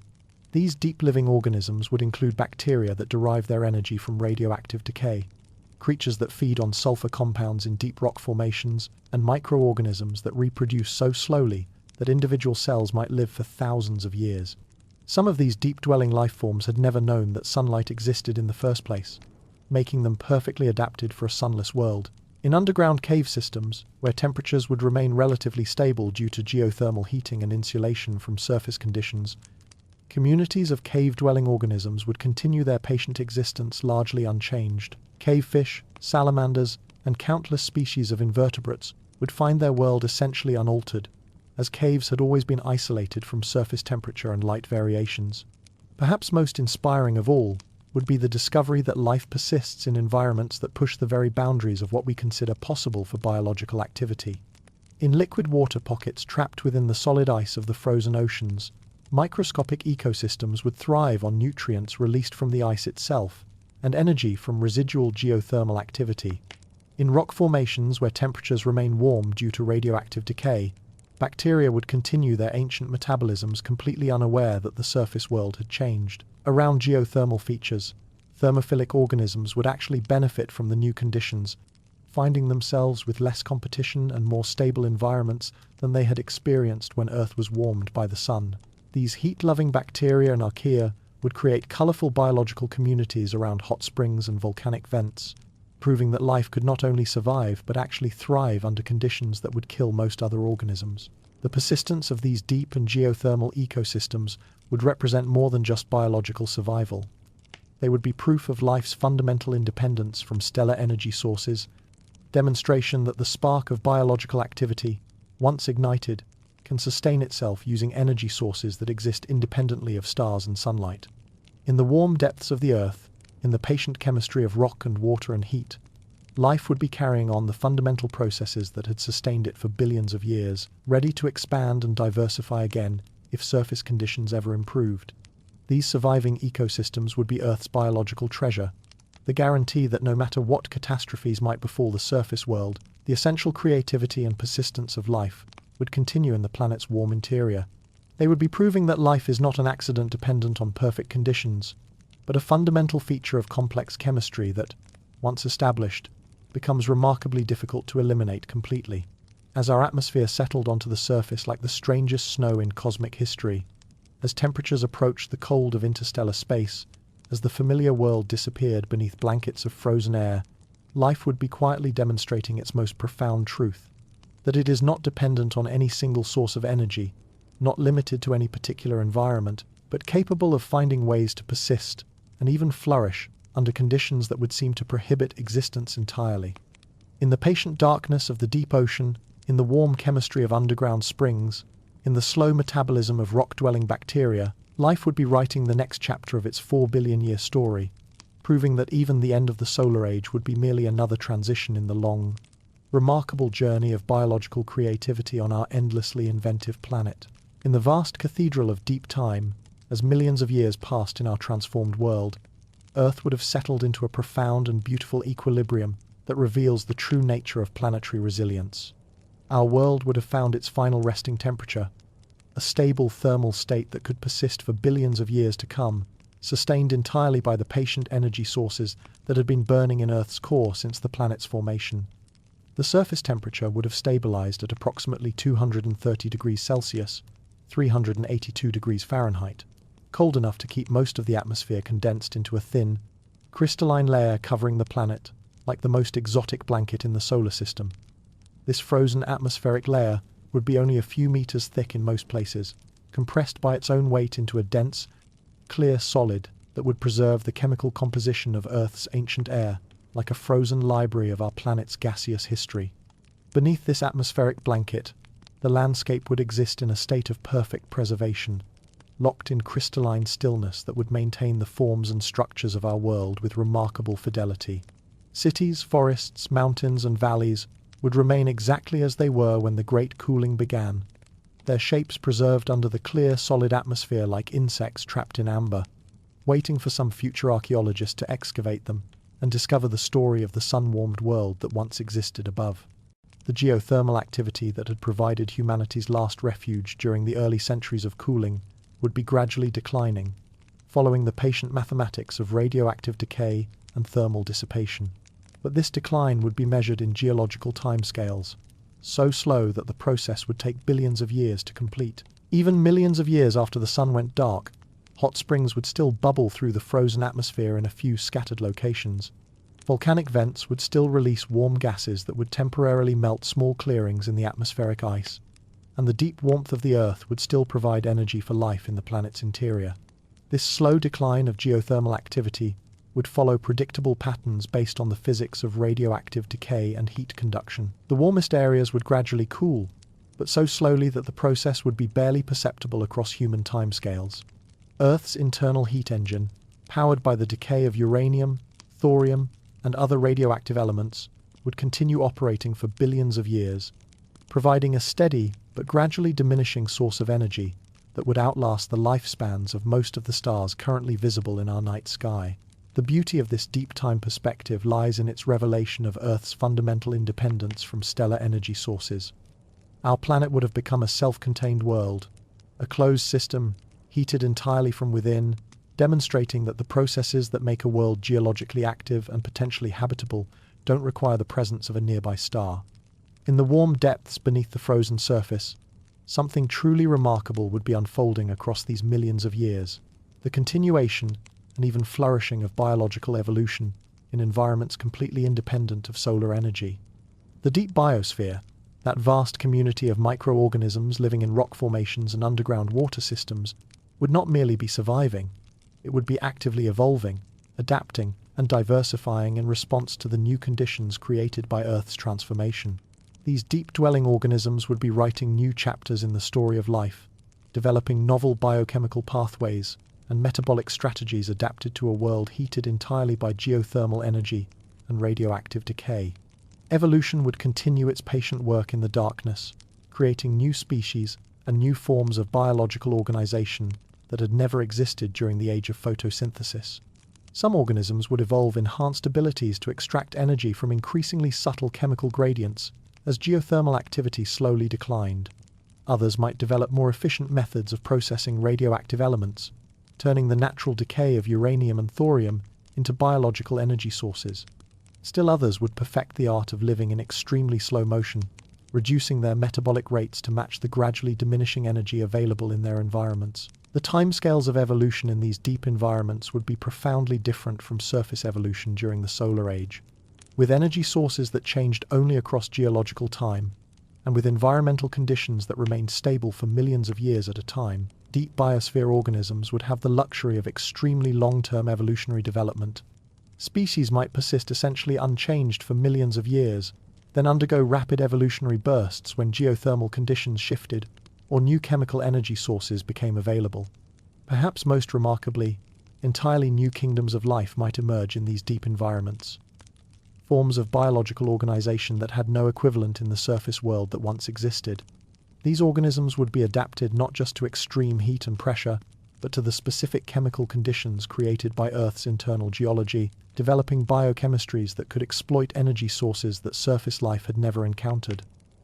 These deep-living organisms would include bacteria that derive their energy from radioactive decay, creatures that feed on sulfur compounds in deep rock formations, and microorganisms that reproduce so slowly that individual cells might live for thousands of years. Some of these deep-dwelling life forms had never known that sunlight existed in the first place, making them perfectly adapted for a sunless world. In underground cave systems, where temperatures would remain relatively stable due to geothermal heating and insulation from surface conditions, communities of cave-dwelling organisms would continue their patient existence largely unchanged. Cavefish, salamanders, and countless species of invertebrates would find their world essentially unaltered, as caves had always been isolated from surface temperature and light variations. Perhaps most inspiring of all would be the discovery that life persists in environments that push the very boundaries of what we consider possible for biological activity. In liquid water pockets trapped within the solid ice of the frozen oceans, microscopic ecosystems would thrive on nutrients released from the ice itself and energy from residual geothermal activity. In rock formations where temperatures remain warm due to radioactive decay, bacteria would continue their ancient metabolisms completely unaware that the surface world had changed. Around geothermal features, thermophilic organisms would actually benefit from the new conditions, finding themselves with less competition and more stable environments than they had experienced when Earth was warmed by the sun. These heat-loving bacteria and archaea would create colorful biological communities around hot springs and volcanic vents, proving that life could not only survive but actually thrive under conditions that would kill most other organisms. The persistence of these deep and geothermal ecosystems would represent more than just biological survival. They would be proof of life's fundamental independence from stellar energy sources, demonstration that the spark of biological activity, once ignited, can sustain itself using energy sources that exist independently of stars and sunlight. In the warm depths of the Earth, in the patient chemistry of rock and water and heat, life would be carrying on the fundamental processes that had sustained it for billions of years, ready to expand and diversify again if surface conditions ever improved. These surviving ecosystems would be Earth's biological treasure, the guarantee that no matter what catastrophes might befall the surface world, the essential creativity and persistence of life would continue in the planet's warm interior. They would be proving that life is not an accident dependent on perfect conditions, but a fundamental feature of complex chemistry that, once established, becomes remarkably difficult to eliminate completely. As our atmosphere settled onto the surface like the strangest snow in cosmic history, as temperatures approached the cold of interstellar space, as the familiar world disappeared beneath blankets of frozen air, life would be quietly demonstrating its most profound truth, that it is not dependent on any single source of energy, not limited to any particular environment, but capable of finding ways to persist and even flourish under conditions that would seem to prohibit existence entirely. In the patient darkness of the deep ocean, in the warm chemistry of underground springs, in the slow metabolism of rock-dwelling bacteria, life would be writing the next chapter of its 4-billion-year story, proving that even the end of the solar age would be merely another transition in the long, remarkable journey of biological creativity on our endlessly inventive planet. In the vast cathedral of deep time, as millions of years passed in our transformed world, Earth would have settled into a profound and beautiful equilibrium that reveals the true nature of planetary resilience. Our world would have found its final resting temperature, a stable thermal state that could persist for billions of years to come, sustained entirely by the patient energy sources that had been burning in Earth's core since the planet's formation. The surface temperature would have stabilized at approximately 230 degrees Celsius, 382 degrees Fahrenheit, cold enough to keep most of the atmosphere condensed into a thin, crystalline layer covering the planet, like the most exotic blanket in the solar system. This frozen atmospheric layer would be only a few meters thick in most places, compressed by its own weight into a dense, clear solid that would preserve the chemical composition of Earth's ancient air, like a frozen library of our planet's gaseous history. Beneath this atmospheric blanket, the landscape would exist in a state of perfect preservation, locked in crystalline stillness that would maintain the forms and structures of our world with remarkable fidelity. Cities, forests, mountains, and valleys would remain exactly as they were when the great cooling began, their shapes preserved under the clear, solid atmosphere like insects trapped in amber, waiting for some future archaeologist to excavate them and discover the story of the sun-warmed world that once existed above. The geothermal activity that had provided humanity's last refuge during the early centuries of cooling would be gradually declining, following the patient mathematics of radioactive decay and thermal dissipation. But this decline would be measured in geological timescales, so slow that the process would take billions of years to complete. Even millions of years after the sun went dark, hot springs would still bubble through the frozen atmosphere in a few scattered locations. Volcanic vents would still release warm gases that would temporarily melt small clearings in the atmospheric ice, and the deep warmth of the Earth would still provide energy for life in the planet's interior. This slow decline of geothermal activity would follow predictable patterns based on the physics of radioactive decay and heat conduction. The warmest areas would gradually cool, but so slowly that the process would be barely perceptible across human timescales. Earth's internal heat engine, powered by the decay of uranium, thorium, and other radioactive elements, would continue operating for billions of years, providing a steady but gradually diminishing source of energy that would outlast the lifespans of most of the stars currently visible in our night sky. The beauty of this deep time perspective lies in its revelation of Earth's fundamental independence from stellar energy sources. Our planet would have become a self-contained world, a closed system, heated entirely from within, demonstrating that the processes that make a world geologically active and potentially habitable don't require the presence of a nearby star. In the warm depths beneath the frozen surface, something truly remarkable would be unfolding across these millions of years. the continuation and even flourishing of biological evolution in environments completely independent of solar energy. The deep biosphere, that vast community of microorganisms living in rock formations and underground water systems, would not merely be surviving, it would be actively evolving, adapting, and diversifying in response to the new conditions created by Earth's transformation. These deep-dwelling organisms would be writing new chapters in the story of life, developing novel biochemical pathways and metabolic strategies adapted to a world heated entirely by geothermal energy and radioactive decay. Evolution would continue its patient work in the darkness, creating new species and new forms of biological organization that had never existed during the age of photosynthesis. Some organisms would evolve enhanced abilities to extract energy from increasingly subtle chemical gradients as geothermal activity slowly declined. Others might develop more efficient methods of processing radioactive elements, turning the natural decay of uranium and thorium into biological energy sources. Still others would perfect the art of living in extremely slow motion, reducing their metabolic rates to match the gradually diminishing energy available in their environments. The timescales of evolution in these deep environments would be profoundly different from surface evolution during the solar age. With energy sources that changed only across geological time, and with environmental conditions that remained stable for millions of years at a time, deep biosphere organisms would have the luxury of extremely long-term evolutionary development. Species might persist essentially unchanged for millions of years, then undergo rapid evolutionary bursts when geothermal conditions shifted or new chemical energy sources became available. Perhaps most remarkably, entirely new kingdoms of life might emerge in these deep environments. Forms of biological organization that had no equivalent in the surface world that once existed. These organisms would be adapted not just to extreme heat and pressure, but to the specific chemical conditions created by Earth's internal geology, developing biochemistries that could exploit energy sources that surface life had never encountered.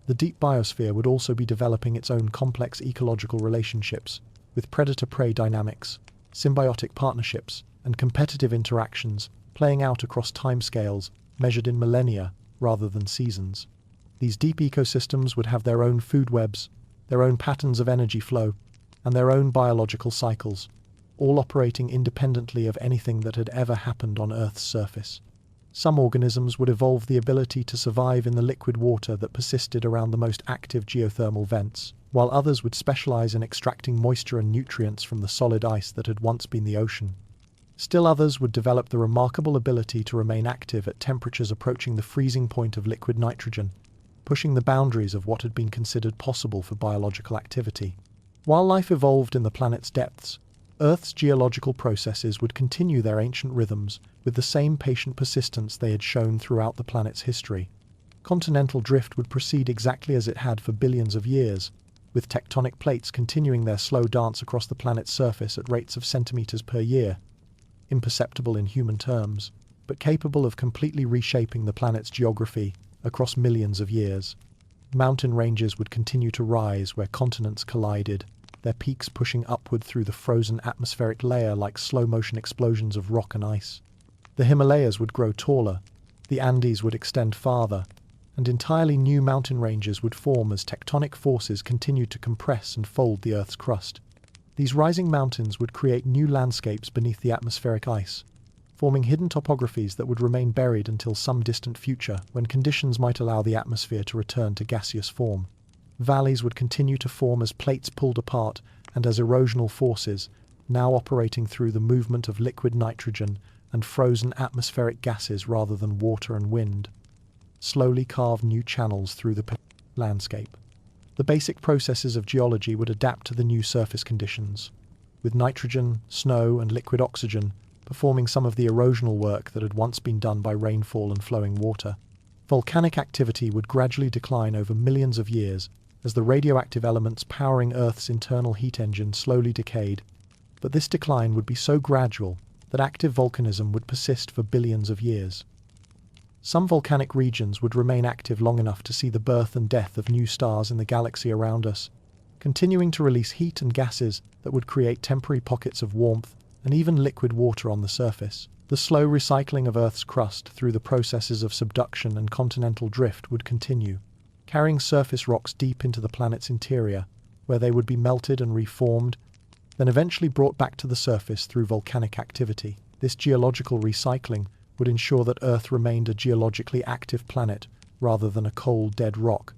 The deep biosphere would also be developing its own complex ecological relationships, with predator-prey dynamics, symbiotic partnerships, and competitive interactions playing out across timescales measured in millennia rather than seasons. These deep ecosystems would have their own food webs, their own patterns of energy flow, and their own biological cycles, all operating independently of anything that had ever happened on Earth's surface. Some organisms would evolve the ability to survive in the liquid water that persisted around the most active geothermal vents, while others would specialize in extracting moisture and nutrients from the solid ice that had once been the ocean. Still others would develop the remarkable ability to remain active at temperatures approaching the freezing point of liquid nitrogen, pushing the boundaries of what had been considered possible for biological activity. While life evolved in the planet's depths, Earth's geological processes would continue their ancient rhythms with the same patient persistence they had shown throughout the planet's history. Continental drift would proceed exactly as it had for billions of years, with tectonic plates continuing their slow dance across the planet's surface at rates of centimeters per year, imperceptible in human terms, but capable of completely reshaping the planet's geography across millions of years. Mountain ranges would continue to rise where continents collided, their peaks pushing upward through the frozen atmospheric layer like slow-motion explosions of rock and ice. The Himalayas would grow taller, the Andes would extend farther, and entirely new mountain ranges would form as tectonic forces continued to compress and fold the Earth's crust. These rising mountains would create new landscapes beneath the atmospheric ice, forming hidden topographies that would remain buried until some distant future when conditions might allow the atmosphere to return to gaseous form. Valleys would continue to form as plates pulled apart and as erosional forces, now operating through the movement of liquid nitrogen and frozen atmospheric gases rather than water and wind, slowly carved new channels through the landscape. The basic processes of geology would adapt to the new surface conditions, with nitrogen, snow, and liquid oxygen performing some of the erosional work that had once been done by rainfall and flowing water. Volcanic activity would gradually decline over millions of years as the radioactive elements powering Earth's internal heat engine slowly decayed, but this decline would be so gradual that active volcanism would persist for billions of years. Some volcanic regions would remain active long enough to see the birth and death of new stars in the galaxy around us, continuing to release heat and gases that would create temporary pockets of warmth and even liquid water on the surface. The slow recycling of Earth's crust through the processes of subduction and continental drift would continue, carrying surface rocks deep into the planet's interior, where they would be melted and reformed, then eventually brought back to the surface through volcanic activity. This geological recycling would ensure that Earth remained a geologically active planet rather than a cold, dead rock,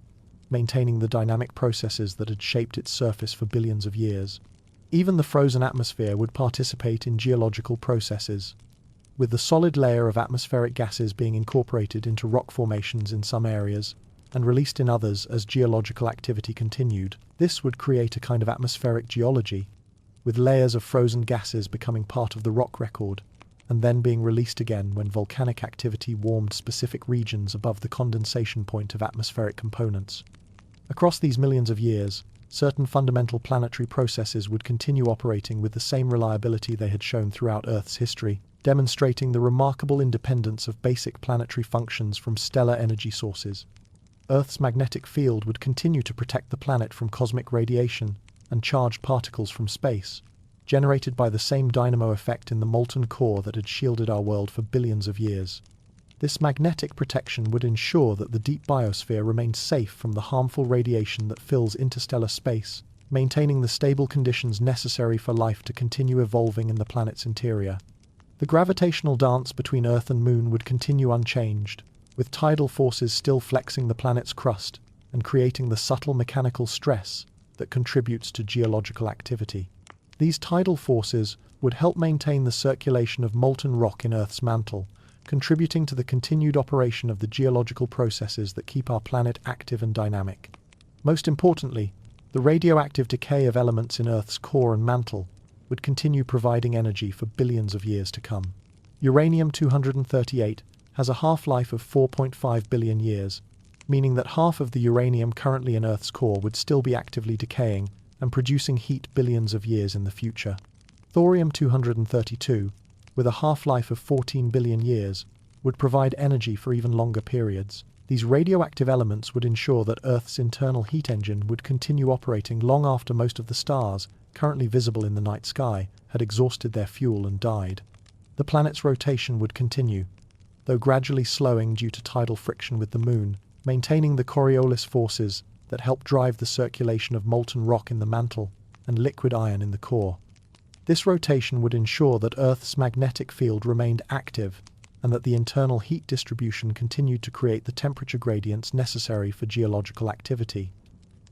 maintaining the dynamic processes that had shaped its surface for billions of years. Even the frozen atmosphere would participate in geological processes, with the solid layer of atmospheric gases being incorporated into rock formations in some areas and released in others as geological activity continued. This would create a kind of atmospheric geology, with layers of frozen gases becoming part of the rock record and then being released again when volcanic activity warmed specific regions above the condensation point of atmospheric components. Across these millions of years, certain fundamental planetary processes would continue operating with the same reliability they had shown throughout Earth's history, demonstrating the remarkable independence of basic planetary functions from stellar energy sources. Earth's magnetic field would continue to protect the planet from cosmic radiation and charged particles from space, generated by the same dynamo effect in the molten core that had shielded our world for billions of years. This magnetic protection would ensure that the deep biosphere remained safe from the harmful radiation that fills interstellar space, maintaining the stable conditions necessary for life to continue evolving in the planet's interior. The gravitational dance between Earth and Moon would continue unchanged, with tidal forces still flexing the planet's crust and creating the subtle mechanical stress that contributes to geological activity. These tidal forces would help maintain the circulation of molten rock in Earth's mantle, contributing to the continued operation of the geological processes that keep our planet active and dynamic. Most importantly, the radioactive decay of elements in Earth's core and mantle would continue providing energy for billions of years to come. Uranium-238 has a half-life of 4.5 billion years, meaning that half of the uranium currently in Earth's core would still be actively decaying and producing heat billions of years in the future. Thorium-232, with a half-life of 14 billion years, would provide energy for even longer periods. These radioactive elements would ensure that Earth's internal heat engine would continue operating long after most of the stars currently visible in the night sky had exhausted their fuel and died. The planet's rotation would continue, though gradually slowing due to tidal friction with the Moon, maintaining the Coriolis forces that help drive the circulation of molten rock in the mantle and liquid iron in the core. This rotation would ensure that Earth's magnetic field remained active and that the internal heat distribution continued to create the temperature gradients necessary for geological activity.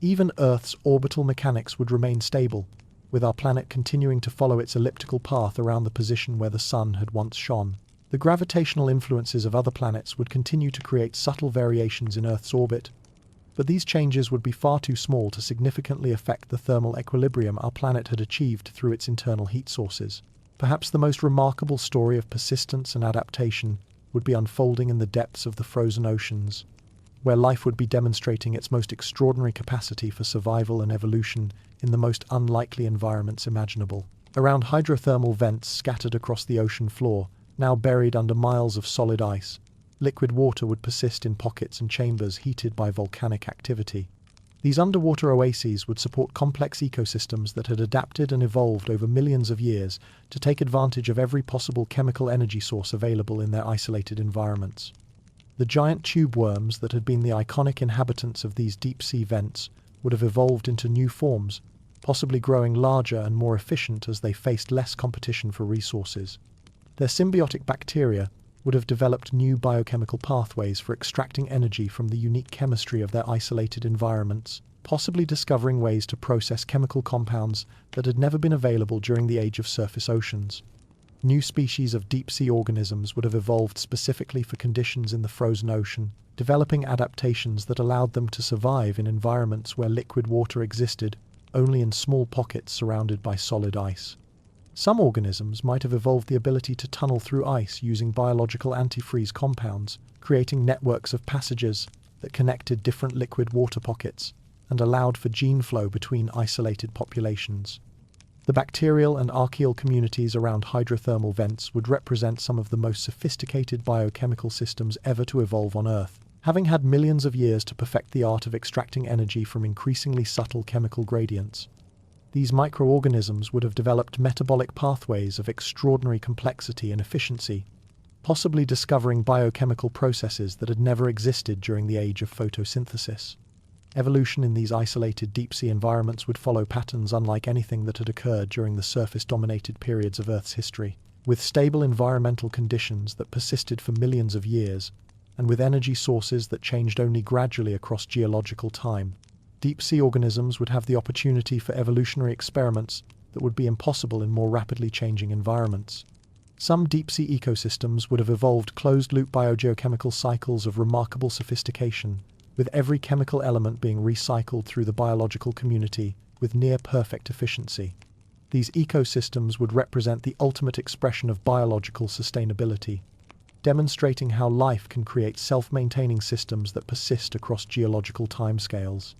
Even Earth's orbital mechanics would remain stable, with our planet continuing to follow its elliptical path around the position where the Sun had once shone. The gravitational influences of other planets would continue to create subtle variations in Earth's orbit, but these changes would be far too small to significantly affect the thermal equilibrium our planet had achieved through its internal heat sources. Perhaps the most remarkable story of persistence and adaptation would be unfolding in the depths of the frozen oceans, where life would be demonstrating its most extraordinary capacity for survival and evolution in the most unlikely environments imaginable. Around hydrothermal vents scattered across the ocean floor, now buried under miles of solid ice, liquid water would persist in pockets and chambers heated by volcanic activity. These underwater oases would support complex ecosystems that had adapted and evolved over millions of years to take advantage of every possible chemical energy source available in their isolated environments. The giant tube worms that had been the iconic inhabitants of these deep-sea vents would have evolved into new forms, possibly growing larger and more efficient as they faced less competition for resources. Their symbiotic bacteria would have developed new biochemical pathways for extracting energy from the unique chemistry of their isolated environments, possibly discovering ways to process chemical compounds that had never been available during the age of surface oceans. New species of deep-sea organisms would have evolved specifically for conditions in the frozen ocean, developing adaptations that allowed them to survive in environments where liquid water existed only in small pockets surrounded by solid ice. Some organisms might have evolved the ability to tunnel through ice using biological antifreeze compounds, creating networks of passages that connected different liquid water pockets and allowed for gene flow between isolated populations. The bacterial and archaeal communities around hydrothermal vents would represent some of the most sophisticated biochemical systems ever to evolve on Earth, having had millions of years to perfect the art of extracting energy from increasingly subtle chemical gradients. These microorganisms would have developed metabolic pathways of extraordinary complexity and efficiency, possibly discovering biochemical processes that had never existed during the age of photosynthesis. Evolution in these isolated deep-sea environments would follow patterns unlike anything that had occurred during the surface-dominated periods of Earth's history. With stable environmental conditions that persisted for millions of years, and with energy sources that changed only gradually across geological time, deep-sea organisms would have the opportunity for evolutionary experiments that would be impossible in more rapidly changing environments. Some deep-sea ecosystems would have evolved closed-loop biogeochemical cycles of remarkable sophistication, with every chemical element being recycled through the biological community with near-perfect efficiency. These ecosystems would represent the ultimate expression of biological sustainability, demonstrating how life can create self-maintaining systems that persist across geological timescales.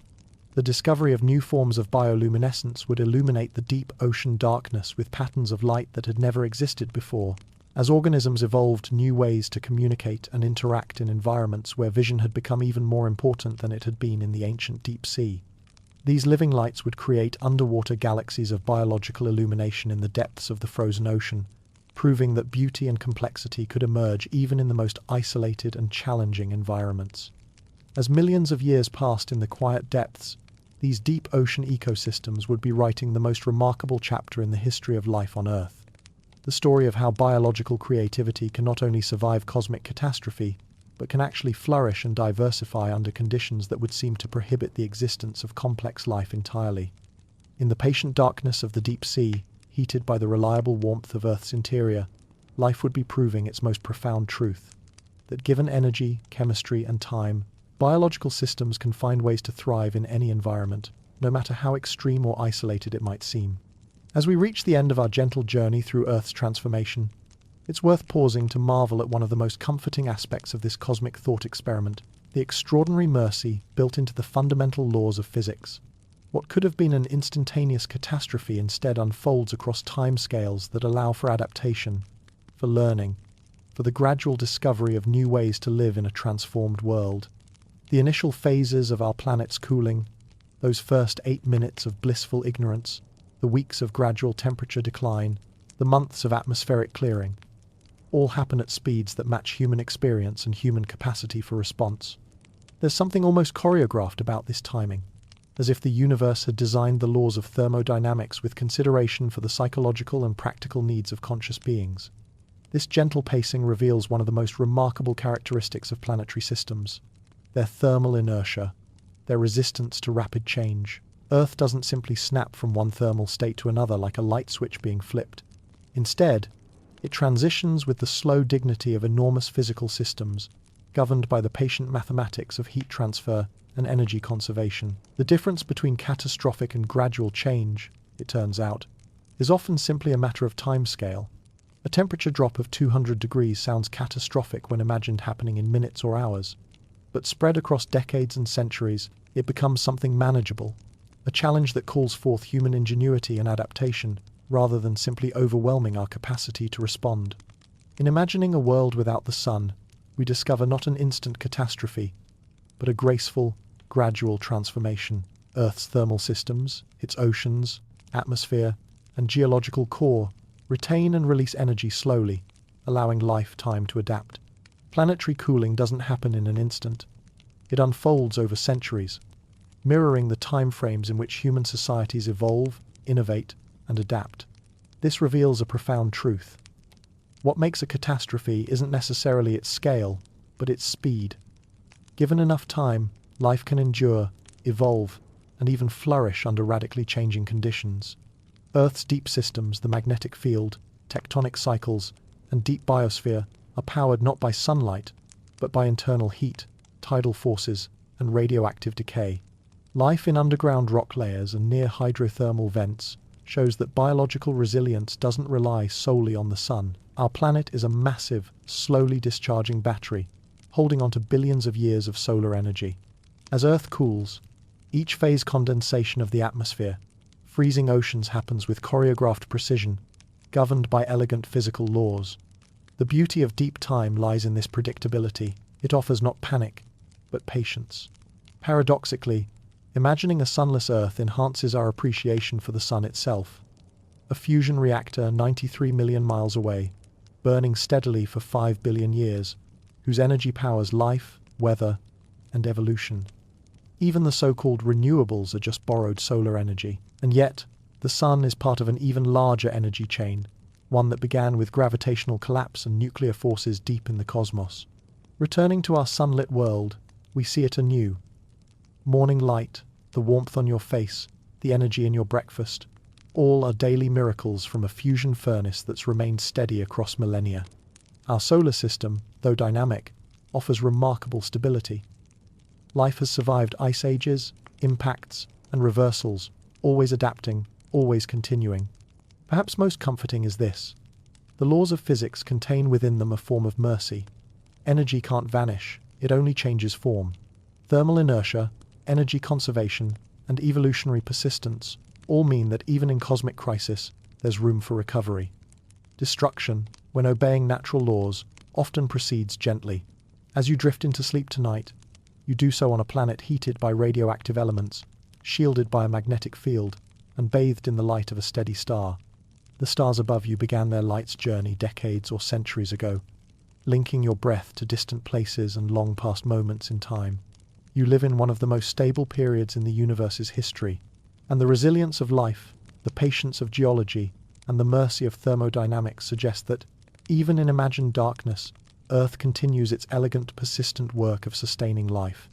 The discovery of new forms of bioluminescence would illuminate the deep ocean darkness with patterns of light that had never existed before, as organisms evolved new ways to communicate and interact in environments where vision had become even more important than it had been in the ancient deep sea. These living lights would create underwater galaxies of biological illumination in the depths of the frozen ocean, proving that beauty and complexity could emerge even in the most isolated and challenging environments. As millions of years passed in the quiet depths, these deep ocean ecosystems would be writing the most remarkable chapter in the history of life on Earth. The story of how biological creativity can not only survive cosmic catastrophe, but can actually flourish and diversify under conditions that would seem to prohibit the existence of complex life entirely. In the patient darkness of the deep sea, heated by the reliable warmth of Earth's interior, life would be proving its most profound truth, that given energy, chemistry, and time, biological systems can find ways to thrive in any environment, no matter how extreme or isolated it might seem. As we reach the end of our gentle journey through Earth's transformation, it's worth pausing to marvel at one of the most comforting aspects of this cosmic thought experiment, the extraordinary mercy built into the fundamental laws of physics. What could have been an instantaneous catastrophe instead unfolds across timescales that allow for adaptation, for learning, for the gradual discovery of new ways to live in a transformed world. The initial phases of our planet's cooling, those first 8 minutes of blissful ignorance, the weeks of gradual temperature decline, the months of atmospheric clearing, all happen at speeds that match human experience and human capacity for response. There's something almost choreographed about this timing, as if the universe had designed the laws of thermodynamics with consideration for the psychological and practical needs of conscious beings. This gentle pacing reveals one of the most remarkable characteristics of planetary systems: their thermal inertia, their resistance to rapid change. Earth doesn't simply snap from one thermal state to another like a light switch being flipped. Instead, it transitions with the slow dignity of enormous physical systems, governed by the patient mathematics of heat transfer and energy conservation. The difference between catastrophic and gradual change, it turns out, is often simply a matter of timescale. A temperature drop of 200 degrees sounds catastrophic when imagined happening in minutes or hours, but spread across decades and centuries, it becomes something manageable, a challenge that calls forth human ingenuity and adaptation, rather than simply overwhelming our capacity to respond. In imagining a world without the sun, we discover not an instant catastrophe, but a graceful, gradual transformation. Earth's thermal systems, its oceans, atmosphere, and geological core retain and release energy slowly, allowing life time to adapt. Planetary cooling doesn't happen in an instant. It unfolds over centuries, mirroring the time frames in which human societies evolve, innovate, and adapt. This reveals a profound truth. What makes a catastrophe isn't necessarily its scale, but its speed. Given enough time, life can endure, evolve, and even flourish under radically changing conditions. Earth's deep systems, the magnetic field, tectonic cycles, and deep biosphere are powered not by sunlight, but by internal heat, tidal forces, and radioactive decay. Life in underground rock layers and near hydrothermal vents shows that biological resilience doesn't rely solely on the sun. Our planet is a massive, slowly discharging battery, holding on to billions of years of solar energy. As Earth cools, each phase condensation of the atmosphere, freezing oceans happens with choreographed precision, governed by elegant physical laws. The beauty of deep time lies in this predictability. It offers not panic, but patience. Paradoxically, imagining a sunless Earth enhances our appreciation for the sun itself. A fusion reactor 93 million miles away, burning steadily for 5 billion years, whose energy powers life, weather, and evolution. Even the so-called renewables are just borrowed solar energy. And yet, the sun is part of an even larger energy chain, one that began with gravitational collapse and nuclear forces deep in the cosmos. Returning to our sunlit world, we see it anew. Morning light, the warmth on your face, the energy in your breakfast, all are daily miracles from a fusion furnace that's remained steady across millennia. Our solar system, though dynamic, offers remarkable stability. Life has survived ice ages, impacts, and reversals, always adapting, always continuing. Perhaps most comforting is this: the laws of physics contain within them a form of mercy. Energy can't vanish, it only changes form. Thermal inertia, energy conservation, and evolutionary persistence all mean that even in cosmic crisis, there's room for recovery. Destruction, when obeying natural laws, often proceeds gently. As you drift into sleep tonight, you do so on a planet heated by radioactive elements, shielded by a magnetic field, and bathed in the light of a steady star. The stars above you began their light's journey decades or centuries ago, linking your breath to distant places and long past moments in time. You live in one of the most stable periods in the universe's history, and the resilience of life, the patience of geology, and the mercy of thermodynamics suggest that, even in imagined darkness, Earth continues its elegant, persistent work of sustaining life.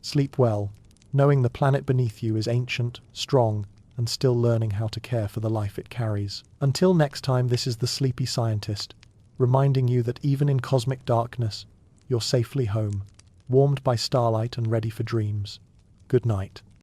Sleep well, knowing the planet beneath you is ancient, strong, and still learning how to care for the life it carries. Until next time, this is the Sleepy Scientist, reminding you that even in cosmic darkness, you're safely home, warmed by starlight and ready for dreams. Good night.